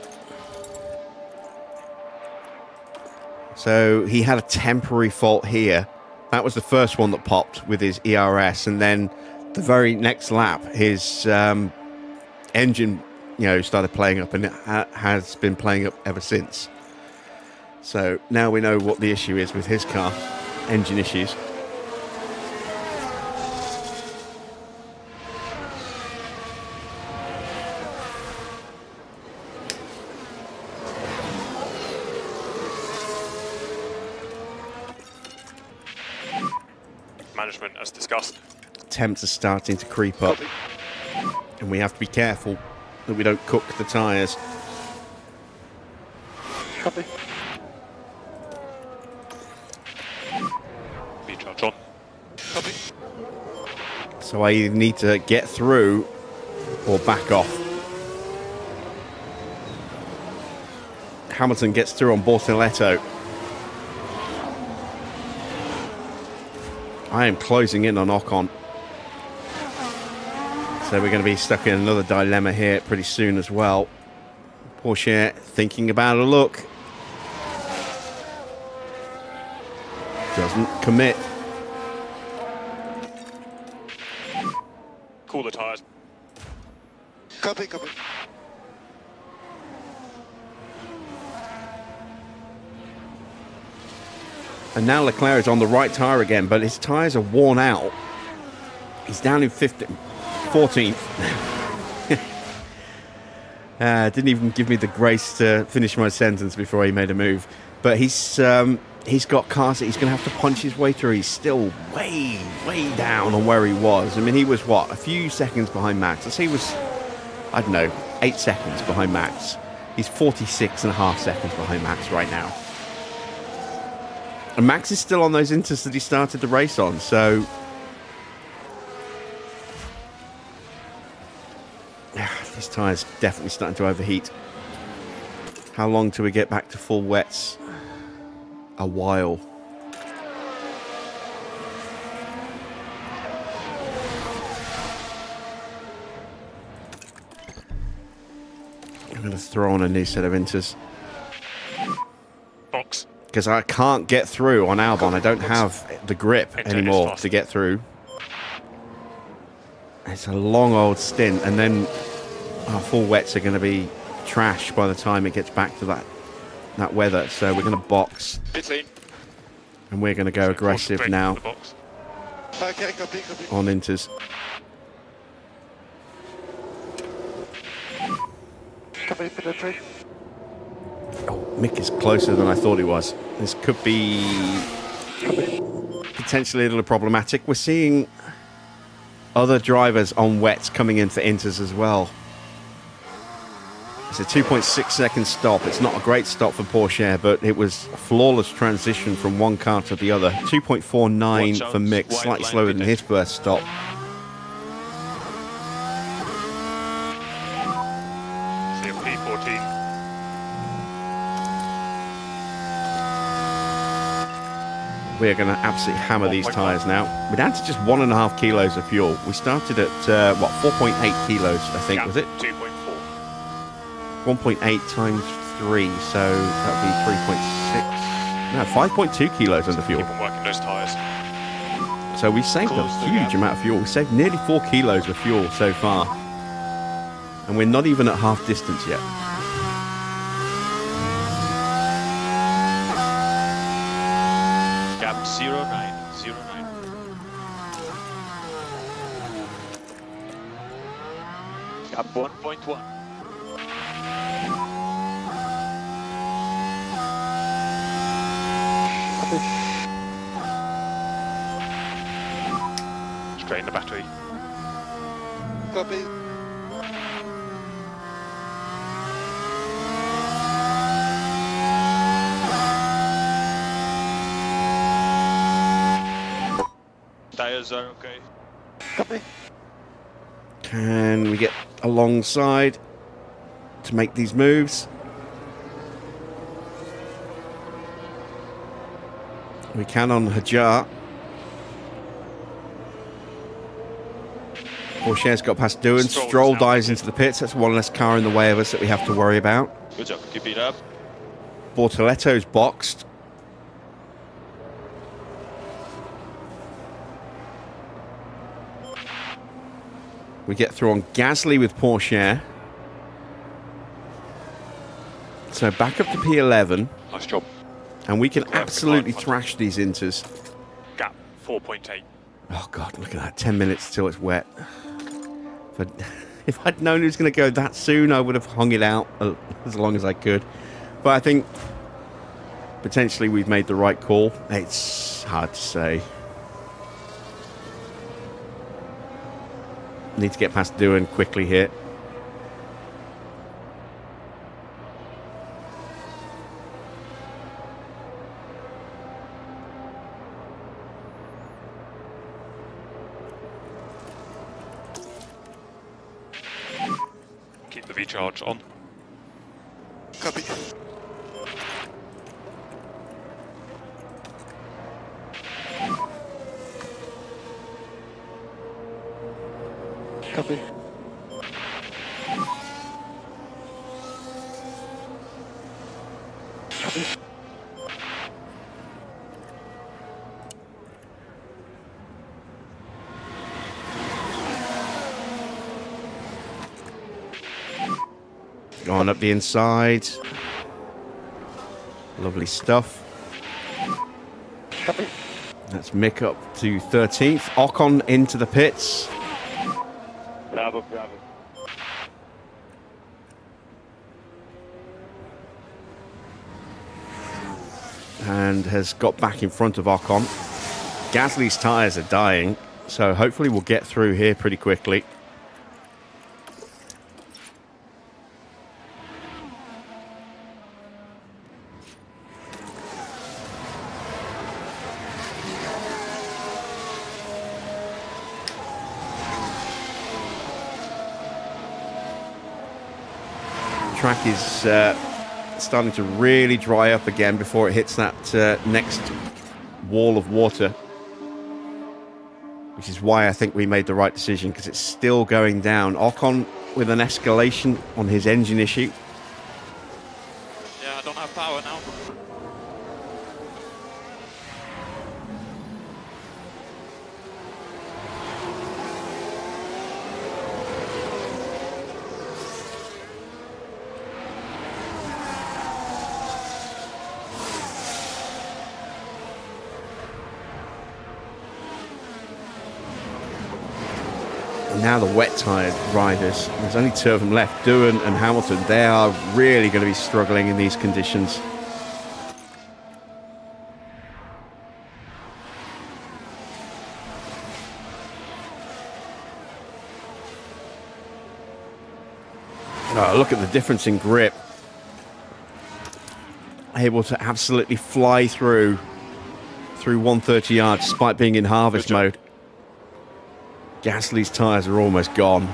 So he had a temporary fault here. That was the first one that popped with his ERS, and then the very next lap, his engine, started playing up, and it has been playing up ever since. So now we know what the issue is with his car, engine issues. Management as discussed. Temps are starting to creep up, and we have to be careful that we don't cook the tyres. Copy. Recharge on. Copy. So I either need to get through or back off. Hamilton gets through on Bortoletto. I am closing in on Ocon. So we're going to be stuck in another dilemma here pretty soon as well. Porsche thinking about a look. Doesn't commit. Cool the tyres. Copy, copy. And now Leclerc is on the right tyre again, but his tyres are worn out. He's down in 14th. Didn't even give me the grace to finish my sentence before he made a move. But he's got cars that he's going to have to punch his way through. He's still way, way down on where he was. I mean, he was, what, a few seconds behind Max. I'd say he was, I don't know, 8 seconds behind Max. He's 46.5 seconds behind Max right now. And Max is still on those inters that he started the race on, so... This tyre's definitely starting to overheat. How long till we get back to full wets? A while. I'm going to throw on a new set of inters. Box. Because I can't get through on Albon. I don't have the grip anymore to get through. It's a long old stint, and then our full wets are going to be trash by the time it gets back to that that weather. So we're going to box, Pit lane. and we're going to go aggressive Concentrate now on the box. Okay, copy, copy. on inters. Copy, pit 03. Oh, Mick is closer than I thought he was. This could be potentially a little problematic. We're seeing other drivers on wets coming in for inters as well. It's a 2.6 second stop. It's not a great stop for Porsche, but it was a flawless transition from one car to the other. 2.49 Watch out, for Mick, wide slightly line slower than pitted. his first stop. See a P14. We're going to absolutely hammer these 1.1. tyres now. We're down to just 1.5 kilos of fuel. We started at, 4.8 kilos, I think, Gap was it? 2.4. 1.8 times 3, so that would be 3.6. No, 5.2 kilos under fuel. Keep on working those tyres. So we saved Close a to huge gap. amount of fuel. We saved nearly 4 kilos of fuel so far. And we're not even at half distance yet. Gap 09. Gap 1.1. Strain the battery. Copy. Tires are okay. Copy. Can we get alongside to make these moves? We can on Hajar. Porsche's got past Doohan. Stroll's Stroll now dives pitted. into the pits. That's one less car in the way of us that we have to worry about. Good job. Keep it up. Bortoletto's boxed. We get through on Gasly with Porsche. So back up to P11, Nice job. and we can Perfect absolutely line. thrash these inters. Gap 4.8. Oh God, look at that, 10 minutes till it's wet. But if I'd known it was going to go that soon, I would have hung it out as long as I could. But I think potentially we've made the right call. It's hard to say. Need to get past Doohan quickly here. Keep the V-charge on. Copy. Copy. Copy. Going up the inside. Lovely stuff. Copy. That's Mick up to 13th. Ocon into the pits. Bravo, bravo. And has got back in front of Ocon. Gasly's tyres are dying, so hopefully we'll get through here pretty quickly. Track is starting to really dry up again before it hits that next wall of water, which is why I think we made the right decision, because it's still going down. Ocon with an escalation on his engine issue. Yeah, I don't have power now. now the wet tired riders, there's only 2 of them left, Doohan and Hamilton. They are really going to be struggling in these conditions. Oh, look at the difference in grip. Able to absolutely fly through 130 yards despite being in harvest mode. Gasly's tyres are almost gone.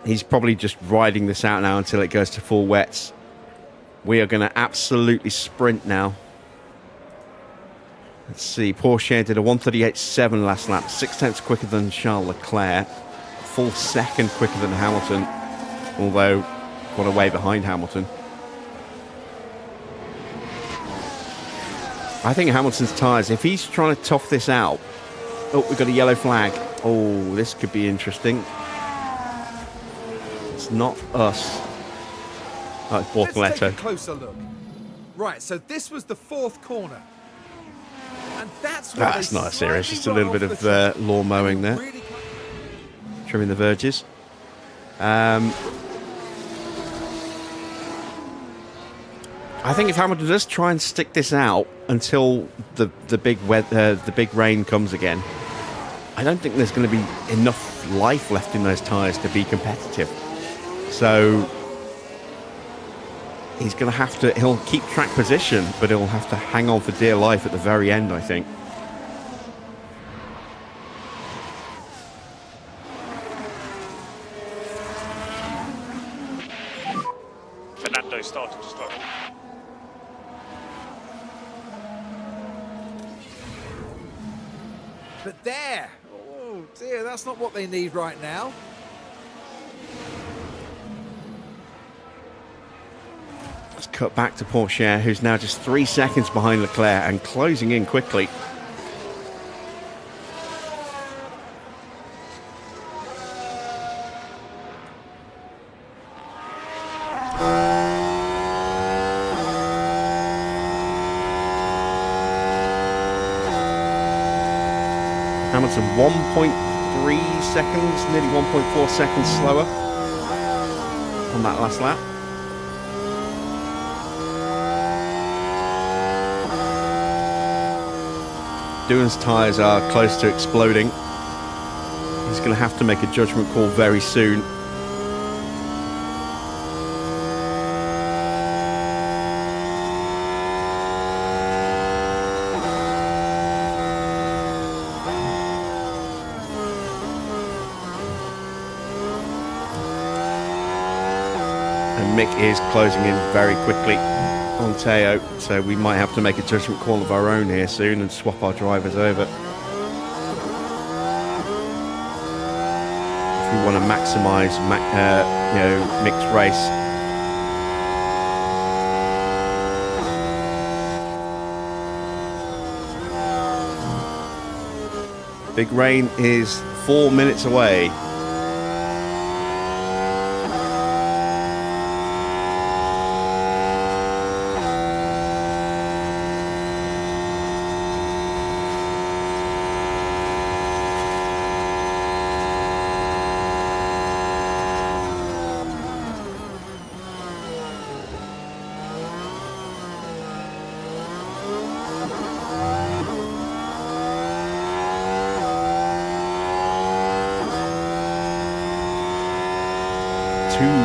He's probably just riding this out now until it goes to full wets. We are going to absolutely sprint now. Let's see, Porsche did a 138.7 last lap, 6 tenths quicker than Charles Leclerc, a full second quicker than Hamilton, although got away behind Hamilton. I think Hamilton's tyres, if he's trying to tough this out... Oh, we've got a yellow flag. Oh, this could be interesting. It's not us. Oh, it's Let's Bortoletto. take a closer look. Right, so this was the 4th corner. And that's where That's they not serious, slightly just a got little off bit the of track. lawn mowing there. Really Trimming the verges. I think if Hamilton does try and stick this out until the big rain comes again, I don't think there's going to be enough life left in those tyres to be competitive. So he's going to have to, he'll keep track position, but he'll have to hang on for dear life at the very end, I think. Fernando started to slow. But there! Oh dear, that's not what they need right now. Let's cut back to Porsche, who's now just 3 seconds behind Leclerc and closing in quickly. Hamilton 1.3 seconds, nearly 1.4 seconds slower on that last lap. Doohan's tyres are close to exploding. He's going to have to make a judgment call very soon. And Mick is closing in very quickly on Teo, so we might have to make a judgment call of our own here soon and swap our drivers over if we want to maximise Mick's race. Big rain is 4 minutes away.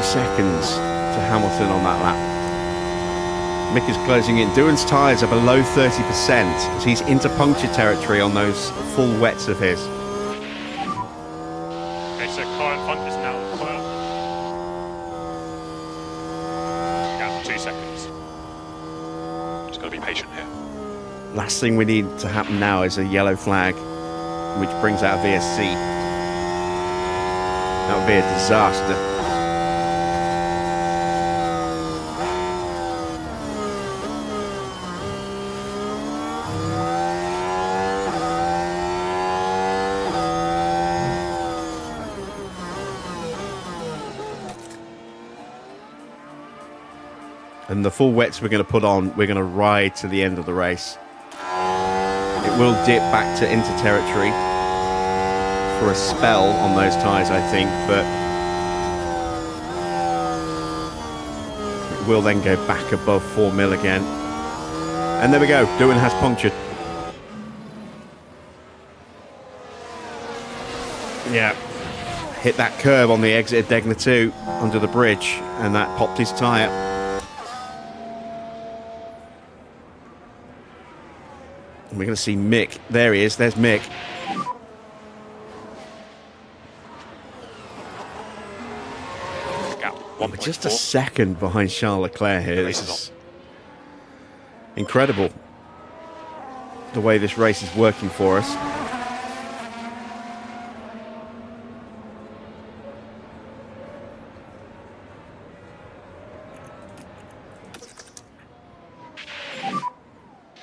Seconds to Hamilton on that lap. Mick is closing in. Doohan's tyres are below 30% as he's into puncture territory on those full wets of his. Okay, so car in front is now clear. Gap 2 seconds. Just got to be patient here. Last thing we need to happen now is a yellow flag, which brings out a VSC. That would be a disaster. And the full wets we're going to put on, we're going to ride to the end of the race. It will dip back to into territory for a spell on those tyres, I think, but it will then go back above 4 mil again. And there we go, Doohan has punctured. Yeah, hit that curb on the exit of Degner 2 under the bridge, and that popped his tyre. And we're going to see Mick. There he is, there's Mick. We're just a second behind Charles Leclerc here. This is incredible, the way this race is working for us.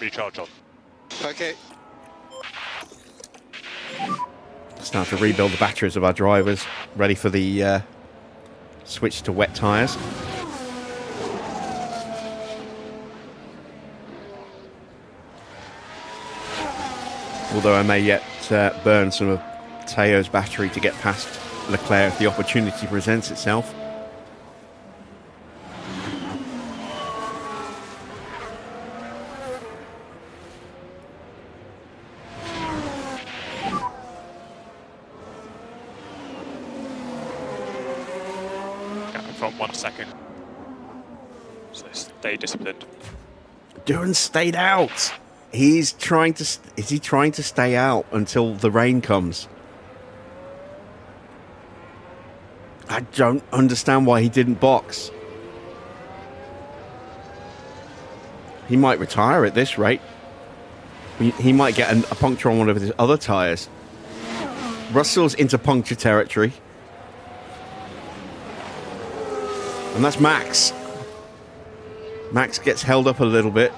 Recharge on. Okay. Start to rebuild the batteries of our drivers, ready for the switch to wet tyres. Although I may yet burn some of Teo's battery to get past Leclerc if the opportunity presents itself. From 1 second. So stay disciplined. Doohan stayed out. He's trying to. Is he trying to stay out until the rain comes? I don't understand why he didn't box. He might retire at this rate. He might get a puncture on one of his other tyres. Russell's into puncture territory. And that's Max. Max gets held up a little bit.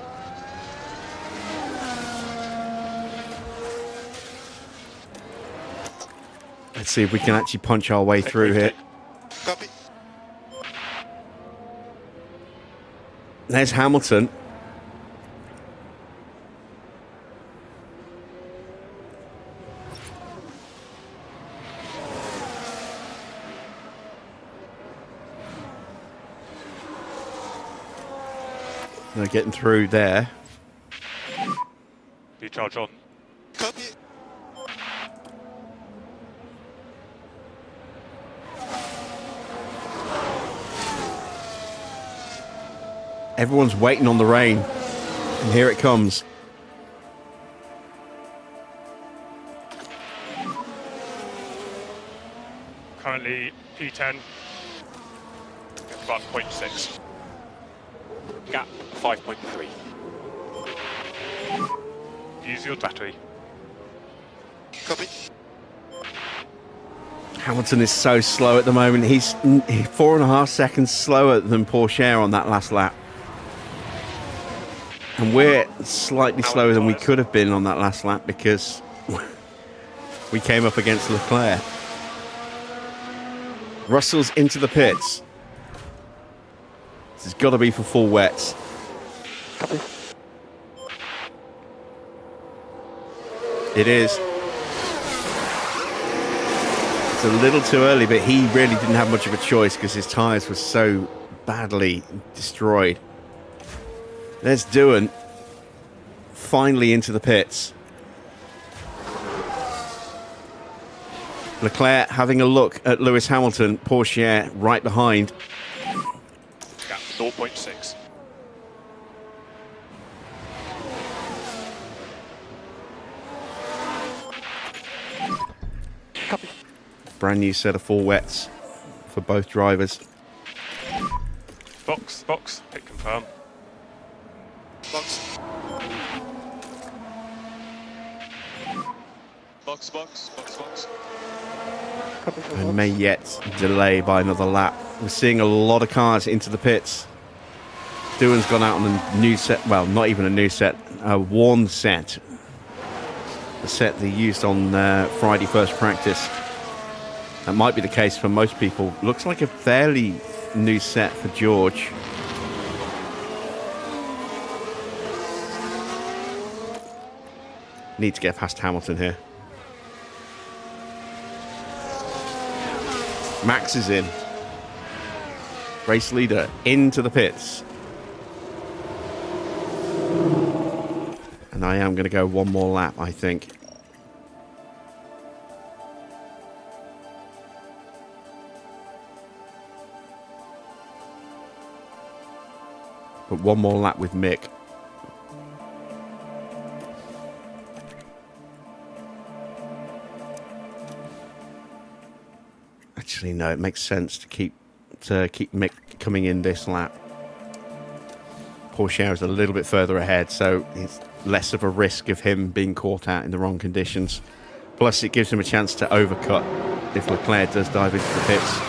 Let's see if we can actually punch our way through here. Copy. There's Hamilton. They're getting through there. Recharge on. Copy. Everyone's waiting on the rain. And here it comes. Currently P10. About 0.6. Gap 5.3. Use your battery. Copy. Hamilton is so slow at the moment. He's 4.5 seconds slower than Porsche on that last lap. And we're slightly slower than we could have been on that last lap because we came up against Leclerc. Russell's into the pits. This has got to be for full wets. Copy. It is. It's a little too early, but he really didn't have much of a choice because his tyres were so badly destroyed. There's Doohan finally into the pits. Leclerc having a look at Lewis Hamilton, Porsche right behind. Gap 0.6. Copy. Brand new set of full wets for both drivers. Box, hit confirm. Box. Box. Copy for And box. may yet delay by another lap. We're seeing a lot of cars into the pits. Doohan's gone out on a new set, well, not even a new set, a worn set. The set they used on Friday first practice. That might be the case for most people. Looks like a fairly new set for George. Need to get past Hamilton here. Max is in. Race leader into the pits. And I am going to go one more lap, I think. But one more lap with Mick. Actually, no, it makes sense to keep Mick coming in this lap. Porsche is a little bit further ahead, so it's less of a risk of him being caught out in the wrong conditions. Plus, it gives him a chance to overcut if Leclerc does dive into the pits.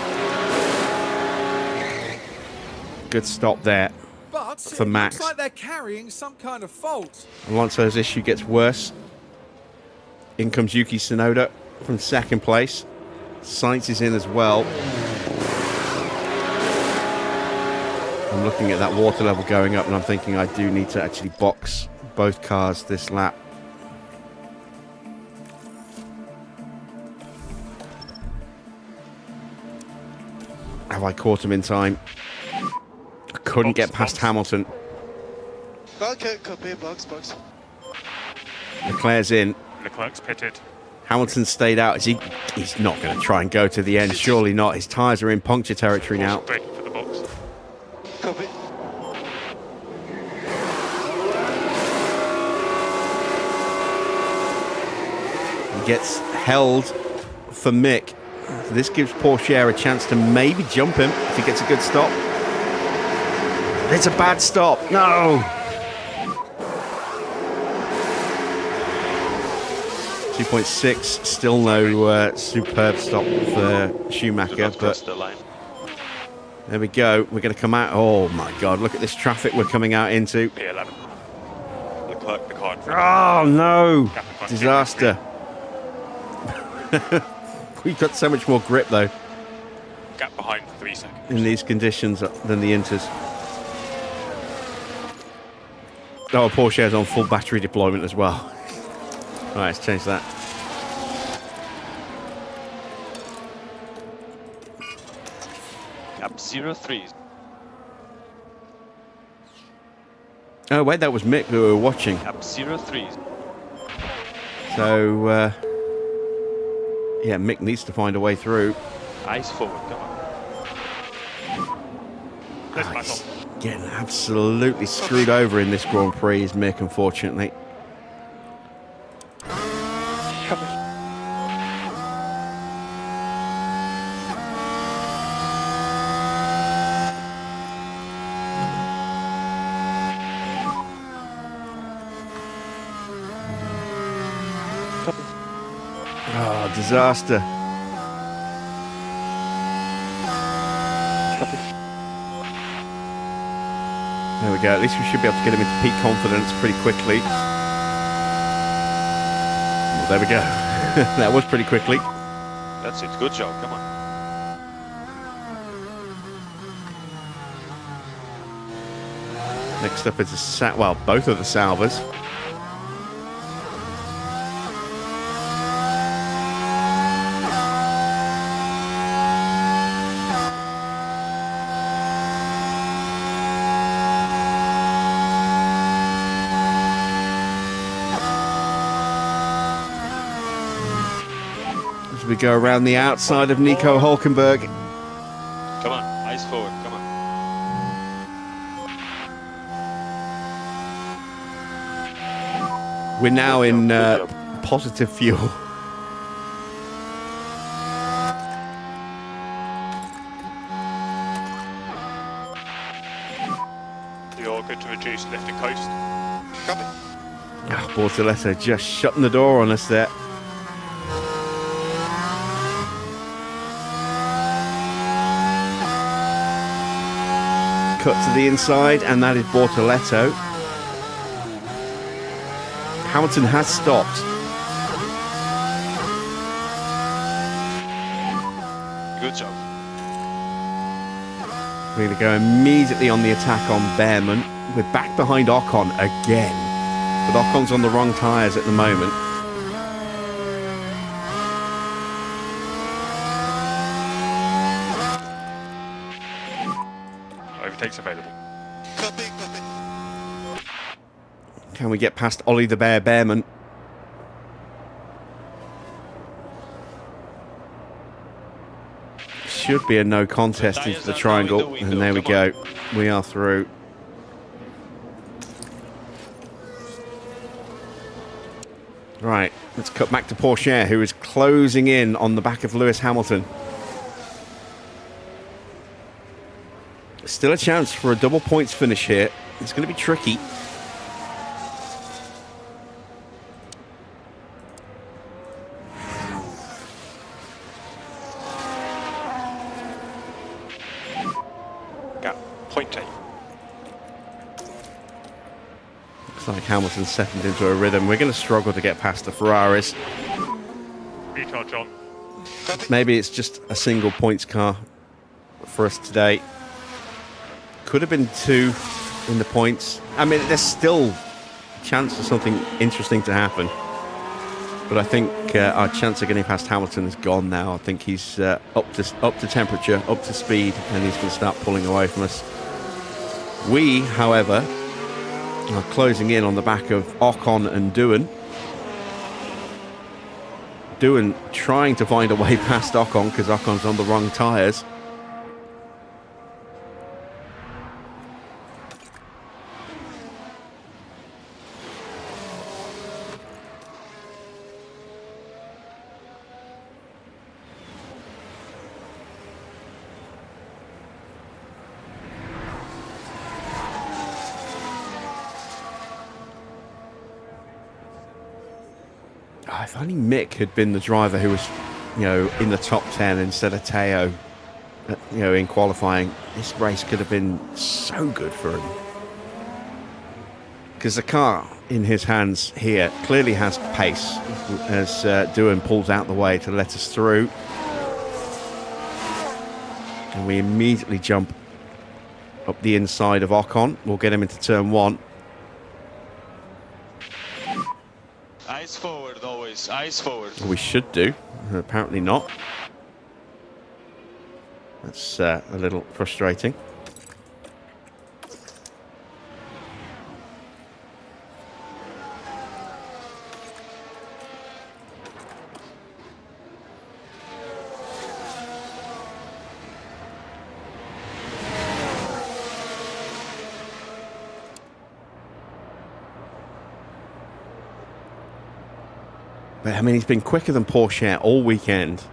Good stop there But for Max. it looks like they're carrying some kind of fault. Alonso's issue gets worse. In comes Yuki Tsunoda from second place. Sainz is in as well. I'm looking at that water level going up and I'm thinking I do need to actually box both cars this lap. Have I caught him in time? I couldn't get past Hamilton. Okay, copy. Box. Leclerc's in. Leclerc's pitted. Hamilton stayed out. He's not going to try and go to the end. Surely not. His tyres are in puncture territory now. Braking for the box. Copy. He gets held for Mick. This gives Porsche a chance to maybe jump him if he gets a good stop. It's a bad stop. No. 2.6. Still no superb stop for Schumacher. But the line. there we go. We're going to come out. Oh my God. Look at this traffic we're coming out into. P11. Leclerc, the car in front. Oh no. Gap in front. Disaster. We've got so much more grip though Gap behind 3 seconds. in these conditions than the Inters. Oh, Porsche's on full battery deployment as well. All right, let's change that. Gap 03. Oh wait, that was Mick who we were watching. Gap 03. So yeah, Mick needs to find a way through. Eyes forward, come on. There's Oh, back he's on. getting absolutely screwed over in this Grand Prix, is Mick, unfortunately. Copy. Oh, disaster. Copy. There we go. At least we should be able to get him into peak confidence pretty quickly. Well, there we go. That was pretty quickly. That's it, good job, come on. Next up is both of the Salvas. As we go around the outside of Nico Hulkenberg. Come on, eyes forward, come on. We're now in Good job. positive fuel. You're good to reduce lift and coast. Copy. Oh, Bortoletto just shutting the door on us there. Cut to the inside, and that is Bortoletto. Hamilton has stopped. Good job. We're going to go immediately on the attack on Behrman. We're back behind Ocon again. But Ocon's on the wrong tyres at the moment. overtakes available. Copy, copy. Can we get past Ollie the Bear Bearman? Should be a no contest into the triangle, and there we go. We are through. Right, let's cut back to Porsche, who is closing in on the back of Lewis Hamilton. Still a chance for a double points finish here. It's going to be tricky. Gap, 0.8. Looks like Hamilton's settled into a rhythm. We're going to struggle to get past the Ferraris. Recharge on. Maybe it's just a single points car for us today. Could have been 2 in the points. I mean, there's still a chance for something interesting to happen. But I think our chance of getting past Hamilton is gone now. I think he's up to temperature, up to speed, and he's going to start pulling away from us. We, however, are closing in on the back of Ocon and Doohan. Doohan trying to find a way past Ocon because Ocon's on the wrong tyres. If only Mick had been the driver who was, in the top 10 instead of Teo, in qualifying, this race could have been so good for him. Because the car in his hands here clearly has pace as Doohan pulls out the way to let us through. And we immediately jump up the inside of Ocon. We'll get him into turn 1. Eyes forward always, eyes forward. We should do. Apparently not. That's a little frustrating. But, I mean, he's been quicker than Porsche all weekend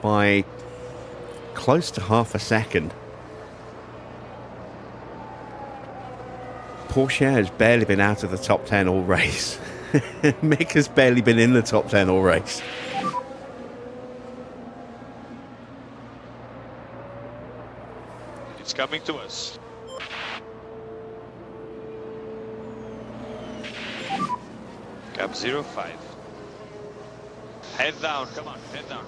by close to half a second. Porsche has barely been out of the top 10 all race. Mick has barely been in the top 10 all race. It's coming to us. Gap 05. Head down, come on, head down.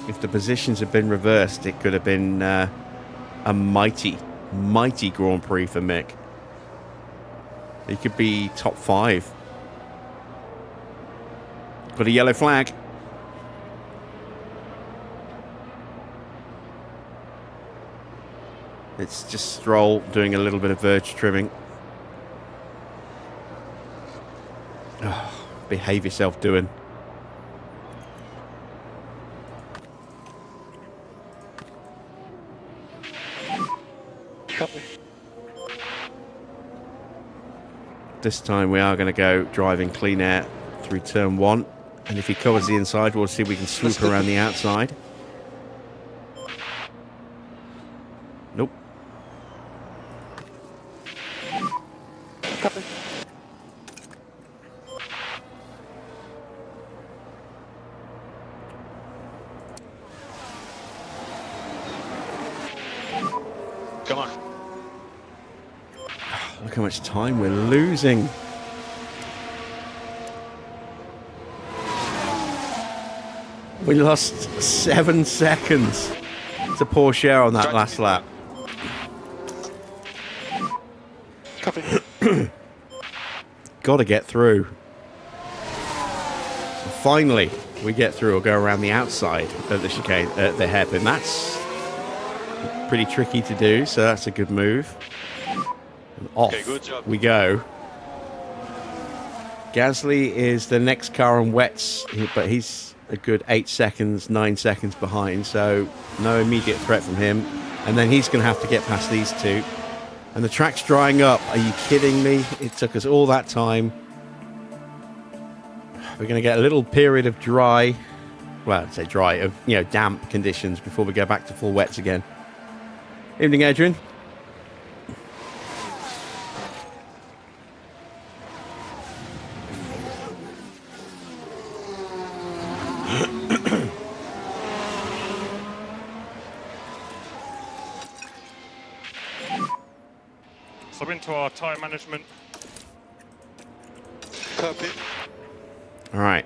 If the positions had been reversed, it could have been a mighty Grand Prix for Mick. He could be top 5. Got a yellow flag. It's just Stroll doing a little bit of verge trimming. Oh, behave yourself, Doohan. Copy. This time we are going to go driving clean air through turn 1. And if he covers the inside, we'll see if we can swoop around the outside. Nope. Copy. Come on. Look how much time we're losing. We lost 7 seconds to Porsche on that last lap. Copy. Got to get through. Finally, we get through. We'll go around the outside of the chicane, the hairpin. That's pretty tricky to do, so that's a good move. And off Okay, good job. we go. Gasly is the next car on wets, but he's a good 8 seconds, 9 seconds behind, so no immediate threat from him. And then he's going to have to get past these two. And the track's drying up. Are you kidding me? It took us all that time. We're going to get a little period of dry, well, I'd say dry, of damp conditions before we go back to full wets again. Evening, Adrian. So into our tyre management. Copy. All right.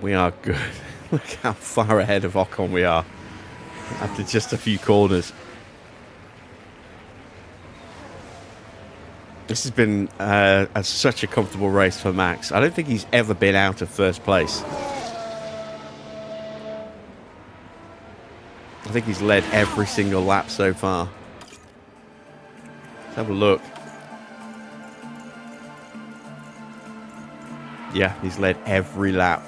We are good. Look how far ahead of Ocon we are after just a few corners. This has been such a comfortable race for Max. I don't think he's ever been out of first place. I think he's led every single lap so far. Let's have a look. Yeah, he's led every lap.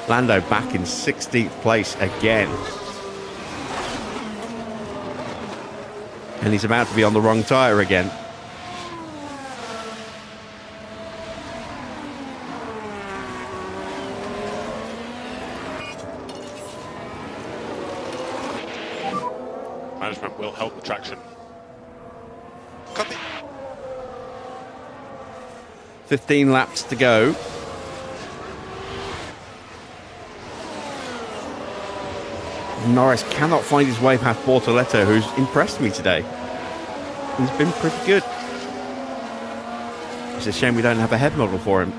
Lando back in 16th place again. And he's about to be on the wrong tyre again. Management will help the traction. Copy. 15 laps to go. Norris cannot find his way past Bortoletto, who's impressed me today. He's been pretty good. It's a shame we don't have a head model for him.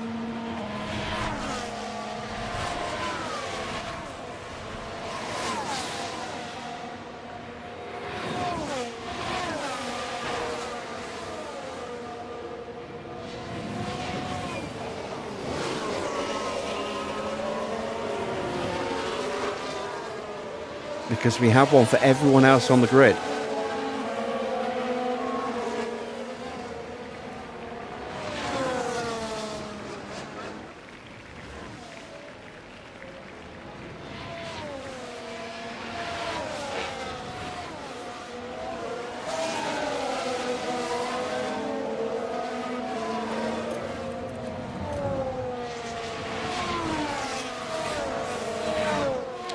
Because we have one for everyone else on the grid.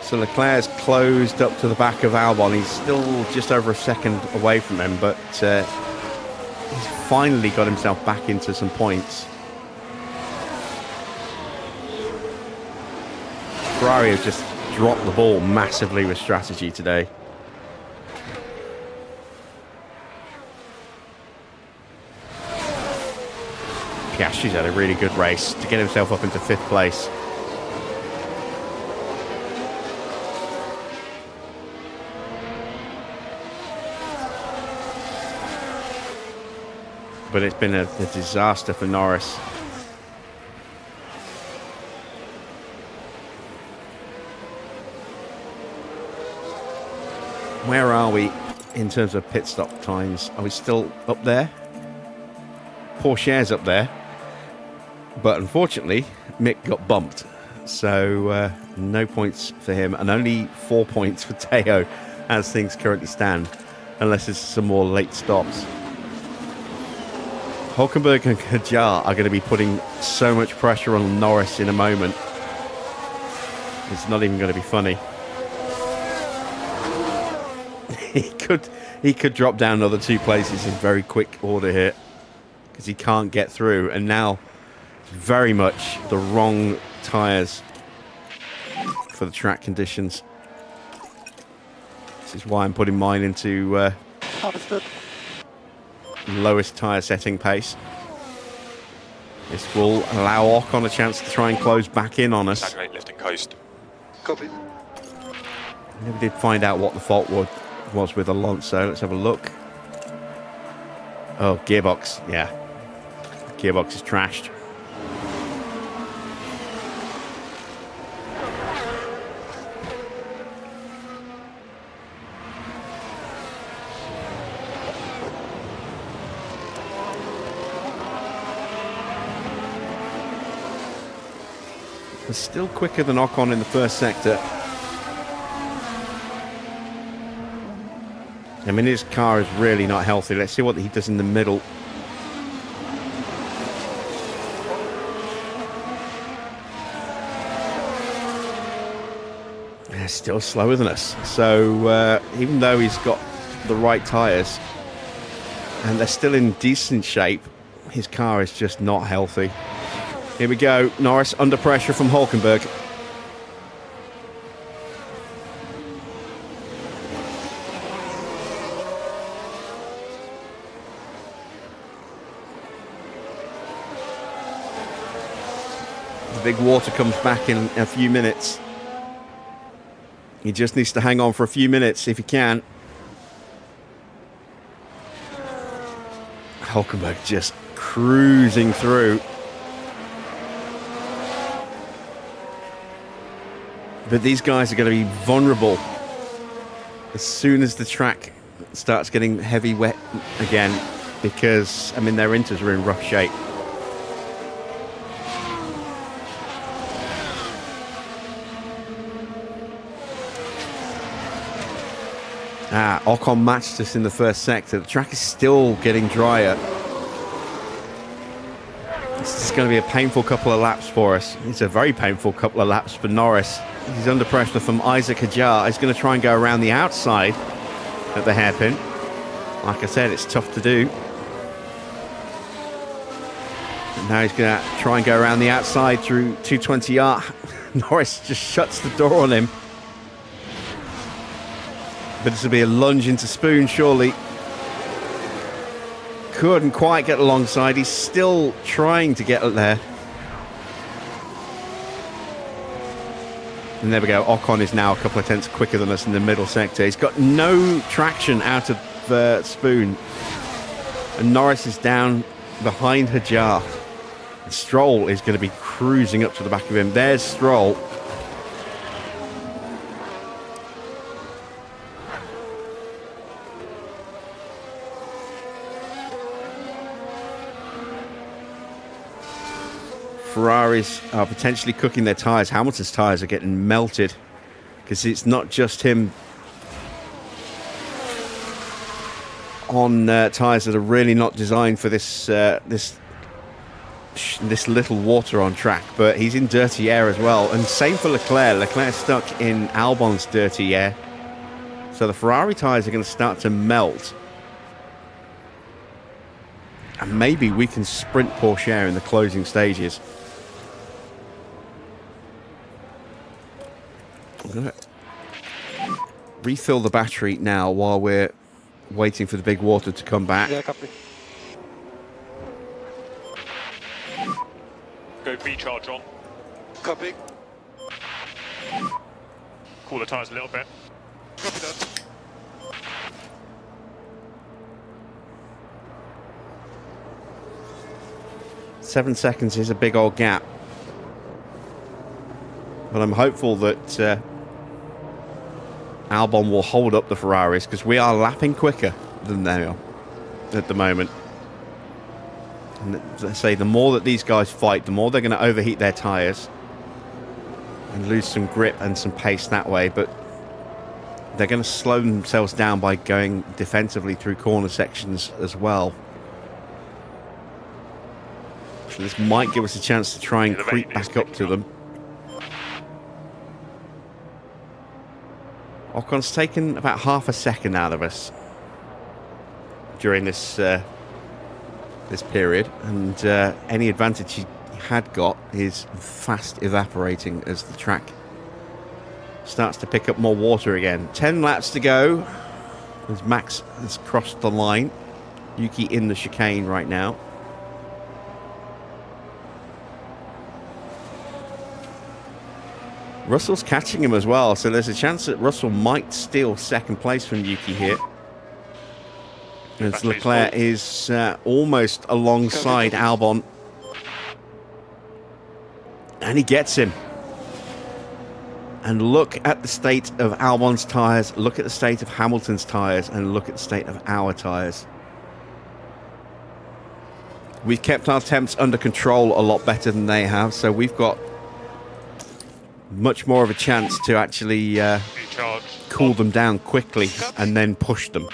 So Leclerc's closed up to the back of Albon. He's still just over a second away from him, but he's finally got himself back into some points. Ferrari have just dropped the ball massively with strategy today. Piastri's had a really good race to get himself up into 5th place. But it's been a disaster for Norris. Where are we in terms of pit stop times? Are we still up there? Porsche's up there. But unfortunately, Mick got bumped. So no points for him and only 4 points for Teo as things currently stand. Unless there's some more late stops. Hulkenberg and Kajar are going to be putting so much pressure on Norris in a moment. It's not even going to be funny. He could drop down another 2 places in very quick order here because he can't get through. And now, very much the wrong tyres for the track conditions. This is why I'm putting mine into Understood. lowest tyre setting pace. This will allow Ocon a chance to try and close back in on us. Saturate, lift and coast. Copy. Never did find out what the fault was with Alonso. Let's have a look. Oh, gearbox. Yeah. Gearbox is trashed. They're still quicker than Ocon in the first sector. I mean, his car is really not healthy. Let's see what he does in the middle. Yeah, still slower than us. So even though he's got the right tyres and they're still in decent shape, his car is just not healthy. Here we go. Norris under pressure from Hulkenberg. The big water comes back in a few minutes. He just needs to hang on for a few minutes if he can. Hulkenberg just cruising through. But these guys are going to be vulnerable as soon as the track starts getting heavy wet again, because, I mean, their inters are in rough shape. Ocon matched us in the first sector. The track is still getting drier. This is going to be a painful couple of laps for us. It's a very painful couple of laps for Norris. He's under pressure from Isaac Hadjar. He's going to try and go around the outside at the hairpin. Like I said, it's tough to do. And now he's going to try and go around the outside through 220R. Norris just shuts the door on him. But this will be a lunge into Spoon, surely. Couldn't quite get alongside. He's still trying to get there. And there we go. Ocon is now a couple of tenths quicker than us in the middle sector. He's got no traction out of Spoon. And Norris is down behind Hadjar. And Stroll is going to be cruising up to the back of him. There's Stroll. Ferraris are potentially cooking their tyres. Hamilton's tyres are getting melted because it's not just him on tyres that are really not designed for this this little water on track, but he's in dirty air as well. And same for Leclerc. Leclerc's stuck in Albon's dirty air. So the Ferrari tyres are going to start to melt. And maybe we can sprint Porsche in the closing stages. I'm going to refill the battery now while we're waiting for the big water to come back. Yeah, copy. Go recharge on. Copy. Cool the tyres a little bit. Copy that. Seven seconds is a big old gap. But I'm hopeful that Albon will hold up the Ferraris, because we are lapping quicker than they are at the moment. And let's say the more that these guys fight, the more they're going to overheat their tyres and lose some grip and some pace that way. But they're going to slow themselves down by going defensively through corner sections as well. So this might give us a chance to try and creep back up to them. Ocon's taken about half a second out of us during this this period, and any advantage he had got is fast evaporating as the track starts to pick up more water again. 10 laps to go as Max has crossed the line. Yuki in the chicane right now. Russell's catching him as well, so there's a chance that Russell might steal second place from Yuki here. As Leclerc is almost alongside Albon. And he gets him. And look at the state of Albon's tyres, look at the state of Hamilton's tyres, and look at the state of our tyres. We've kept our temps under control a lot better than they have, so we've got much more of a chance to actually cool them down quickly and then push them.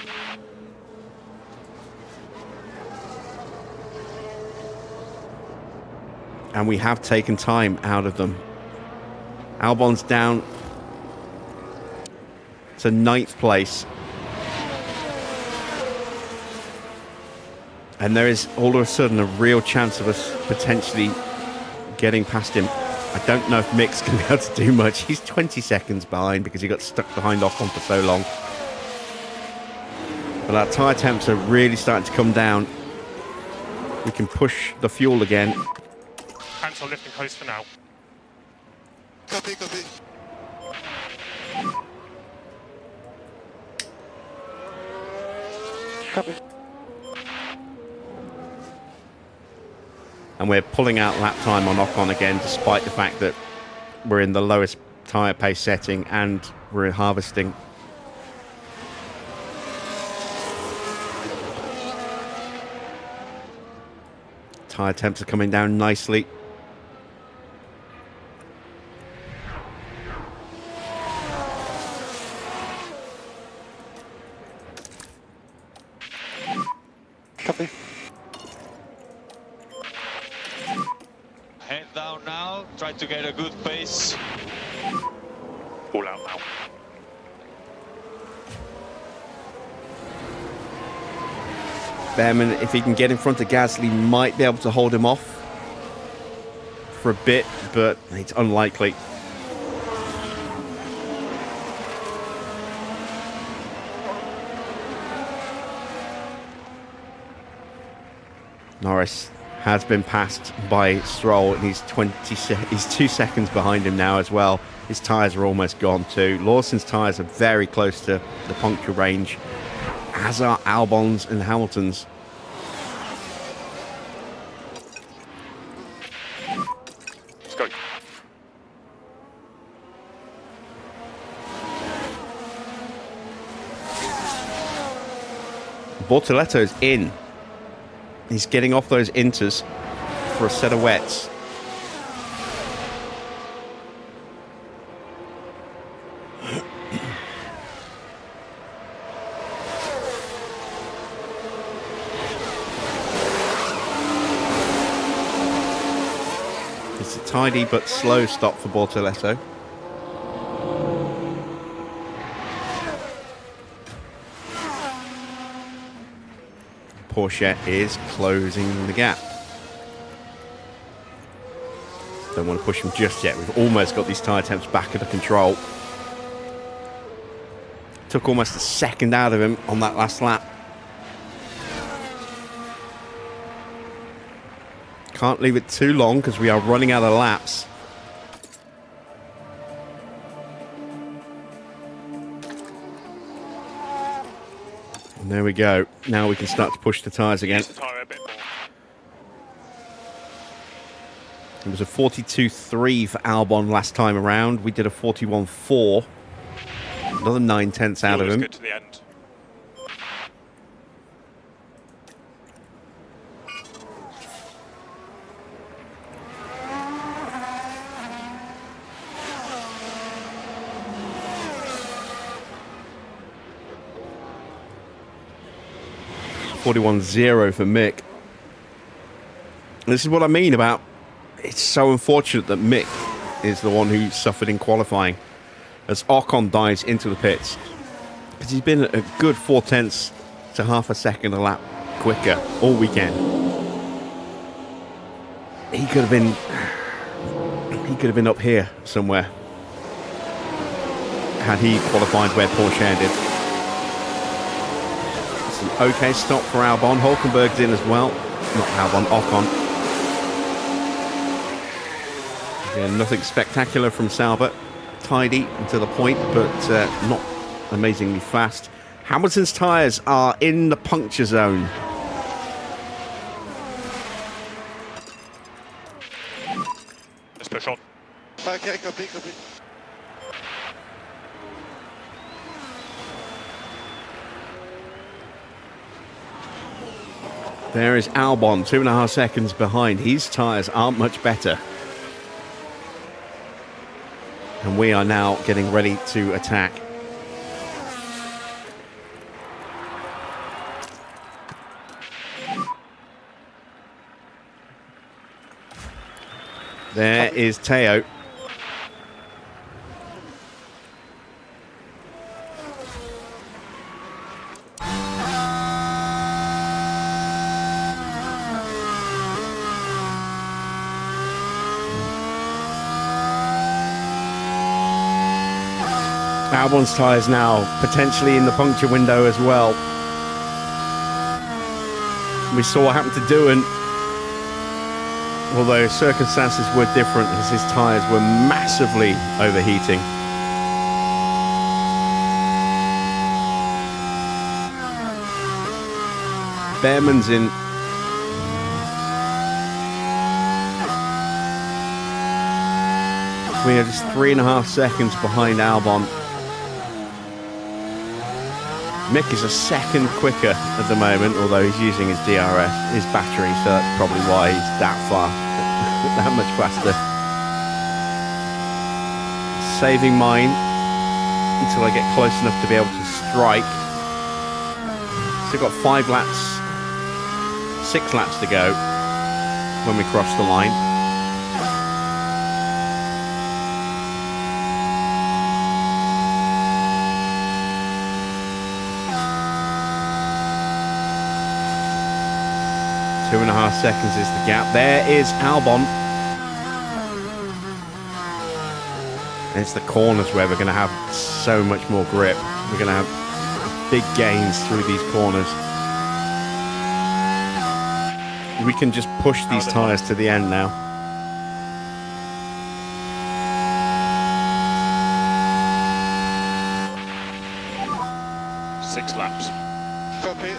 And we have taken time out of them. Albon's down to 9th place. And there is all of a sudden a real chance of us potentially getting past him. I don't know if Mick's going to be able to do much. He's 20 seconds behind because he got stuck behind Ocon for so long. But our tyre temps are really starting to come down. We can push the fuel again. Cancel lifting close for now. Copy, copy. Copy. And we're pulling out lap time on Ocon again, despite the fact that we're in the lowest tyre pace setting and we're harvesting. Tyre temps are coming down nicely. Copy. Head down now. Try to get a good pace. All out now. Behrman, if he can get in front of Gasly, might be able to hold him off for a bit, but it's unlikely. Norris has been passed by Stroll, and he's 2 seconds behind him now as well. His tyres are almost gone too. Lawson's tyres are very close to the puncture range, as are Albon's and Hamilton's. Let's go. Bortoletto's in. He's getting off those inters for a set of wets. It's a tidy but slow stop for Bortoletto. Porsche is closing the gap. Don't want to push him just yet. We've almost got these tyre temps back under control. Took almost a second out of him on that last lap. Can't leave it too long because we are running out of laps. And there we go. Now we can start to push the tyres again. The tyre a bit more. It was a 42.3 for Albon last time around. We did a 41.4. Another 9/10 out of him. Good to the end. .41.0 for Mick. This is what I mean about it's so unfortunate that Mick is the one who suffered in qualifying as Ocon dives into the pits, because he's been a good 0.4 to half a second a lap quicker all weekend. He could have been up here somewhere had he qualified where Porsche ended. It's an okay stop for Albon. Hulkenberg's in as well. Not Albon, Ocon. Again, nothing spectacular from Sauber. tidy and to the point, but not amazingly fast. Hamilton's tyres are in the puncture zone. Let's push on. Okay, copy. There is Albon, 2.5 seconds behind. His tyres aren't much better. And we are now getting ready to attack. There is Teo. Albon's tyres now potentially in the puncture window as well. We saw what happened to Doohan, although circumstances were different as his tyres were massively overheating. Behrman's in. We are just 3.5 seconds behind Albon. Mick is a second quicker at the moment, although he's using his DRS, his battery, so that's probably why he's that far, that much faster. Saving mine until I get close enough to be able to strike. Still got 5 laps, 6 laps to go when we cross the line. Two and a half seconds is the gap. There is Albon. And it's the corners where we're going to have so much more grip. We're going to have big gains through these corners. We can just push these tyres to the end now. Six laps. Copy.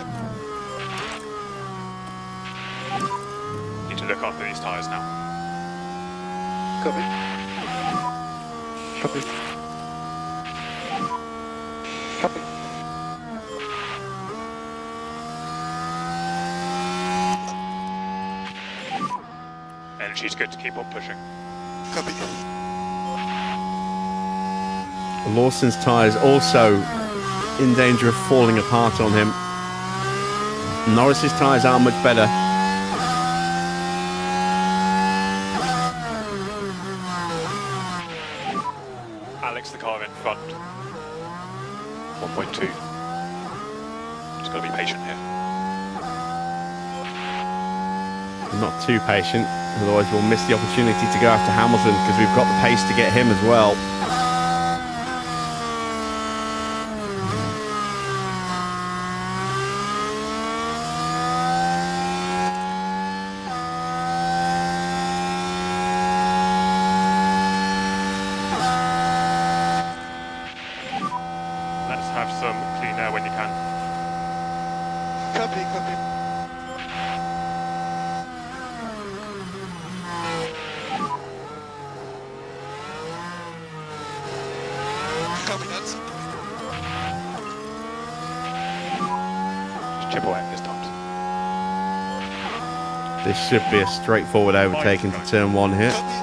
Need to look after these tyres now. Copy. Copy. Copy. Energy's good to keep on pushing. Copy. Lawson's tyres also in danger of falling apart on him. Norris's tyres aren't much better. Alex, the car in front. 1.2. Just got to be patient here. Not too patient, otherwise we'll miss the opportunity to go after Hamilton because we've got the pace to get him as well. Let's have some clean air when you can. Copy, copy. Copy that. Just chip away this time. This should be a straightforward overtake into turn 1 here. Copy.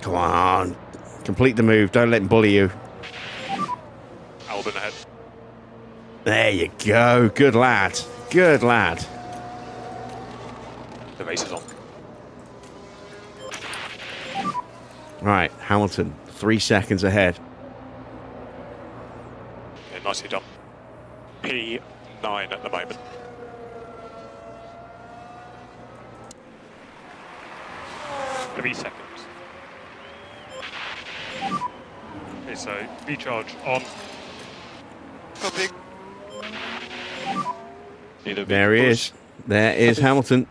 Come on, complete the move, don't let him bully you. Albon ahead. There you go, good lad, good lad. The race is on. Right, Hamilton, 3 seconds ahead. Yeah, nicely done. P9 at the moment. Three seconds. Okay, so recharge on. Copy. Need a big There he push. is. There is Hamilton.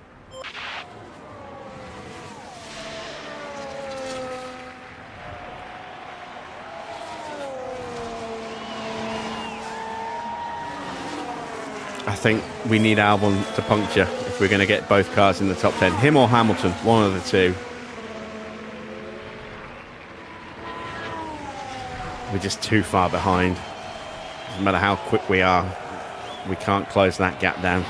I think we need Albon to puncture if we're going to get both cars in the top 10. Him or Hamilton, one of the two. We're just too far behind. Doesn't matter how quick we are, we can't close that gap down.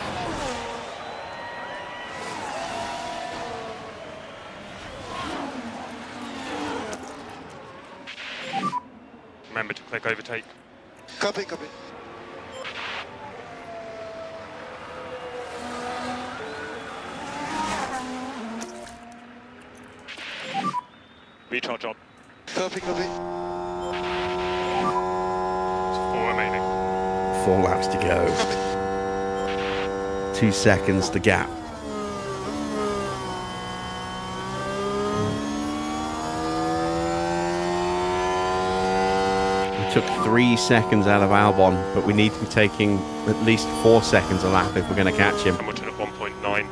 Remember to click overtake. Copy, copy. Recharge on. Copy, copy. It's 4 remaining. 4 laps to go. 2 seconds the gap. We took 3 seconds out of Albon, but we need to be taking at least 4 seconds a lap if we're going to catch him. Hamilton at 1.9.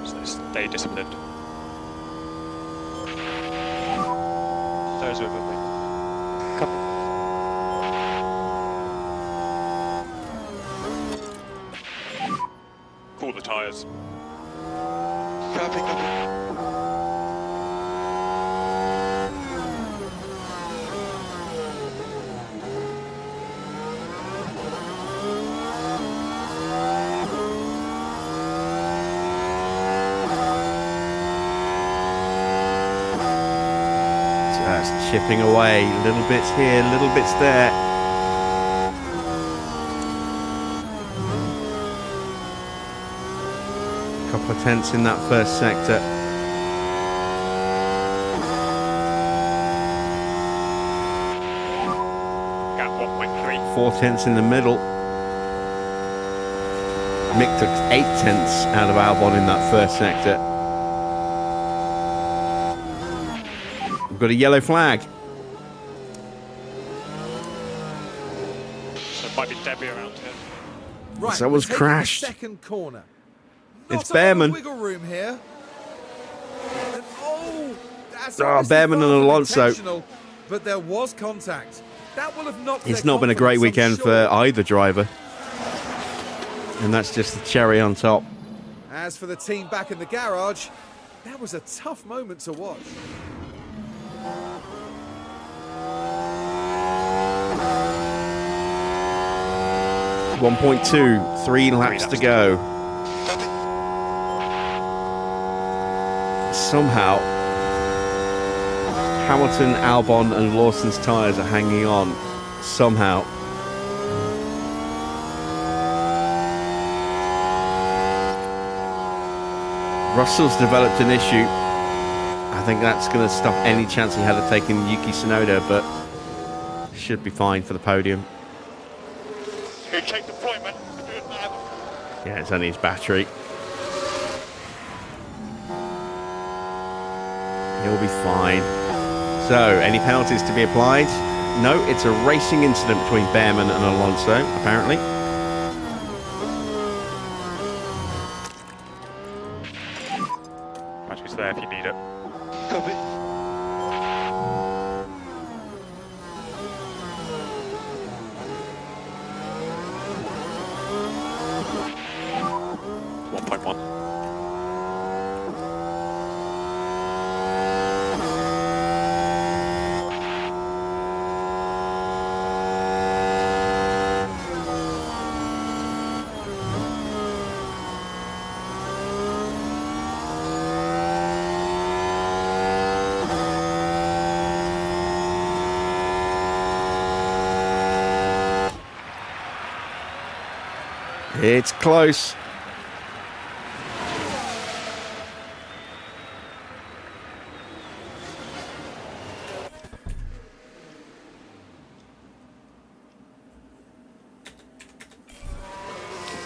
So stay disciplined. Tires were moving. Cool the tyres. Copy, copy. Just chipping away, little bits here, little bits there. Couple of tenths in that first sector. Gap 1.3. 4 tenths in the middle. Mick took 8 tenths out of Albon in that first sector. We've got a yellow flag. So it might be debris around here. Right, Someone's we're taking the crashed. second corner. It's Not a lot of Behrman. wiggle room here. And that's Oh, obviously Behrman far and from Alonso. intentional, but there was contact. That will have knocked It's their not been a great confidence, I'm weekend sure. for either driver. And that's just the cherry on top. As for the team back in the garage, that was a tough moment to watch. .2, 3 laps to go. Somehow, Hamilton, Albon and Lawson's tyres are hanging on. Somehow. Russell's developed an issue. I think that's going to stop any chance he had of taking Yuki Tsunoda, but should be fine for the podium. Here, check deployment. Yeah, it's only his battery. He'll be fine. So, any penalties to be applied? No, it's a racing incident between Behrman and Alonso, apparently. Battery's there if you need it. Copy. It's close.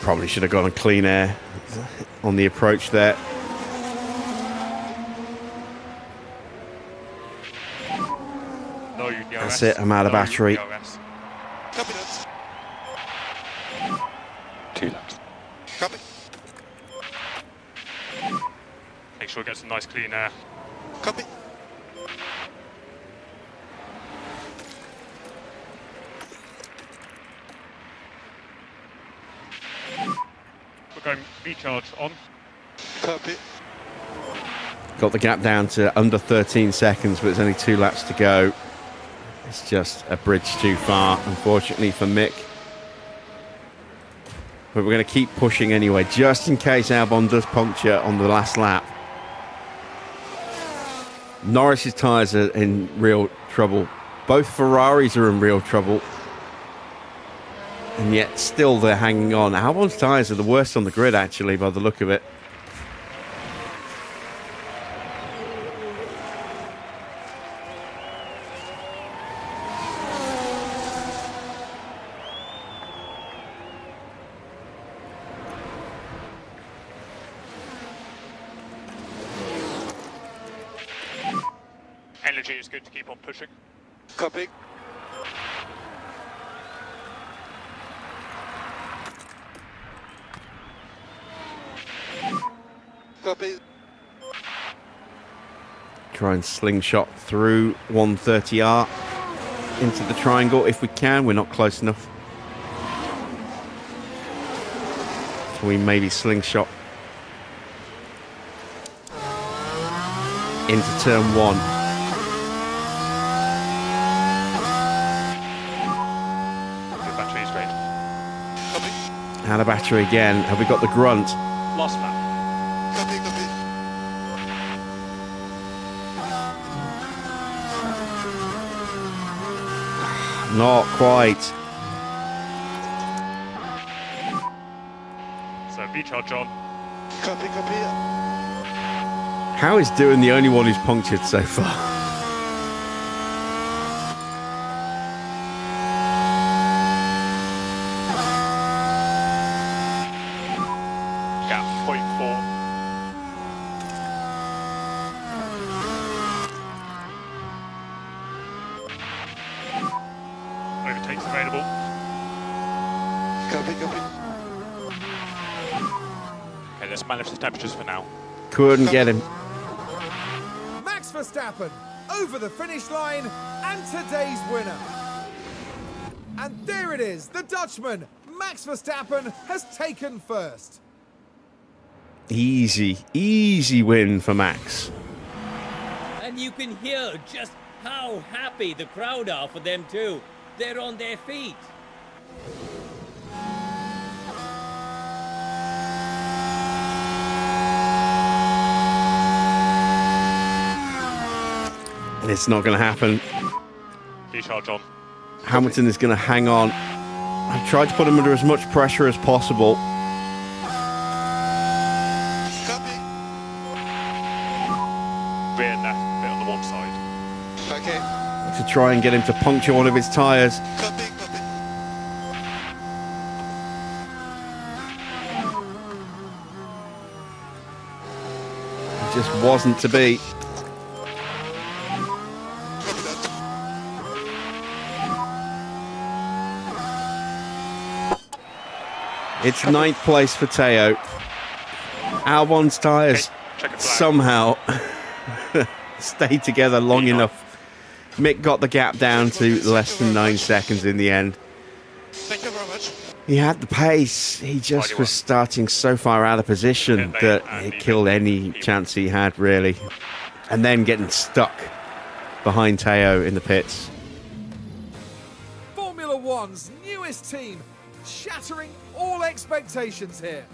Probably should have gone on clean air on the approach there. No, That's it, I'm out of battery. Copy that. 2 laps. some nice clean air. Copy. We're going recharge on. Copy. Got the gap down to under 13 seconds, but it's only 2 laps to go. It's just a bridge too far, unfortunately, for Mick. But we're going to keep pushing anyway, just in case Albon does puncture on the last lap. Norris's tyres are in real trouble. Both Ferraris are in real trouble. And yet still they're hanging on. Albon's tyres are the worst on the grid, actually, by the look of it. Energy is good to keep on pushing. Copy. Copy. Try and slingshot through 130R into the triangle if we can. We're not close enough. Can we maybe slingshot into turn 1? The battery is great. Copy. Out of battery again. Have we got the grunt? Last lap. Copy. Copy. Not quite. So recharge on. Copy. Copy. How is Doing the only one who's punctured so far? Gap 0.4. Overtakes available. Copy. Copy. Okay, let's manage the temperatures for now. Couldn't get him. Max Verstappen over the finish line and today's winner. And there it is, the Dutchman, Max Verstappen, has taken first. Easy win for Max. And you can hear just how happy the crowd are for them too. They're on their feet. It's not going to happen. Recharge on. Hamilton is going to hang on. I've tried to put him under as much pressure as possible. Copy. Rear left, bit on the one side. Okay. To try and get him to puncture one of his tyres. Copy. Copy. It just wasn't to be. Copy that. It's 9th place for Teo. Albon's tyres Check it flag. somehow stayed together long enough. Mick got the gap down to less than 9 seconds in the end. Thank you very much. He had the pace. He just was starting so far out of position that it killed any chance he had, really. And then getting stuck behind Teo in the pits. Formula One's newest team, shattering all expectations here.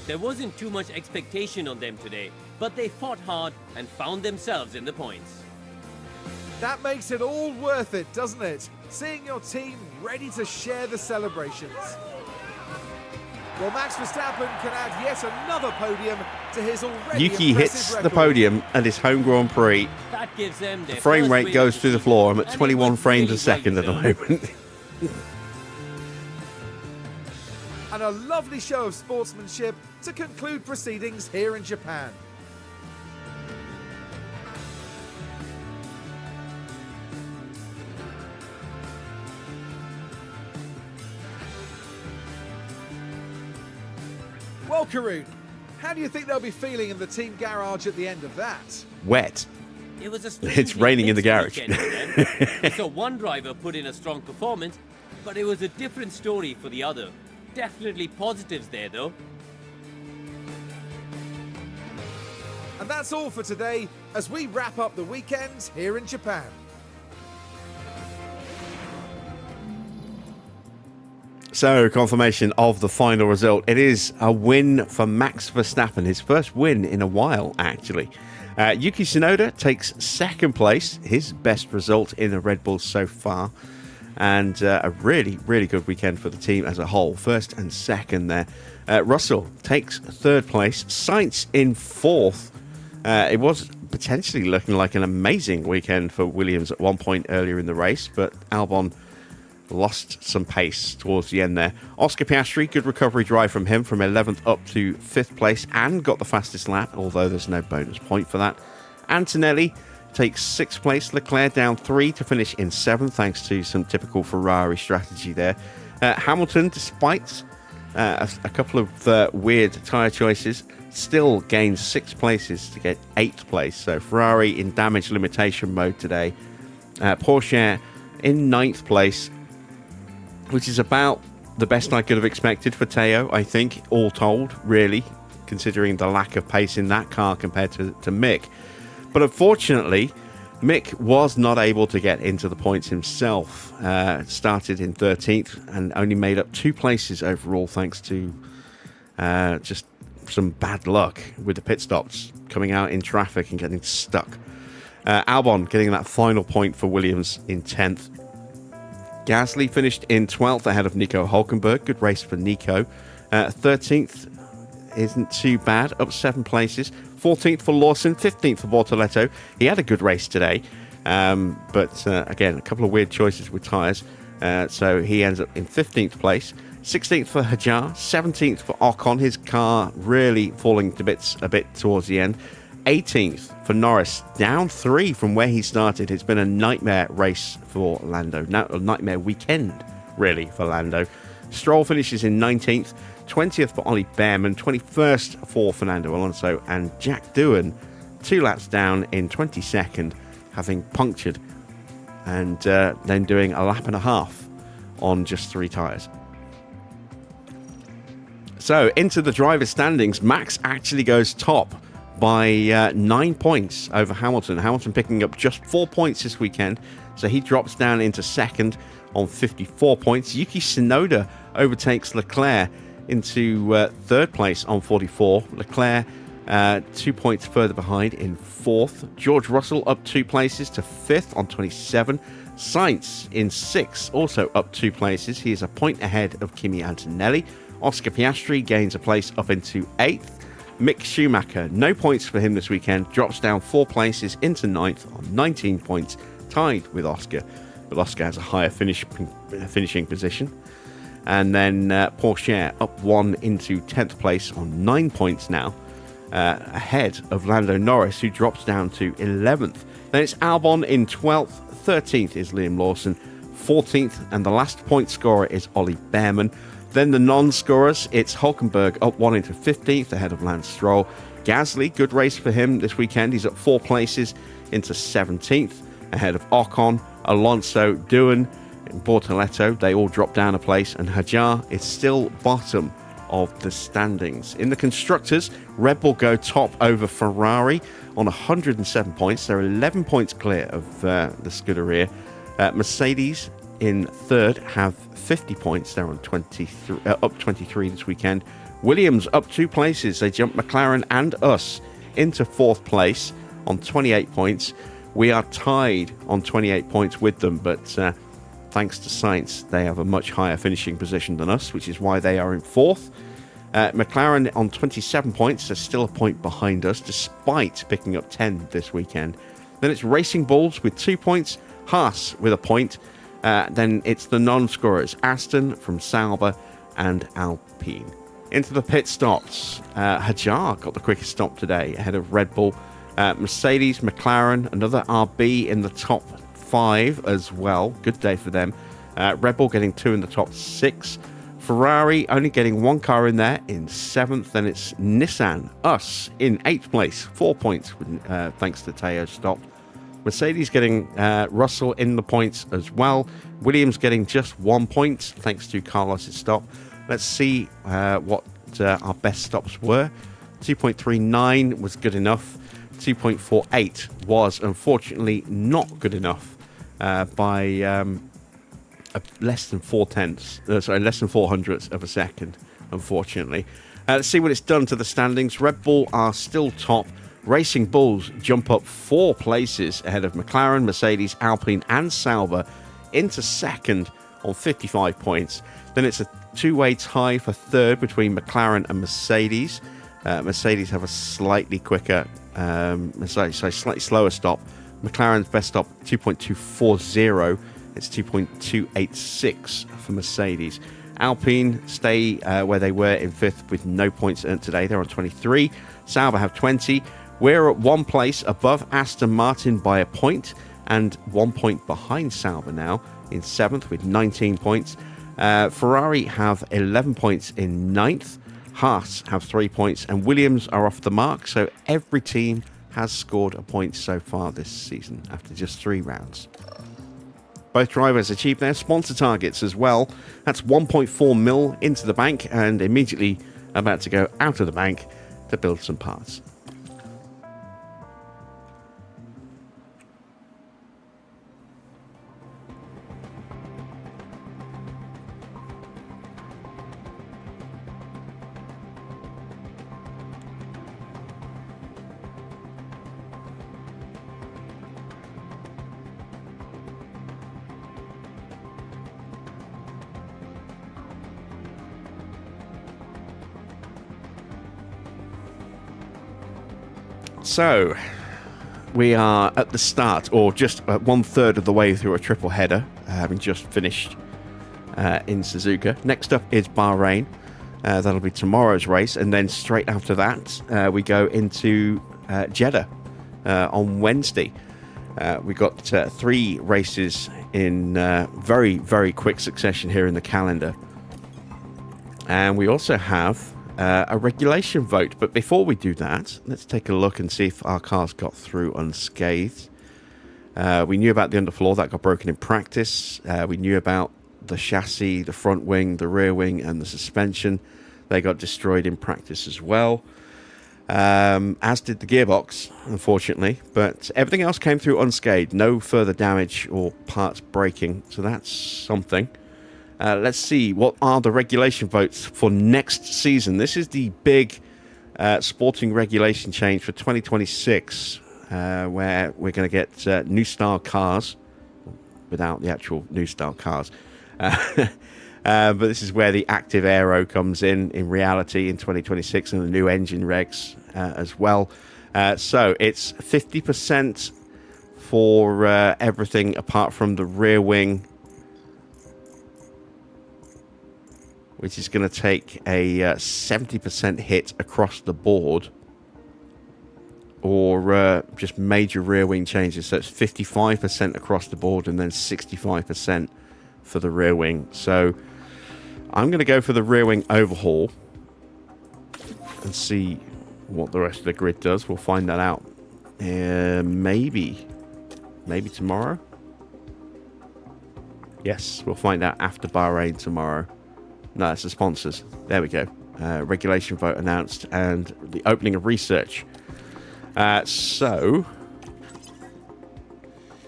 There wasn't too much expectation on them today, but they fought hard and found themselves in the points. That makes it all worth it, doesn't it? Seeing your team ready to share the celebrations. Well, Max Verstappen can add yet another podium to his already Yuki impressive hits record. the podium at his home Grand Prix. That gives them their The frame first rate win goes of through the season, floor. I'm at and they 21 must frames really a second at the well moment. And a lovely show of sportsmanship to conclude proceedings here in Japan. Well, Karun, How do you think they'll be feeling in the team garage at the end of that? Wet. It was a It's raining in the garage. weekend for them. We saw one driver put in a strong performance, but it was a different story for the other. Definitely positives there, though. And that's all for today as we wrap up the weekend here in Japan. So, confirmation of the final result. It is a win for Max Verstappen, his first win in a while, actually. Yuki Tsunoda takes second place, his best result in the Red Bull so far. And a really, really good weekend for the team as a whole. First and second there. Russell takes third place. Sainz in fourth. It was potentially looking like an amazing weekend for Williams at one point earlier in the race, but Albon lost some pace towards the end there. Oscar Piastri, good recovery drive from him from 11th up to 5th place and got the fastest lap, although there's no bonus point for that. Antonelli takes 6th place. Leclerc down 3 to finish in 7th, thanks to some typical Ferrari strategy there. Hamilton, despite a couple of weird tyre choices, still gains 6 places to get 8th place. So Ferrari in damage limitation mode today. Porsche in 9th place, which is about the best I could have expected for Teo, I think, all told, really, considering the lack of pace in that car compared to Mick. But unfortunately, Mick was not able to get into the points himself. Started in 13th and only made up 2 places overall, thanks to just some bad luck with the pit stops, coming out in traffic and getting stuck. Albon getting that final point for Williams in 10th. Gasly finished in 12th ahead of Nico Hülkenberg. Good race for Nico. 13th isn't too bad, up 7 places. 14th for Lawson, 15th for Bortoletto. He had a good race today, but again, a couple of weird choices with tyres. So he ends up in 15th place. 16th for Hajar, 17th for Ocon. His car really falling to bits a bit towards the end. 18th for Norris, down 3 from where he started. It's been a nightmare race for Lando. Now, a nightmare weekend, really, for Lando. Stroll finishes in 19th, 20th for Ollie Behrman, 21st for Fernando Alonso, and Jack Doohan 2 laps down in 22nd, having punctured, and then doing a lap and a half on just 3 tyres. So, into the driver's standings, Max actually goes top by 9 points over Hamilton. Hamilton picking up just 4 points this weekend, so he drops down into second on 54 points. Yuki Tsunoda overtakes Leclerc into third place on 44. Leclerc 2 points further behind in fourth. George Russell up 2 places to 5th on 27. Sainz in 6th, also up 2 places. He is a point ahead of Kimi Antonelli. Oscar Piastri gains a place up into 8th. Mick Schumacher, no points for him this weekend, drops down 4 places into 9th on 19 points, tied with Oscar. But Oscar has a higher finishing position. And then Porsche up 1 into 10th place on 9 points now, ahead of Lando Norris, who drops down to 11th. Then it's Albon in 12th, 13th is Liam Lawson, 14th, and the last point scorer is Ollie Behrman. Then the non-scorers, it's Hülkenberg up 1 into 15th ahead of Lance Stroll. Gasly, good race for him this weekend. He's up 4 places into 17th ahead of Ocon, Alonso, Doohan, and Bortoletto. They all drop down a place, and Hajar is still bottom of the standings. In the constructors, Red Bull go top over Ferrari on 107 points. They're 11 points clear of the Scuderia. Mercedes in third have 50 points. They're on 23, up 23 this weekend. Williams up 2 places. They jump McLaren and us into 4th place on 28 points. We are tied on 28 points with them, but thanks to Sainz, they have a much higher finishing position than us, which is why they are in 4th. McLaren on 27 points. They're still a point behind us, despite picking up 10 this weekend. Then it's Racing Bulls with 2 points. Haas with a point. Then it's the non-scorers, Aston from Sauber and Alpine. Into the pit stops, Hajar got the quickest stop today ahead of Red Bull. Mercedes, McLaren, another RB in the top 5 as well. Good day for them. Red Bull getting 2 in the top 6. Ferrari only getting one car in there in 7th. Then it's Nissan, us, in 8th place, 4 points, thanks to Teo's stop. Mercedes getting Russell in the points as well. Williams getting just 1 point, thanks to Carlos's stop. Let's see what our best stops were. 2.39 was good enough. 2.48 was unfortunately not good enough by less than 4 hundredths of a second, unfortunately. Let's see what it's done to the standings. Red Bull are still top. Racing Bulls jump up 4 places ahead of McLaren, Mercedes, Alpine and Sauber into second on 55 points. Then it's a two-way tie for third between McLaren and Mercedes. Mercedes have a slightly quicker, slightly slower stop. McLaren's best stop 2.240. It's 2.286 for Mercedes. Alpine stay where they were in 5th with no points earned today. They're on 23. Sauber have 20. We're at 1 place above Aston Martin by a point and 1 point behind Sauber now in 7th with 19 points. Ferrari have 11 points in 9th. Haas have 3 points and Williams are off the mark. So every team has scored a point so far this season after just 3 rounds. Both drivers achieved their sponsor targets as well. That's 1.4 mil into the bank and immediately about to go out of the bank to build some parts. So, we are at the start, or just 1/3 of the way through a triple header, having just finished in Suzuka. Next up is Bahrain. That'll be tomorrow's race, and then straight after that, we go into Jeddah on Wednesday. We got 3 races in very, very quick succession here in the calendar. And we also have a regulation vote. But before we do that, let's take a look and see if our cars got through unscathed. We knew about the underfloor that got broken in practice. We knew about the chassis, the front wing, the rear wing, and the suspension. They got destroyed in practice as well, as did the gearbox, unfortunately. But everything else came through unscathed. No further damage or parts breaking, so that's something. Let's see, what are the regulation votes for next season? This is the big sporting regulation change for 2026, where we're going to get new style cars, without the actual new style cars. But this is where the active aero comes in reality in 2026, and the new engine regs as well. So it's 50% for everything apart from the rear wing, which is going to take a 70% hit across the board, or just major rear wing changes. So it's 55% across the board and then 65% for the rear wing. So I'm going to go for the rear wing overhaul and see what the rest of the grid does. We'll find that out maybe tomorrow. Yes, we'll find out after Bahrain tomorrow. No, it's the sponsors. There we go. Regulation vote announced and the opening of research. So,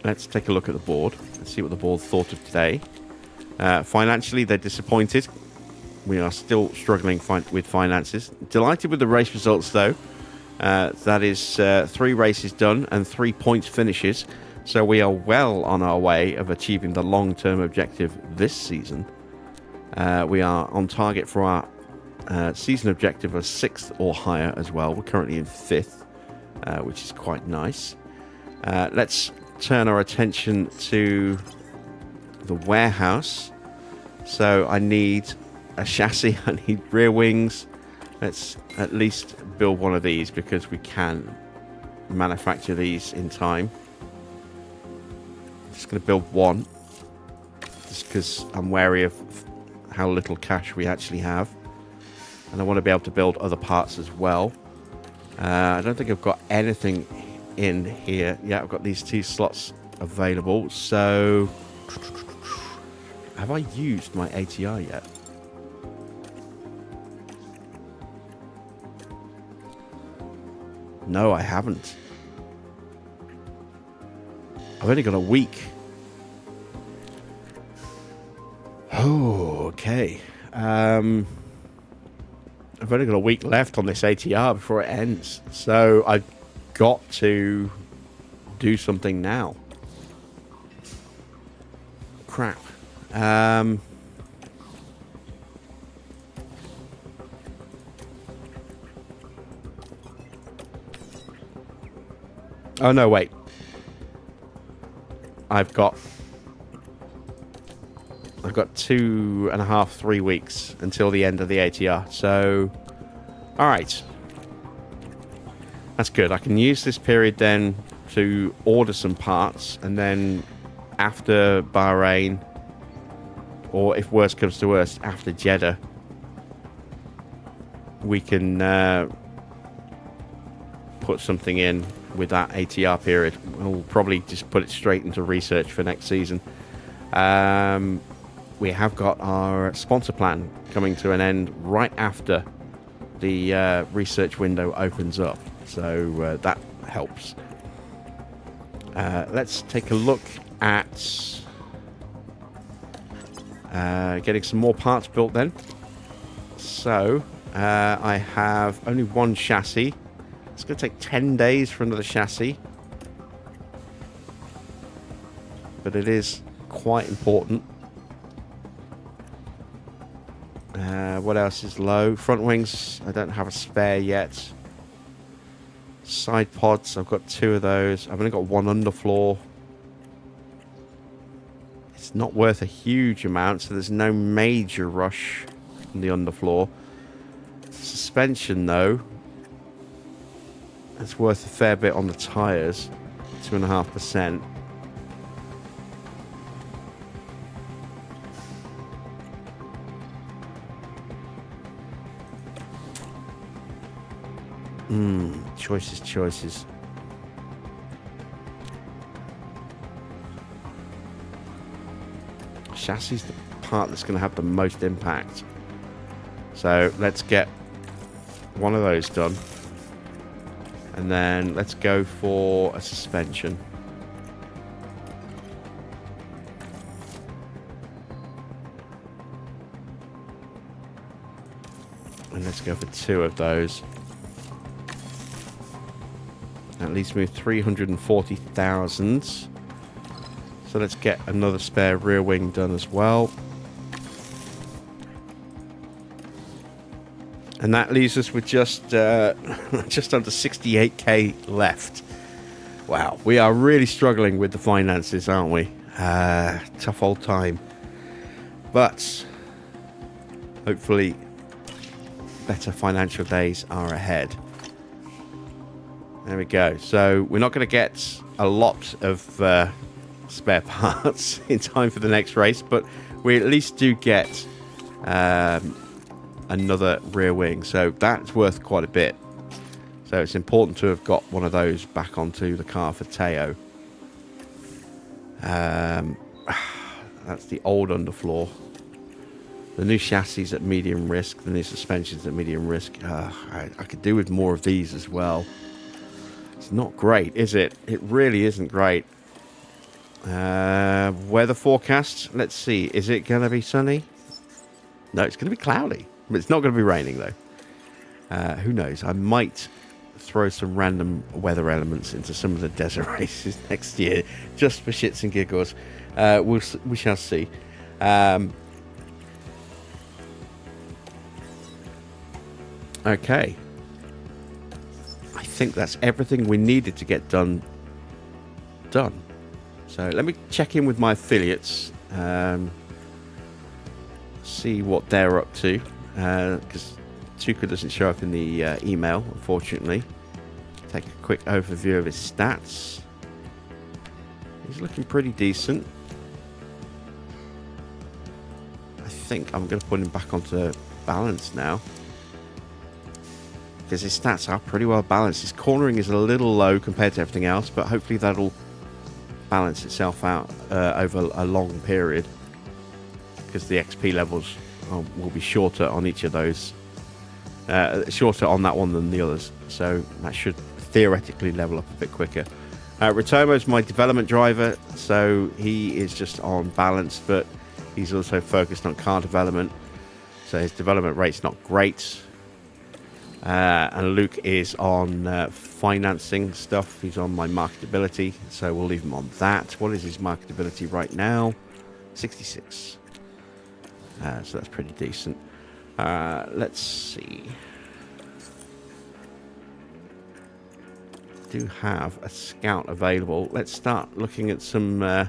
let's take a look at the board and see what the board thought of today. Financially, they're disappointed. We are still struggling with finances. Delighted with the race results, though. That is 3 races done and 3 points finishes. So we are well on our way of achieving the long-term objective this season. We are on target for our season objective of 6th or higher as well. We're currently in 5th, which is quite nice. Let's turn our attention to the warehouse. So I need a chassis, I need rear wings. Let's at least build one of these because we can manufacture these in time. Just going to build one just because I'm wary of how little cash we actually have. And I want to be able to build other parts as well. I don't think I've got anything in here. Yeah, I've got these 2 slots available. So, have I used my ATR yet? No, I haven't. I've only got a week. Oh, okay. I've only got a week left on this ATR before it ends. So I've got to do something now. Crap. Oh, no, wait. I've got 2.5, 3 weeks until the end of the ATR. So, all right. That's good. I can use this period then to order some parts, and then after Bahrain, or if worst comes to worst, after Jeddah, we can put something in with that ATR period. We'll probably just put it straight into research for next season. We have got our sponsor plan coming to an end right after the research window opens up. So that helps. Let's take a look at getting some more parts built then. So I have only one chassis. It's going to take 10 days for another chassis. But it is quite important. What else is low? Front wings, I don't have a spare yet. Side pods, I've got 2 of those. I've only got 1 underfloor. It's not worth a huge amount, so there's no major rush in the underfloor. Suspension, though, it's worth a fair bit on the tyres. 2.5%. Choices. Chassis is the part that's going to have the most impact. So let's get one of those done. And then let's go for a suspension. And let's go for 2 of those. At least move 340,000. So let's get another spare rear wing done as well. And that leaves us with just under 68k left. Wow, we are really struggling with the finances, aren't we? Tough old time. But hopefully better financial days are ahead. There we go. So we're not going to get a lot of spare parts in time for the next race, but we at least do get another rear wing. So that's worth quite a bit. So it's important to have got one of those back onto the car for Teo. That's the old underfloor. The new chassis at medium risk. The new suspensions at medium risk. I could do with more of these as well. It's not great, is it? It really isn't great. Weather forecast. Let's see. Is it going to be sunny? No, it's going to be cloudy. But it's not going to be raining, though. Who knows? I might throw some random weather elements into some of the desert races next year, just for shits and giggles. We shall see. Okay. I think that's everything we needed to get done. So let me check in with my affiliates. See what they're up to. Because Tuka doesn't show up in the email, unfortunately. Take a quick overview of his stats. He's looking pretty decent. I think I'm going to put him back onto balance now, because his stats are pretty well balanced. His cornering is a little low compared to everything else, but hopefully that'll balance itself out over a long period, because the XP levels will be shorter on each of those. Shorter on that one than the others, so that should theoretically level up a bit quicker. Ritomo's my development driver, so he is just on balance, but he's also focused on car development, so his development rate's not great. And Luke is on financing stuff. He's on my marketability, so we'll leave him on that. What is his marketability right now? 66. So that's pretty decent. Let's see. Do have a scout available. Let's start looking at some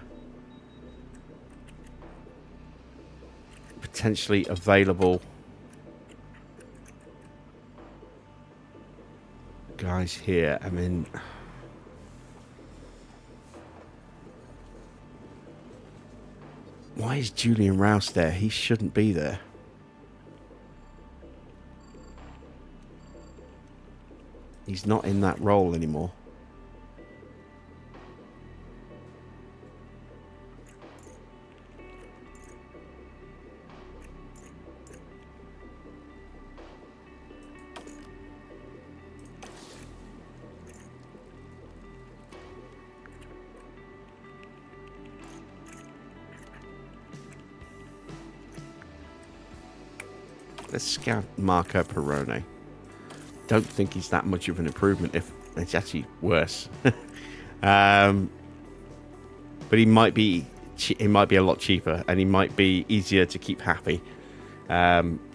potentially available guys here. I mean, why is Julian Rouse there? He shouldn't be there. He's not in that role anymore. Let's scout Marco Perrone. Don't think he's that much of an improvement. If it's actually worse, but he might be a lot cheaper, and he might be easier to keep happy,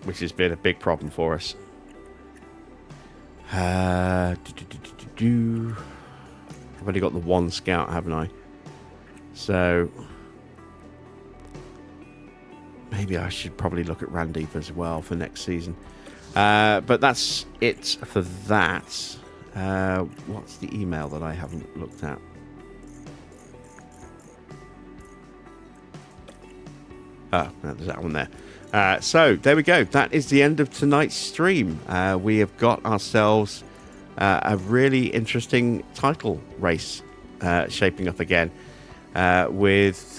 which has been a big problem for us. I've only got the one scout, haven't I? So maybe I should probably look at Randeep as well for next season. But that's it for that. What's the email that I haven't looked at? Oh, no, there's that one there. So there we go. That is the end of tonight's stream. We have got ourselves a really interesting title race shaping up again, with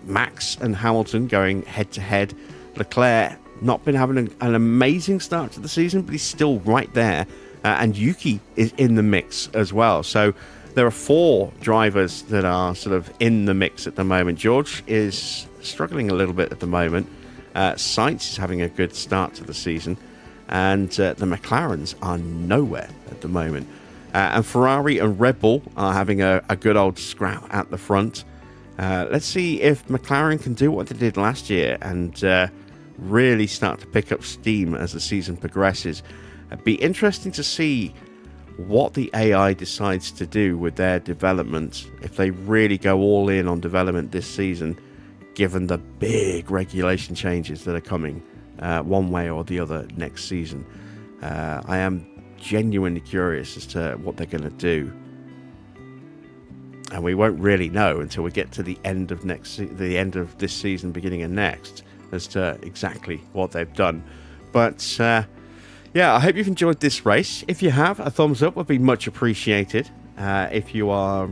Max and Hamilton going head to head. Leclerc not been having an amazing start to the season, but he's still right there. And Yuki is in the mix as well. So there are 4 drivers that are sort of in the mix at the moment. George is struggling a little bit at the moment. Sainz is having a good start to the season. And the McLarens are nowhere at the moment. And Ferrari and Red Bull are having a good old scrap at the front. Let's see if McLaren can do what they did last year and really start to pick up steam as the season progresses. It'd be interesting to see what the AI decides to do with their development, if they really go all in on development this season, given the big regulation changes that are coming one way or the other next season. I am genuinely curious as to what they're going to do, and we won't really know until we get to the end of this season, beginning of next, as to exactly what they've done. But yeah, I hope you've enjoyed this race. If you have, a thumbs up would be much appreciated. If you are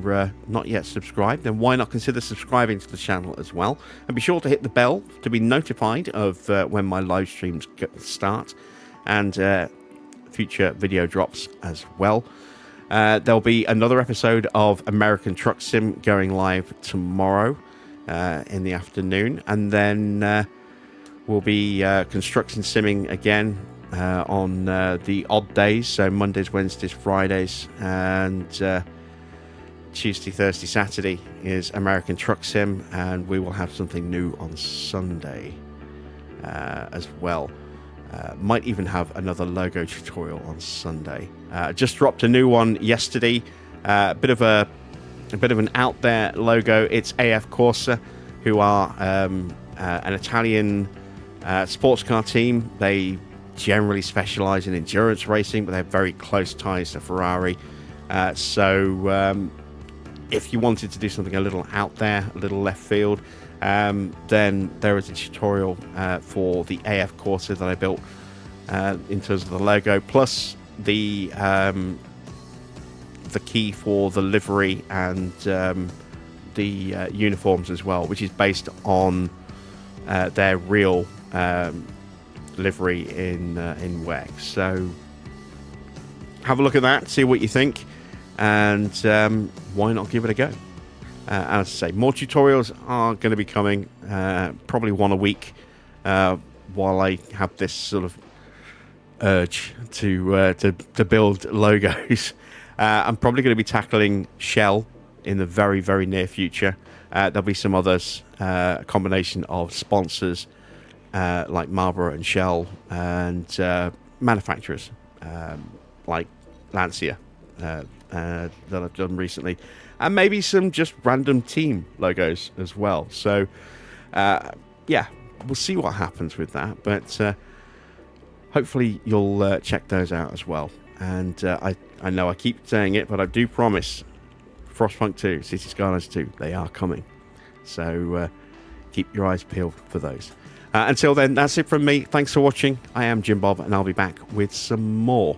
not yet subscribed, then why not consider subscribing to the channel as well, and be sure to hit the bell to be notified of when my live streams start and future video drops as well. There'll be another episode of American Truck Sim going live tomorrow in the afternoon, and then we'll be construction simming again on the odd days, so Mondays, Wednesdays, Fridays, and Tuesday, Thursday, Saturday is American Truck Sim, and we will have something new on Sunday as well. Might even have another logo tutorial on Sunday. Just dropped a new one yesterday. A bit of an out there logo. It's AF Corsa, who are an Italian sports car team. They generally specialize in endurance racing, but they have very close ties to Ferrari. So if you wanted to do something a little out there, a little left field, then there is a tutorial for the AF Corsa that I built in terms of the logo, plus the key for the livery and the uniforms as well, which is based on their real livery in WEG. So have a look at that, see what you think, and why not give it a go? As I say, more tutorials are going to be coming, probably one a week, while I have this sort of urge to build logos. I'm probably going to be tackling Shell in the very, very near future. There'll be some others, a combination of sponsors like Marlboro and Shell, and manufacturers like Lancia that I've done recently, and maybe some just random team logos as well. So yeah, we'll see what happens with that, but hopefully you'll check those out as well. And I know I keep saying it, but I do promise Frostpunk 2, City Skylines 2, they are coming. So keep your eyes peeled for those. Until then, that's it from me. Thanks for watching. I am Jim Bob, and I'll be back with some more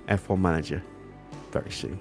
F1 Manager very soon.